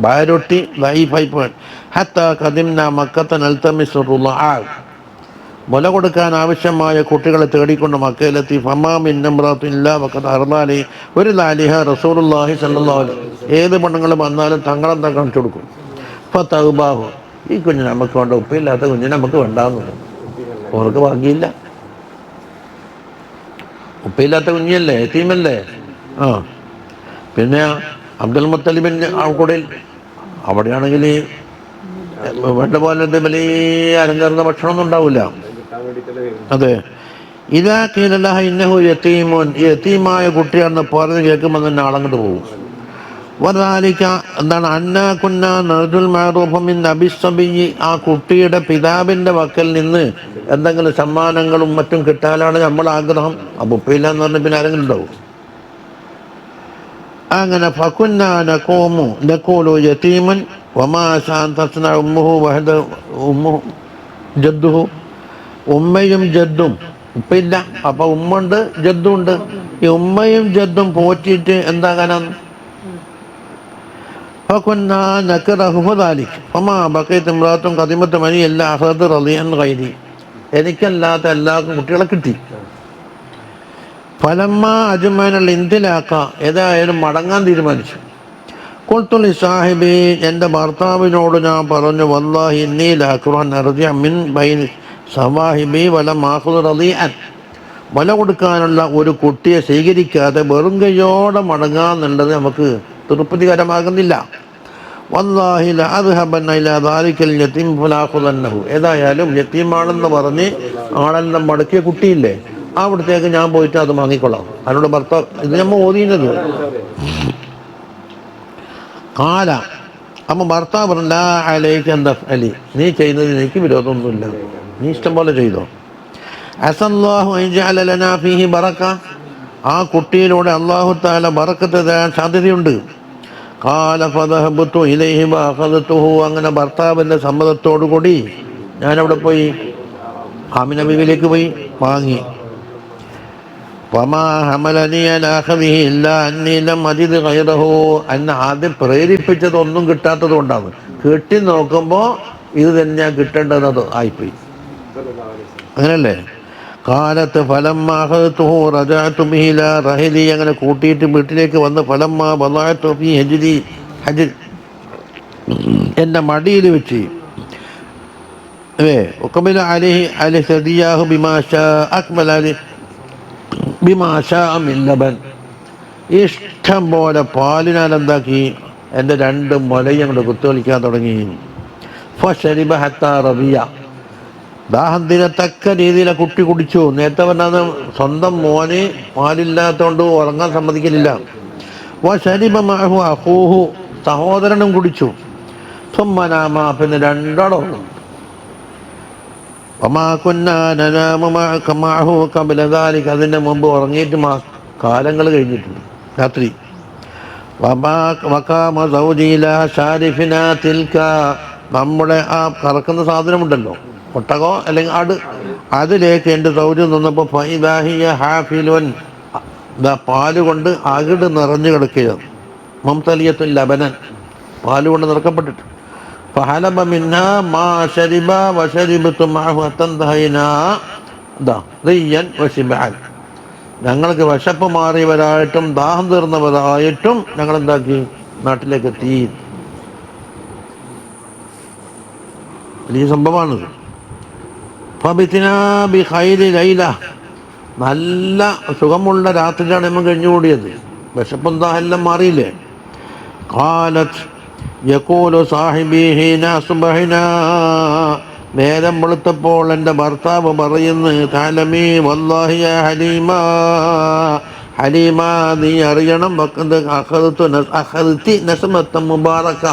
ബയരൊട്ടി ലൈഫായി പോയി. ഹത്താ ഖദിംന മക്കത്തൻ അൽത്തമിസുറുള്ള, മുല കൊടുക്കാൻ ആവശ്യമായ കുട്ടികളെ തേടിക്കൊണ്ട് മക്കയിലെത്തി. ഫമാമിൻ നമ്രത്തില്ല വഖദ് അർലാലി, ഒരു ലാലിഹ റസൂലുള്ളാഹി സ്വല്ലല്ലാഹു അലൈഹി, ഏത് പെണ്ണുങ്ങളും വന്നാലും തങ്ങളെന്താ കാണിച്ചു കൊടുക്കും. ഫതൗബാഹു, ഈ കുഞ്ഞിന് നമുക്ക് വേണ്ട, ഉപ്പയില്ലാത്ത കുഞ്ഞിനെ നമുക്ക് വേണ്ടാന്ന് പറഞ്ഞു. അവർക്ക് ഭാഗ്യമില്ല, ഉപ്പയില്ലാത്ത കുഞ്ഞല്ലേ, യതീമല്ലേ. ആ പിന്നെ അബ്ദുൽ മുത്തലിബിൻ്റെ ആൾക്കൂടയിൽ, അവിടെയാണെങ്കിൽ വേണ്ട പോലെ വലിയ അലങ്കരണ ഭക്ഷണമൊന്നും ഉണ്ടാവില്ല. അതെ, ഇതാ കീലല്ലാഹ ഇന്നഹു യതീമുൻ, യതീമായ കുട്ടിയാണെന്ന് പറഞ്ഞ് കേൾക്കുമ്പോൾ തന്നെ ആളങ്ങോട്ട് പോകും. വദാലിക, എന്താണ്, അന്നാ കുന്നാ നർജുൽ മഅറൂഫ മിൻ അബിസ്സബിയ്യി, ആ കുട്ടിയുടെ പിതാവിൻ്റെ വക്കൽ നിന്ന് എന്തെങ്കിലും സമ്മാനങ്ങളും മറ്റും കിട്ടാനാണ് നമ്മൾ ആഗ്രഹം. അപ്പം ഉപ്പയില്ല എന്ന് പറഞ്ഞാൽ പിന്നെ ആരെങ്കിലും ഉണ്ടാവും. അങ്ങനെ ഫകുന്നാ നഖൂമു നഖൂലു യതീമുൻ വമാ ശാൻ തസ്ന ഉമ്മുഹു വഹദ ഉമ്മുഹു ജദ്ദുഹു, ഉമ്മയും ജദ്ദും, ഉപ്പയില്ല അപ്പം ഉമ്മുണ്ട് ജദ്ദും ഉണ്ട്. ഈ ഉമ്മയും ജദ്ദും പോറ്റിയിട്ട് എന്താകാനാണ്. ഫകുന്നാ നക്റഹു ദാലിക ഫമാ ബഖിയത് ഇംറാത്തുൻ ഖദിമത്ത് മനി ഇല്ലാ അഖദ റളിയൻ ഗൈരി, എനിക്കല്ലാത്ത എല്ലാവർക്കും കുട്ടികളെ കിട്ടി. ഫലമ്മ അജ്മനൽ ഇന്തിലാക്ക, ഏതായാലും മടങ്ങാൻ തീരുമാനിച്ചു. ഖുൽതു സാഹിബി, എൻ്റെ ഭർത്താവിനോട് ഞാൻ പറഞ്ഞു, വല്ലാഹി ഇന്നി ലഅക്റഹു അർജിഅ മിൻ ബൈനി സവാഹിബി വലം ആഖുദ് റളിഅൻ, വല കൊടുക്കാനുള്ള ഒരു കുട്ടിയെ സ്വീകരിക്കാതെ വെറും കൈയോടെ മടങ്ങാന്നുള്ളത് നമുക്ക് തൃപ്തികരമാകുന്നില്ല. വല്ലാഹി ലഅദ്ഹബന്ന ഇലാ ദാലിക്കൽ യതീം ഫലാഖുദന്നഹു, ഏതായാലും യതീമാണെന്ന് പറഞ്ഞ് ആളെല്ലാം മടക്കിയ കുട്ടിയില്ലേ, അവിടത്തേക്ക് ഞാൻ പോയിട്ട് അത് വാങ്ങിക്കൊള്ളാം. അതിനോട് ഭർത്താവ്, ഇത് നമ്മൾ ഓതിയത് കാല, അമ്മ ഭർത്താവ് പറഞ്ഞു, ലാ അലൈക അൻ തഫ്അലി, നീ ചെയ്യുന്നതിന് എനിക്ക് വിരോധമൊന്നുമില്ല, നീ ഇഷ്ടം പോലെ ചെയ്തോ. അസല്ലാഹു അൻ ജഅല ലനാ ഫീഹി ബറക, ആ കുട്ടിയിലൂടെ അല്ലാഹു തആല ബറക്കത്ത് തരാൻ സാധ്യതയുണ്ട്. ഖാല ഫദഹബതു ഇലൈഹി വഅഖദതുഹു, അങ്ങനെ ഭർത്താവിൻ്റെ സമ്മതത്തോടു കൂടി ഞാനവിടെ പോയി, ആമിന ബീവിയിലേക്ക് പോയി വാങ്ങി. വമാ ഹമലനി അലാ അഖദിഹി ഇല്ലാ അന്നി ലം അജിദ് ഗൈറഹു, എന്നെ ആദ്യം പ്രേരിപ്പിച്ചതൊന്നും കിട്ടാത്തത് കൊണ്ടാണ്. കിട്ടി നോക്കുമ്പോൾ ഇത് തന്നെയാണ് കിട്ടേണ്ടത് ആയിപ്പോയി. അങ്ങനല്ലേ? കാലത്ത് ഫലമ്മ അഖദതുഹു റജഅതു ബിഹി ഇലാ റഹലി, അങ്ങനെ കൂട്ടിയിട്ട് വീട്ടിലേക്ക് വന്ന് ഫലമ്മ വളഅതു ഫീ ഹജ്രി, ഹജ്ർ, എൻ്റെ മടിയിൽ വെച്ച് ഉഖബില അലൈഹി അലി സദിയാഹു ബിമാ ശാ അക്മല ബിമാ ശാ മിൻ ലബൻ, ഇഷ്ടം പോലെ പാലിനാൽ എന്താക്കി എൻ്റെ രണ്ട് മുലയും അങ്ങോട്ട് കുത്തുകളിക്കാൻ തുടങ്ങി. ഫശരിബ ഹത്താ റബിയ, ദാഹം തീരത്തക്ക രീതിയിലെ കുട്ടി കുടിച്ചു. നേരത്തെ പറഞ്ഞാൽ സ്വന്തം മോന് പാലില്ലാത്തതുകൊണ്ട് ഉറങ്ങാൻ സമ്മതിക്കലില്ല. വശരിബ മഅഹു അഖൂഹു, സഹോദരനും കുടിച്ചു. സുമ്മനാമ, പിന്നെ രണ്ടാളും ഉറങ്ങും. അതിൻ്റെ മുമ്പ് ഉറങ്ങിയിട്ട് കാലങ്ങൾ കഴിഞ്ഞിട്ടുണ്ട്, രാത്രി. നമ്മുടെ ആ കറക്കുന്ന സാധനമുണ്ടല്ലോ, ഒട്ടകോ അല്ലെങ്കിൽ ആട്, അതിലേക്ക് എൻ്റെ സൗജന്യം നിന്നപ്പോൾ ഫൈദാഹിയ ഹാഫിലുൻ, പാല് കൊണ്ട് അകിട് നിറഞ്ഞു കിടക്കുകയാണ്. മംതലിയത്തുൽ ലബനൻ, പാല് കൊണ്ട് നിറക്കപ്പെട്ടിട്ട്. ഫഹലബ മിന്നാ മാ ശരിബ വശരിബതു മഅഹു തൻതഹൈനാ റിയ്യൻ വശിബഅൻ, ഞങ്ങൾക്ക് വിശപ്പ് മാറിയവരായിട്ടും ദാഹം തീർന്നവരായിട്ടും ഞങ്ങൾ എന്താക്കി, നാട്ടിലേക്ക് എത്തി. വലിയ സംഭവമാണിത്. ഫബിത്നാ ബിഖൈരി ലൈല, നല്ല സുഖമുള്ള രാത്രിയാണ് നമ്മൾ കഴിഞ്ഞുകൂടിയത്. വിശപ്പും ദാഹെല്ലാം മാറിയില്ലേ. ഖാലത്ത് യഖൂലു സാഹിബി ഹീന അസ്ബഹനാ, നേരം വെളുത്തപ്പോൾ എൻ്റെ ഭർത്താവ് പറയുന്നു, തഅലമി വല്ലാഹി യാ ഹലീമ, ഹലീമ നീ അറിയണം, അഖദതി നസ്മത്തൻ മുബാറക,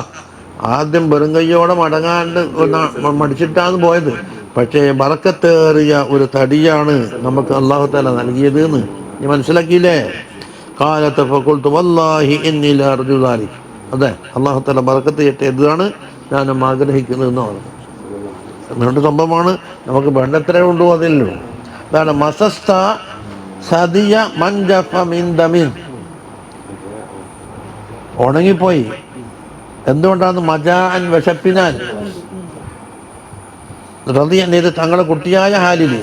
ആദ്യം വെറും കയ്യോടെ മടങ്ങാണ്ട് മടിച്ചിട്ടാണ് പോയത്, പക്ഷേ ബറക്കത്തേറിയ ഒരു തടിയാണ് നമുക്ക് അല്ലാഹു തആല നൽകിയത് എന്ന് നീ മനസ്സിലാക്കിയില്ലേ. ഖാലത്ത് ഫഖുൽതു വല്ലാഹി ഇന്നി ലഅർജു ദാലിക, അതെ അല്ലാഹു തആല ബറക്കത്ത് ചെയ്യട്ടെ, ഇതാണ് ഞാനും ആഗ്രഹിക്കുന്നത് എന്ന് പറഞ്ഞു. എന്നിട്ട് സംഭവമാണ്, നമുക്ക് വേണ്ടത്രേ ഉണ്ടോ അതില്ലോ. അതാണ് മസസ്ത സദിയ മൻജഫ മിൻ ദമിൻ, ഉണങ്ങിപ്പോയി. എന്തുകൊണ്ടാണ്? മജാഅൻ വിശപ്പിനാൽ, റളിയൻ ഇത് തങ്ങളുടെ കുട്ടിയായ ഹാലില്.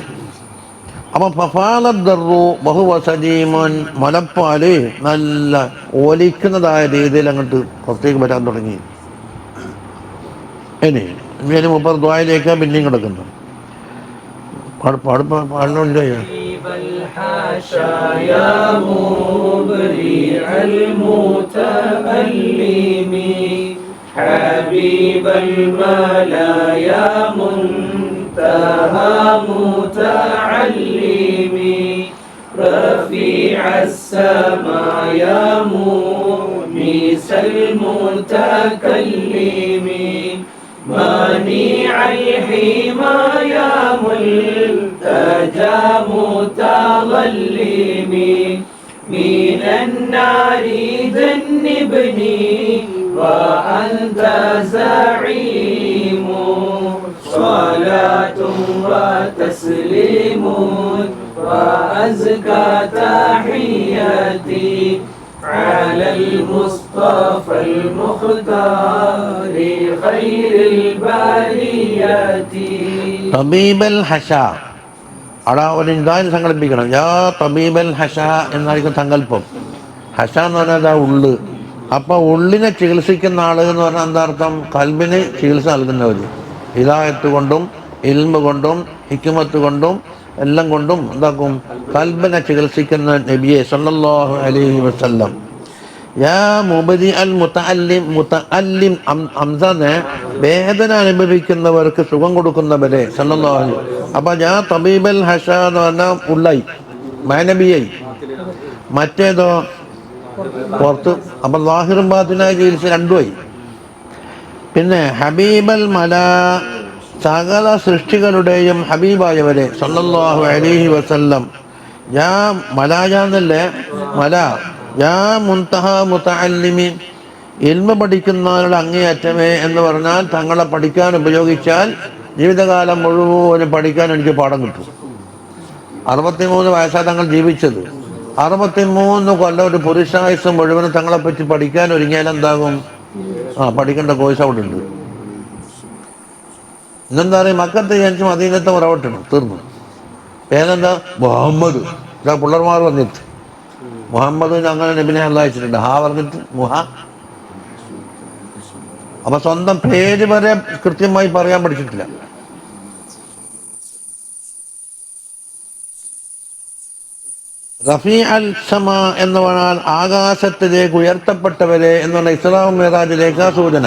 അപ്പം ഫഫാലദ്ദറു ബഹുവ സജീമൻ, മലപ്പാല് നല്ല ഓലിക്കുന്നതായ രീതിയിൽ അങ്ങോട്ട് പുറത്തേക്ക് വരാൻ തുടങ്ങി. ഇനി മുപ്പത് ദ്വായിലേക്കാണ് പിന്നെയും കിടക്കുന്നത്. പാടണമില്ല. حبيب الملايا منتهى متعلمي رفيع السماء يا مونس المتكلم مانع الحمى يا ملتجى متظلم من النار جنبني وأنت زعيم صلاة وتسليم وأزكى تحياتي على المصطفى المختار خير البريات തബീബൽ ഹഷ. അവിടെ ഒരു ഇതായി സങ്കല്പിക്കണം. യാ തബീബൽ ഹഷ എന്നായിരിക്കും സങ്കല്പം. ഹഷ എന്ന് പറഞ്ഞാൽ ആ ഉള്ള്. അപ്പൊ ഉള്ളിനെ ചികിത്സിക്കുന്ന ആള് എന്ന് പറഞ്ഞാൽ എന്താ അർത്ഥം? കൽബിന് ചികിത്സ നൽകുന്നവർ. ഹിദായത്ത് കൊണ്ടും ഇൽമ കൊണ്ടും ഹിക്മത്ത് കൊണ്ടും എല്ലാം കൊണ്ടും എന്താക്കും? കൽബിനെ ചികിത്സിക്കുന്ന നബിയെ സല്ലല്ലാഹു അലൈഹി വസല്ലം. യാ മുബദി അൽ മുതഅല്ലിം അംസനെ വേദന അനുഭവിക്കുന്നവർക്ക് സുഖം കൊടുക്കുന്നവരെ സല്ലല്ലാഹു അലൈഹി. അപ്പൊ യാ തബീബൽ ഹഷ എന്ന് പറഞ്ഞാൽ ഉള്ളായി മാനബിയായി. മറ്റേതോ പുറത്ത്. അപ്പൊ ലാഹിറും ബാത്തിനായി ചികിത്സ രണ്ടുമായി. പിന്നെ ഹബീബൽ മല, സകല സൃഷ്ടികളുടെയും ഹബീബായവരെ സല്ലല്ലാഹു അലൈഹി വസല്ലം. യാ മലായാന്നല്ലേ മല. യാ മുൻതഹ മുതഅല്ലിമീൻ, ഇൽമ പഠിക്കുന്നവരുടെ അങ്ങേയറ്റമേ എന്ന് പറഞ്ഞാൽ തങ്ങളെ പഠിക്കാൻ ഉപയോഗിച്ചാൽ ജീവിതകാലം മുഴുവനും പഠിക്കാൻ എനിക്ക് പാഠം കിട്ടും. 63 വയസ്സാണ് തങ്ങൾ ജീവിച്ചത്. 63 കൊല്ലം ഒരു പുരുഷായുസ് മുഴുവനും തങ്ങളെ പറ്റി പഠിക്കാൻ ഒരുങ്ങിയാൽ എന്താകും? പഠിക്കേണ്ട കോഴ്സ് അവിടെ ഉണ്ട്. ഇന്നെന്താ പറയുക? മക്കത്ത് ജനിച്ച് മദീനത്തെ ഉറവട്ടണം, തീർന്നു. പേരെന്താ? മുഹമ്മദ്. ഇതാ പിള്ളർമാർ വന്നിട്ട് മുഹമ്മദ് അങ്ങനെ നബിനെ അയച്ചിട്ടുണ്ട്. പറഞ്ഞിട്ട് അപ്പൊ സ്വന്തം പേര് വരെ കൃത്യമായി പറയാൻ പഠിച്ചിട്ടില്ല. റഫീ അൽ സമ എന്ന് പറഞ്ഞാൽ ആകാശത്തിലേക്ക് ഉയർത്തപ്പെട്ടവരെ എന്നുള്ള ഇസ്രാ മിറാജിലേക്ക് സൂചന.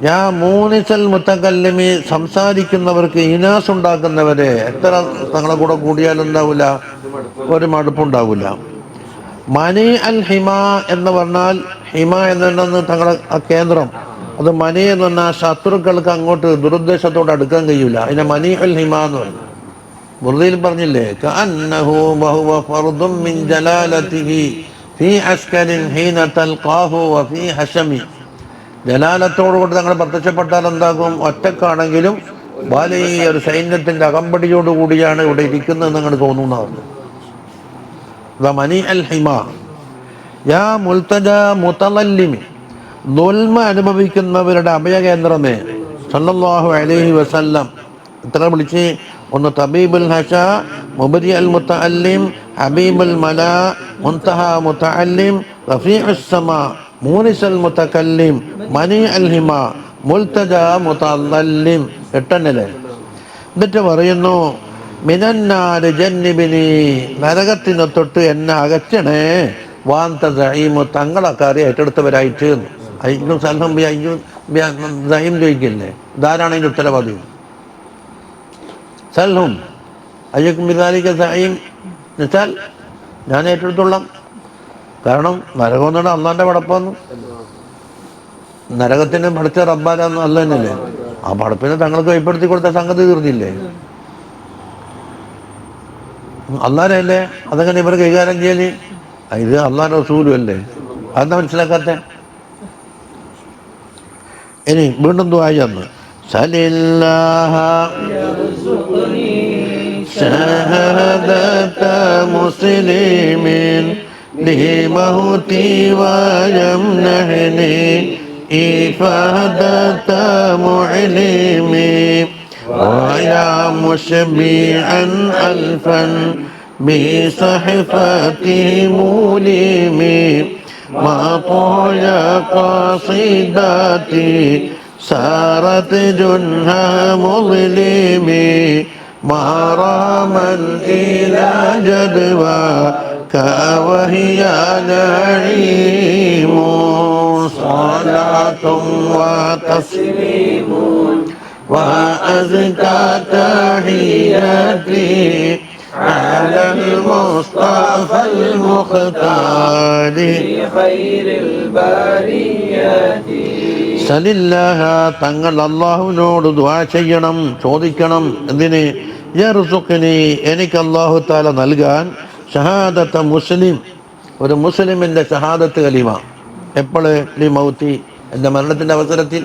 യാ മൂനിസൽ മുത്തകല്ലിമി, സംസാരിക്കുന്നവർക്ക് ഇനാസ് ഉണ്ടാക്കുന്നവരെ. എത്ര തങ്ങളെ കൂടെ കൂടിയാലും എന്താവില്ല, ഒരു മടുപ്പുണ്ടാവില്ല. മനി അൽ ഹിമ എന്ന് പറഞ്ഞാൽ, ഹിമ എന്ന് തങ്ങളെ കേന്ദ്രം, അത് മനി എന്ന് പറഞ്ഞാൽ ശത്രുക്കൾക്ക് അങ്ങോട്ട് ദുരുദ്ദേശത്തോട് അടുക്കാൻ കഴിയില്ല. അതിനെ മനി അൽ ഹിമ എന്ന് പറഞ്ഞു. ബുർദയിൽ പറഞ്ഞില്ലേ, കഅന്നഹു വഹുവ ഫർദും മിൻ ജലാലതിഹി ഫീ അസ്കരിൻ ഹീന തൽഖാഹു വഫീ ഹശമി. ജലാലത്തോടുകൂടി തങ്ങൾ പ്രത്യക്ഷപ്പെട്ടാൽ എന്താകും? ഒറ്റക്കാണെങ്കിലും വലിയ ഒരു സൈന്യത്തിന്റെ അകമ്പടിയോട് കൂടിയാണ് ഇവിടെ ഇരിക്കുന്നത് നിങ്ങൾ തോന്നുന്നതാണ്. മനി അൽ ഹിമ. യാ മുൽതജ മുതലല്ലിമി, ദുൽമ അനുഭവിക്കുന്നവരുടെ അഭയകേന്ദ്രമേ സല്ലല്ലാഹു അലൈഹി വസല്ലം. ഇത്ര വിളിച്ച് ഒന്ന് തബീബുൽ ഹഷ, മുബരി അൽ മുതഅല്ലിം, ഹബീബുൽ മല, മുൻതഹ മുതഅല്ലിം, റഫീഉസ് സമ, മൂനിസൽ മുതകല്ലിം, മനി അൽ ഹിമ, മുൽതജ മുതല്ലല്ലിം. എട്ടന്നല്ലേ? എന്നിട്ട് പറയുന്നു മിനന്നാരി ജന്നിബിനി, നരകത്തിനെ തൊട്ട് എന്നെ അകറ്റണേ. വാന്ത സഈമു, തങ്ങളെ കാര്യം ഏറ്റെടുത്തവരായിട്ട്. അയ്യോ സൽഹം അയ്യോ സഹീം ചോദിക്കില്ലേ? ഇതാരാണ് അതിൻ്റെ ഉത്തരവാദി? സൽഹും അയ്യക്കും ബിദാലിക സഈം എന്നുവെച്ചാൽ ഞാൻ ഏറ്റെടുത്തോളാം. കാരണം നരകം എന്നാണ് അള്ളാന്റെ പടപ്പാന്ന്. നരകത്തിന് പഠിച്ച റബ്ബാരാന്ന് അല്ല തന്നെയല്ലേ? ആ പടപ്പിനെ തങ്ങൾക്ക് കൈപ്പെടുത്തി കൊടുത്ത സംഗതി തീർന്നില്ലേ? അള്ളാരല്ലേ അതങ്ങനെ ഇവർ കൈകാര്യം ചെയ്യല്? ഇത് അള്ളാന്റെ റസൂലും അല്ലേ? അതെന്താ മനസ്സിലാക്കാത്ത? ഇനി വീണ്ടും ദുആ ചെയ്യുന്നു. സലില്ലാഹ ശഹദത മുസ്ലിമീൻ ലിമൗതി വയംനഹനി ഇഫാദത മുഅലിമി വയാ മുശബിഅൻ അൽഫൻ بصحفتي مولمي ما طال قصيدتي سارت جنها مظلمي ما راما إلى جدواك وهي نعيم صلاة وتسليم وأزكى تحياتي على المصطفى المختار خير البريات. സലില്ലാഹ, തങ്ങൾ അള്ളാഹുവിനോട് ദുആ ചെയ്യണം, ചോദിക്കണം. എന്തിന്? യർസുഖ്നി, എനിക്ക് അല്ലാഹു തആല നൽകാൻ ഷഹാദത്ത മുസ്ലിം, ഒരു മുസ്ലിമിന്റെ ഷഹാദത്ത് കലിമ. എപ്പോഴ്? ലിമൗതി, എൻ്റെ മരണത്തിന്റെ അവസരത്തിൽ.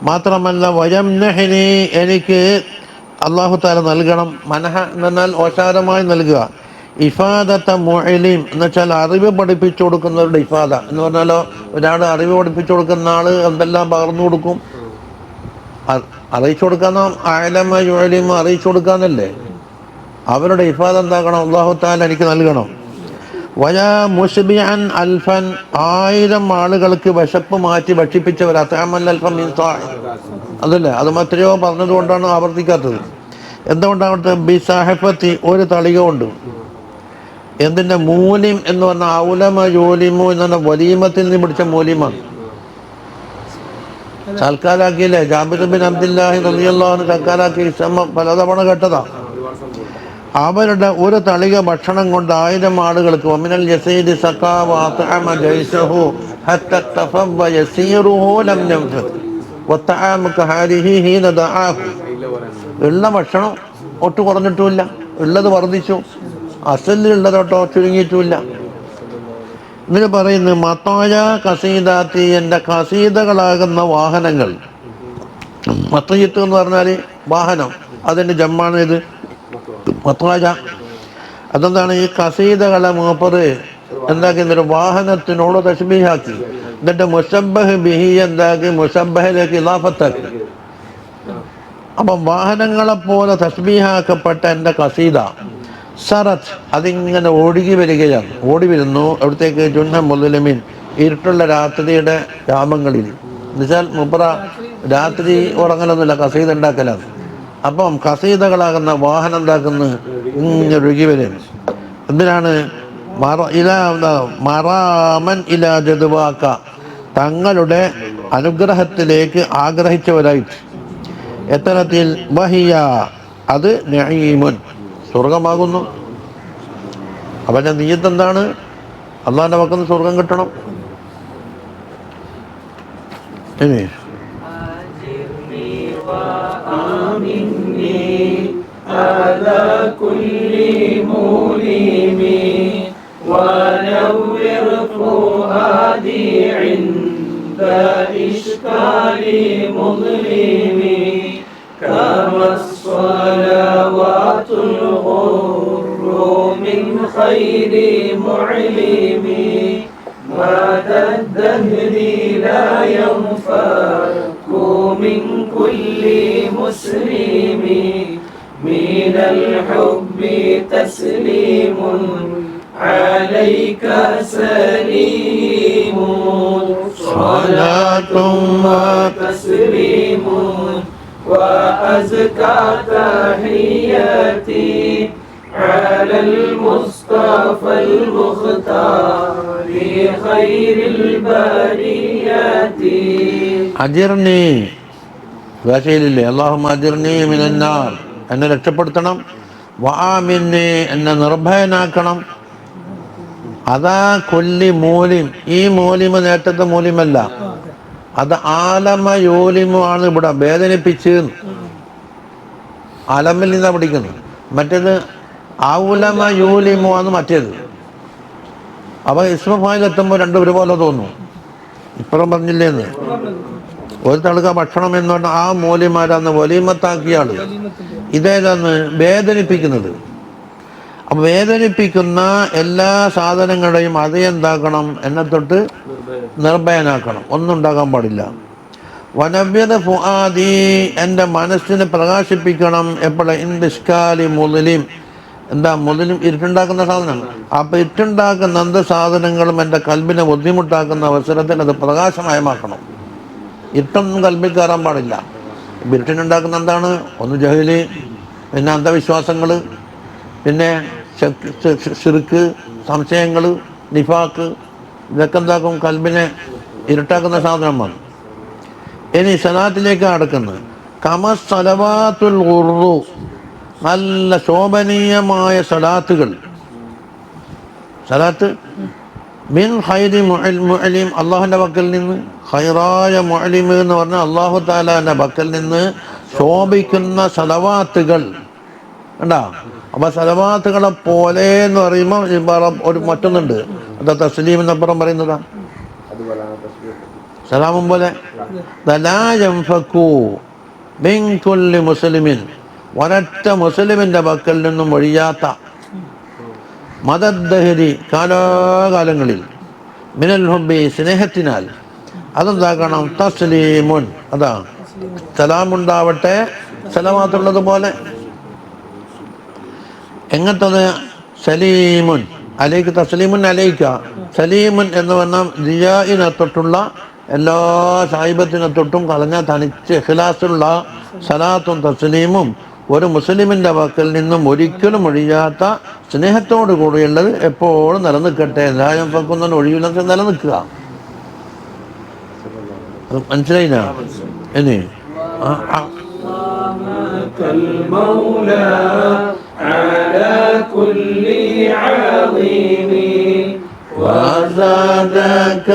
മാത്രമല്ല വയംനഹനി, എനിക്ക് അള്ളാഹു താല നൽകണം. മനഹ എന്നാൽ ഓശാരമായി നൽകുക. ഇഫാദത്ത മുഅലിം എന്ന് വെച്ചാൽ അറിവ് പഠിപ്പിച്ചു കൊടുക്കുന്നവരുടെ ഇഫാദ എന്ന് പറഞ്ഞാലോ, ഒരാൾ അറിവ് പഠിപ്പിച്ചു കൊടുക്കുന്ന ആള് എന്തെല്ലാം പകർന്നു കൊടുക്കും, അറിയിച്ചു കൊടുക്കാന്ന അഅലമ യുഅലിമ അറിയിച്ചു കൊടുക്കാന്നല്ലേ. അവരുടെ ഇഫാദ എന്താക്കണം? അല്ലാഹു തആല എനിക്ക് നൽകണം. വയാ മുസ്ബിഅൻ അൽഫൻ 1000 ആളുകൾക്ക് വിശപ്പ് മാറ്റി ഭക്ഷിപ്പിച്ചവർ. അത്അമൽ അൽഫൻ മിൻ സാഇ അതല്ലേ, അത് മറ്റോ പറഞ്ഞതുകൊണ്ടാണ് ആവർത്തിക്കാത്തത്. എന്തുകൊണ്ടാണ്? ബിസാഹിഫത്തി ഒരു തളിക കൊണ്ട്. എന്തിന്റെ മൂലിം എന്ന് പറഞ്ഞാൽ ഔലമ യോലിമു എന്ന് പറഞ്ഞ വലീമത്തിൽ നിന്ന് പിടിച്ച മൂലിമാണ്. സൽക്കാരാക്കിയില്ലേ, ജാബിർ ബിൻ അബ്ദുല്ലാഹി റളിയല്ലാഹു അൻഹു സൽക്കാരാക്കി പലതവണ കേട്ടതാ. അവരുടെ ഒരു തളിക ഭക്ഷണം കൊണ്ട് 1000 ആളുകൾക്ക് വമിനൽ യസീദി സഖാവ അത്അമ ജൈസഹു ഹത്ത തഫവ യസീറുഹു ലം യംഫത് വതഅമ കഹാരിഹി ഹീന ദആഹു. ഉള്ള ഭക്ഷണം ഒട്ട് കുറഞ്ഞിട്ടുമില്ല, ഉള്ളത് വർദ്ധിച്ചു. അസലിലുള്ളതോട്ടോ ചുരുങ്ങിയിട്ടുമില്ല. എന്നിട്ട് പറയുന്നു മത്തായ കസീദാത്തി, എൻ്റെ കസീദകളാകുന്ന വാഹനങ്ങൾ. മത്തയ്യത്ത് എന്ന് പറഞ്ഞാൽ വാഹനം, അതിൻ്റെ ജമ്മാണ് ഇത് മത്തായ. അതെന്താണ്? ഈ കസീദകളെ മൂപ്പറ് എന്താക്കി? വാഹനത്തിനോട് തശ്ബീഹാക്കി. എന്നിട്ട് മുശബ്ബഹ് ബിഹി എന്താക്കി? മുശബ്ബഹിലേക്ക് ഇളാഫത്താക്കി. അപ്പം വാഹനങ്ങളെപ്പോലെ തശ്ബീഹാക്കപ്പെട്ട എൻ്റെ കസീദ സറത്ത് അതിങ്ങനെ ഒഴുകി വരികയാണ്. ഓടി വരുന്നു അവിടത്തേക്ക്. ജുന്ന മുസ്ലിമിൻ ഇരുട്ടുള്ള രാത്രിയുടെ യാമങ്ങളിൽ. എന്നുവെച്ചാൽ മുപ്പറ രാത്രി ഉറങ്ങലൊന്നുമില്ല, കസീദ ഉണ്ടാക്കലാണ്. അപ്പം കസീദകളാകുന്ന വാഹനം എന്താക്കുന്നു? ഇങ്ങനെ ഒഴുകി വരും. എന്തിനാണ്? മറാമൻ ഇലാ ജദ്വാക, തങ്ങളുടെ അനുഗ്രഹത്തിലേക്ക് ആഗ്രഹിച്ചവരായിട്ട്. എത്തരത്തിൽ? വഹിയ, അത് നഈമുൻ, സ്വർഗമാകുന്നു. അവൻ്റെ നിയ്യത്ത് എന്താണ്? അള്ളാഹിന്റെ പക്കൽ നിന്ന് സ്വർഗം കിട്ടണം. ഇനി كما الصلوات الغر من خير معلم مدى الدهر لا ينفك من كل مسلم من الحب تسليم عليك سليم صلاة وتسليم وأزكى تحياتي على المصطفى المختار خير البريات. അജിർനി വാശയിലില്ലേ? അല്ലാഹുമ്മ അജിർനി മിനന്നാർ, എന്നെ രക്ഷപ്പെടുത്തണം. വആമിന്നി, എന്നെ നിർഭയനാക്കണം. അതാ കൊല്ലി മൂലിം, ഈ മൂലിമ നേട്ടത്തെ മൂലിമല്ല, അത് ആലമ യോലിമു ആണ്. ഇവിടെ വേദനിപ്പിച്ച് അലമിൽ നിന്നാണ് പിടിക്കുന്നത്. മറ്റേത് ഔലമ യോലിമു ആണ് മറ്റേത്. അപ്പൊ ഇസ്മഫായിലെത്തുമ്പോൾ രണ്ടും ഒരുപോലെ തോന്നും. ഇപ്പുറം പറഞ്ഞില്ലേന്ന്, ഒരു തളുക ഭക്ഷണം എന്ന് പറഞ്ഞാൽ ആ മൂലിമാരാന്ന് വലീമത്താക്കിയ ആള്. ഇതേതാന്ന്? വേദനിപ്പിക്കുന്നത്. അപ്പൊ വേദനിപ്പിക്കുന്ന എല്ലാ സാധനങ്ങളുടെയും അത് എന്താക്കണം? എന്നെ തൊട്ട് നിർഭയനാക്കണം, ഒന്നും ഉണ്ടാകാൻ പാടില്ല. വനവ്യത ഫുആദി, എൻ്റെ മനസ്സിനെ പ്രകാശിപ്പിക്കണം. എപ്പോഴും ഇൻദിഷ്കാലി മുതലിം, എന്താ മുതലും? ഇരുട്ടുണ്ടാക്കുന്ന സാധനം. അപ്പൊ ഇരുട്ടുണ്ടാക്കുന്ന എന്ത് സാധനങ്ങളും എൻ്റെ കൽബിനെ ബുദ്ധിമുട്ടാക്കുന്ന അവസരത്തിൽ അത് പ്രകാശമയമാക്കണം. ഇരുട്ടൊന്നും കൽബിൽ കയറാൻ പാടില്ല. ഇരുട്ടിനുണ്ടാക്കുന്ന എന്താണ്? ഒന്ന് ജഹല്, പിന്നെ അന്ധവിശ്വാസങ്ങൾ, പിന്നെ ശിർക്ക്, സംശയങ്ങൾ, നിഫാക്ക്, ഇതൊക്കെ എന്താക്കും? കൽബിനെ ഇരുട്ടാക്കുന്ന സാധനമാണ്. ഇനി സലാത്തിലേക്ക് അടക്കുന്നത് കമസ് സലവാത്തുൽ ഖുർറു, നല്ല ശോഭനീയമായ സലാത്തുകൾ. സലാത്ത് മിൻ ഖൈരി മുഅലിം, അള്ളാഹുവിൻ്റെ പക്കൽ നിന്ന്. ഖൈറായ മുഅലിം എന്ന് പറഞ്ഞാൽ അള്ളാഹു തആലാന്റെ പക്കൽ നിന്ന് ശോഭിക്കുന്ന സലവാത്തുകൾ കണ്ടാ. അപ്പൊ സലവാത്തുകളെ പോലെ എന്ന് പറയുമ്പോൾ ഒരു മറ്റൊന്നുണ്ട്, അത് തസ്ലീം എന്നപ്പുറം പറയുന്നതാ. സലാമും പോലെ മുസ്ലിമിൻ, ഒരൊറ്റ മുസ്ലിമിന്റെ പക്കൽ നിന്നും ഒഴിയാത്ത മദദ്ദഹരി കാലാകാലങ്ങളിൽ, മിനൽ ഹുബ്ബി സ്നേഹത്തിനാൽ, അതെന്താക്കണം, തസ്ലീമുൻ അതാ സലാമുണ്ടാവട്ടെ, സലവാത്തുള്ളതുപോലെ. എങ്ങനത്തത്? സലീമുൻ അലൈക്ക്, തസ്ലീമുൻ അലൈക്ക, സലീമുൻ എന്ന് പറഞ്ഞാൽ റിയാഇനെ തൊട്ടുള്ള എല്ലാ സാഹിബത്തിനെ തൊട്ടും കളഞ്ഞ തനിച്ച് ഇഖ്ലാസുള്ള സലാത്തും തസ്ലീമും ഒരു മുസ്ലിമിൻ്റെ വാക്കിൽ നിന്നും ഒരിക്കലും ഒഴിയാത്ത സ്നേഹത്തോടു കൂടിയുള്ളത് എപ്പോഴും നിലനിൽക്കട്ടെ. എല്ലാവരും പക്കൊന്നും ഒഴിവില്ലാത്ത നിലനിൽക്കുക. മനസ്സിലായില്ല? ഇനി المولى على كل عظيم وزادك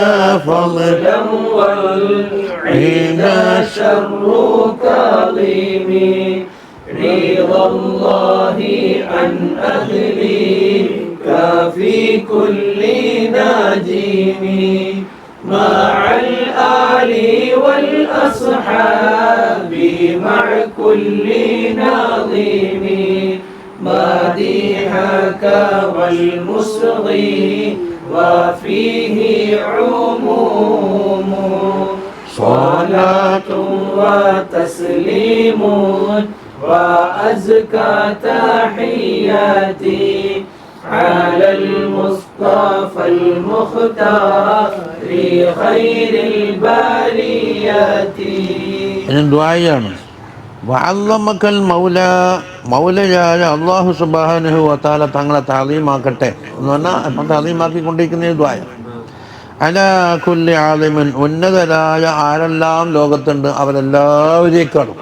فضلا والعين شر كظيم رضا الله عن أهلك في كل ناجم مع الآل والأصحاب مع كل ناظم مديحك والمصغي وفيه عموم صلاة وتسليم وأزكى تحياتي على المصطفى المختار خير البريات. ഇനി ദുആയാണ്. വഅല്ലമക്കൽ മൗല, മൗലയായ അല്ലാഹു സുബ്ഹാനഹു വതആല തങ്ങളെ തഅലീമാക്കട്ടെ എന്ന് പറഞ്ഞാൽ അപ്പം തഅലീമാക്കിക്കൊണ്ടിരിക്കുന്ന ദുആ. അലാ കുല്ലി ആലിമിൻ, ഉന്നതരായ ആരെല്ലാം ലോകത്തുണ്ട് അവരെല്ലാവരേക്കാളും,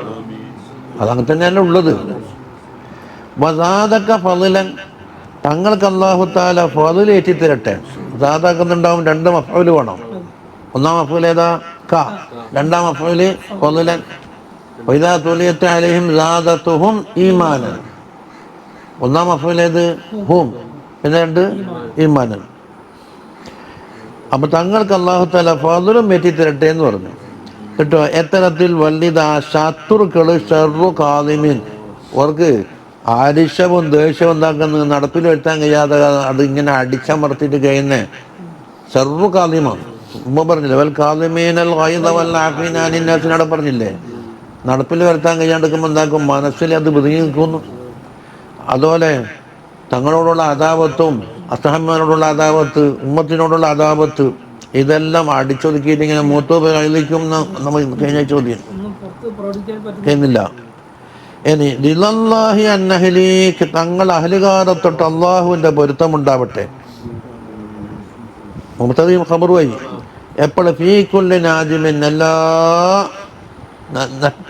അതങ്ങനെ തന്നെയല്ല ഉള്ളത്. വസാദക ഫളിലൻ, തങ്ങൾക്ക് അല്ലാഹു തആല ഫളിൽ ഏറ്റിത്തരട്ടെ. സാദാക്കുന്നുണ്ടാവും, രണ്ട് മഫ്ഊൽ വേണം. ഒന്നാം മഫ്ഊൽ ഏതാ? ക. രണ്ടാം മഫ്ഊൽ ഫളിലൻ. വഇദാ തുലിയത അലൈഹിം സാദതുഹും ഈമാനൻ. ഒന്നാം മഫ്ഊൽ ഏത്? ഹും. പിന്നെ രണ്ട് ഈമാനൻ. അപ്പൊ തങ്ങൾക്ക് അല്ലാഹു തആല ഫളിലും ഏറ്റിത്തരട്ടെ എന്ന് പറഞ്ഞു കേട്ടോ. എത്തരത്തിൽ വല്ലിദാ ശത്രുക്കള് ഷർറു കാദിമിൻ, അവർക്ക് ആരിഷവും ദേഷ്യവും എന്താക്കുന്നത് നടപ്പിൽ വരുത്താൻ കഴിയാതെ അതിങ്ങനെ അടിച്ചമർത്തിയിട്ട് കഴിയുന്ന ഷർറു കാദിമാണ്. ഉമ്മ പറഞ്ഞില്ലേ, വൽ കാദിമീനൽ ഗൈദ വൽ ആഫീന അനിൻ നാസിനോട് പറഞ്ഞില്ലേ, നടപ്പിൽ വരുത്താൻ കഴിയാണ്ടിരിക്കുമ്പോൾ എന്താക്കും, മനസ്സിൽ അത് ഒതുങ്ങി നിൽക്കുന്നു. അതുപോലെ തങ്ങളോടുള്ള അദാവത്തും അസ്ഹാബിനോടുള്ള അദാവത്ത്, ഉമ്മത്തിനോടുള്ള അദാവത്ത്, ഇതെല്ലാം അടിച്ചൊതുക്കിയിട്ട് ഇങ്ങനെ മൂത്തോപ്പ് കയ്യിലേക്കും നമ്മൾ കഴിഞ്ഞ ചോദ്യം ചെയ്യുന്നില്ല. ഇനി ലില്ലാഹി അന്നഹ്ലീക്ക്, തങ്ങൾ അഹ്ലുകാരെ തൊട്ട് അള്ളാഹുവിൻ്റെ പൊരുത്തമുണ്ടാവട്ടെ. മുബ്തദയും ഖബർ വഴി എപ്പോഴും ഫീ കുല്ലി നാജിമിൻ, എല്ലാ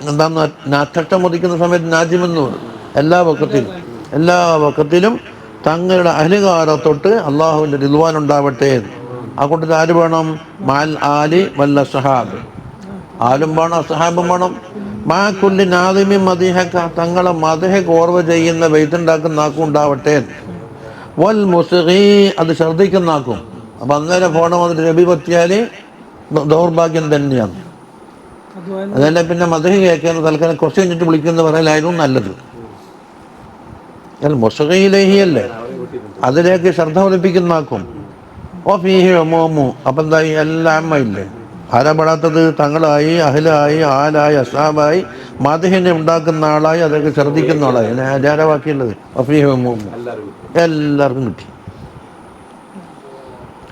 എന്താന്ന് നക്ഷത്രം ഉദിക്കുന്ന സമയത്ത് നാജിമെന്ന് പറയും. എല്ലാ വക്കത്തിലും തങ്ങളുടെ അഹ്ലുകാരെ തൊട്ട് അള്ളാഹുവിൻ്റെ റിദ്വാൻ ഉണ്ടാവട്ടെ. ആ കൂട്ടത്തിൽ ആര് വേണം? മാൽ ആലി വല്ല സഹാബ്, ആലും വേണം അസ്ഹാബും വേണം. മാ കുല്ലി നാദിമി മദീഹക, തങ്ങളെ മദഹക്ക് ഓർവ ചെയ്യുന്ന വെയ്ത്തുണ്ടാക്കുന്ന നാക്കും ഉണ്ടാവട്ടെ. വൽ മുസ്ഗി, അത് ഛർദ്ദിക്കുന്ന നാക്കും. അപ്പം അന്നേരം ഫോണ് വന്നിട്ട് രബി പറ്റിയാൽ ദൗർഭാഗ്യം തന്നെയാണ്. അതല്ല പിന്നെ മദഹ് കേൾക്കുന്ന തൽക്കാലം കുറച്ച് കഴിഞ്ഞിട്ട് വിളിക്കുന്ന പറയലായിരുന്നു നല്ലത്. മുസ്ഗിയിലേഹിയല്ലേ, അതിലേക്ക് ശ്രദ്ധ പതിപ്പിക്കുന്ന നാക്കും. ഓ ഫീഹി ഉമൂമു, അപ്പം എന്തായി, എല്ലാം അമ്മയില്ലേ. ആരാ പെടാത്തത്? തങ്ങളായി, അഹ്ലായി, ആലായി, അസ്ഹാബായി, മദ്ഹിനെ ഉണ്ടാക്കുന്ന ആളായി, അതൊക്കെ ശ്രദ്ധിക്കുന്ന ആളായി. ആചാരവാക്കിയുള്ളത് അഫീഹി ഉമൂമു, എല്ലാവർക്കും കിട്ടി.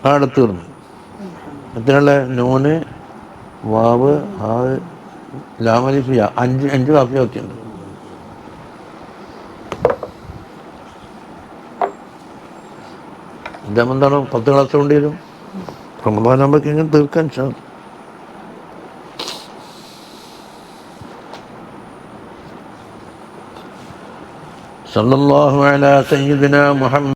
അവിടെ തീർന്നു. എത്രയുള്ള നൂന് വാവ് ആ ലാമലിഫിയ, അഞ്ച് കാഫി ഒക്കെയുണ്ട്. ഇതെന്താണ് 10 ക്ലാസ് കൊണ്ടി വരും. റമദാനാകുമ്പോഴേക്ക് ഇങ്ങനെ തീർക്കാൻ സാധിക്കും. സല്ലല്ലാഹു അലാ സയ്യിദിനാ മുഹമ്മദ്.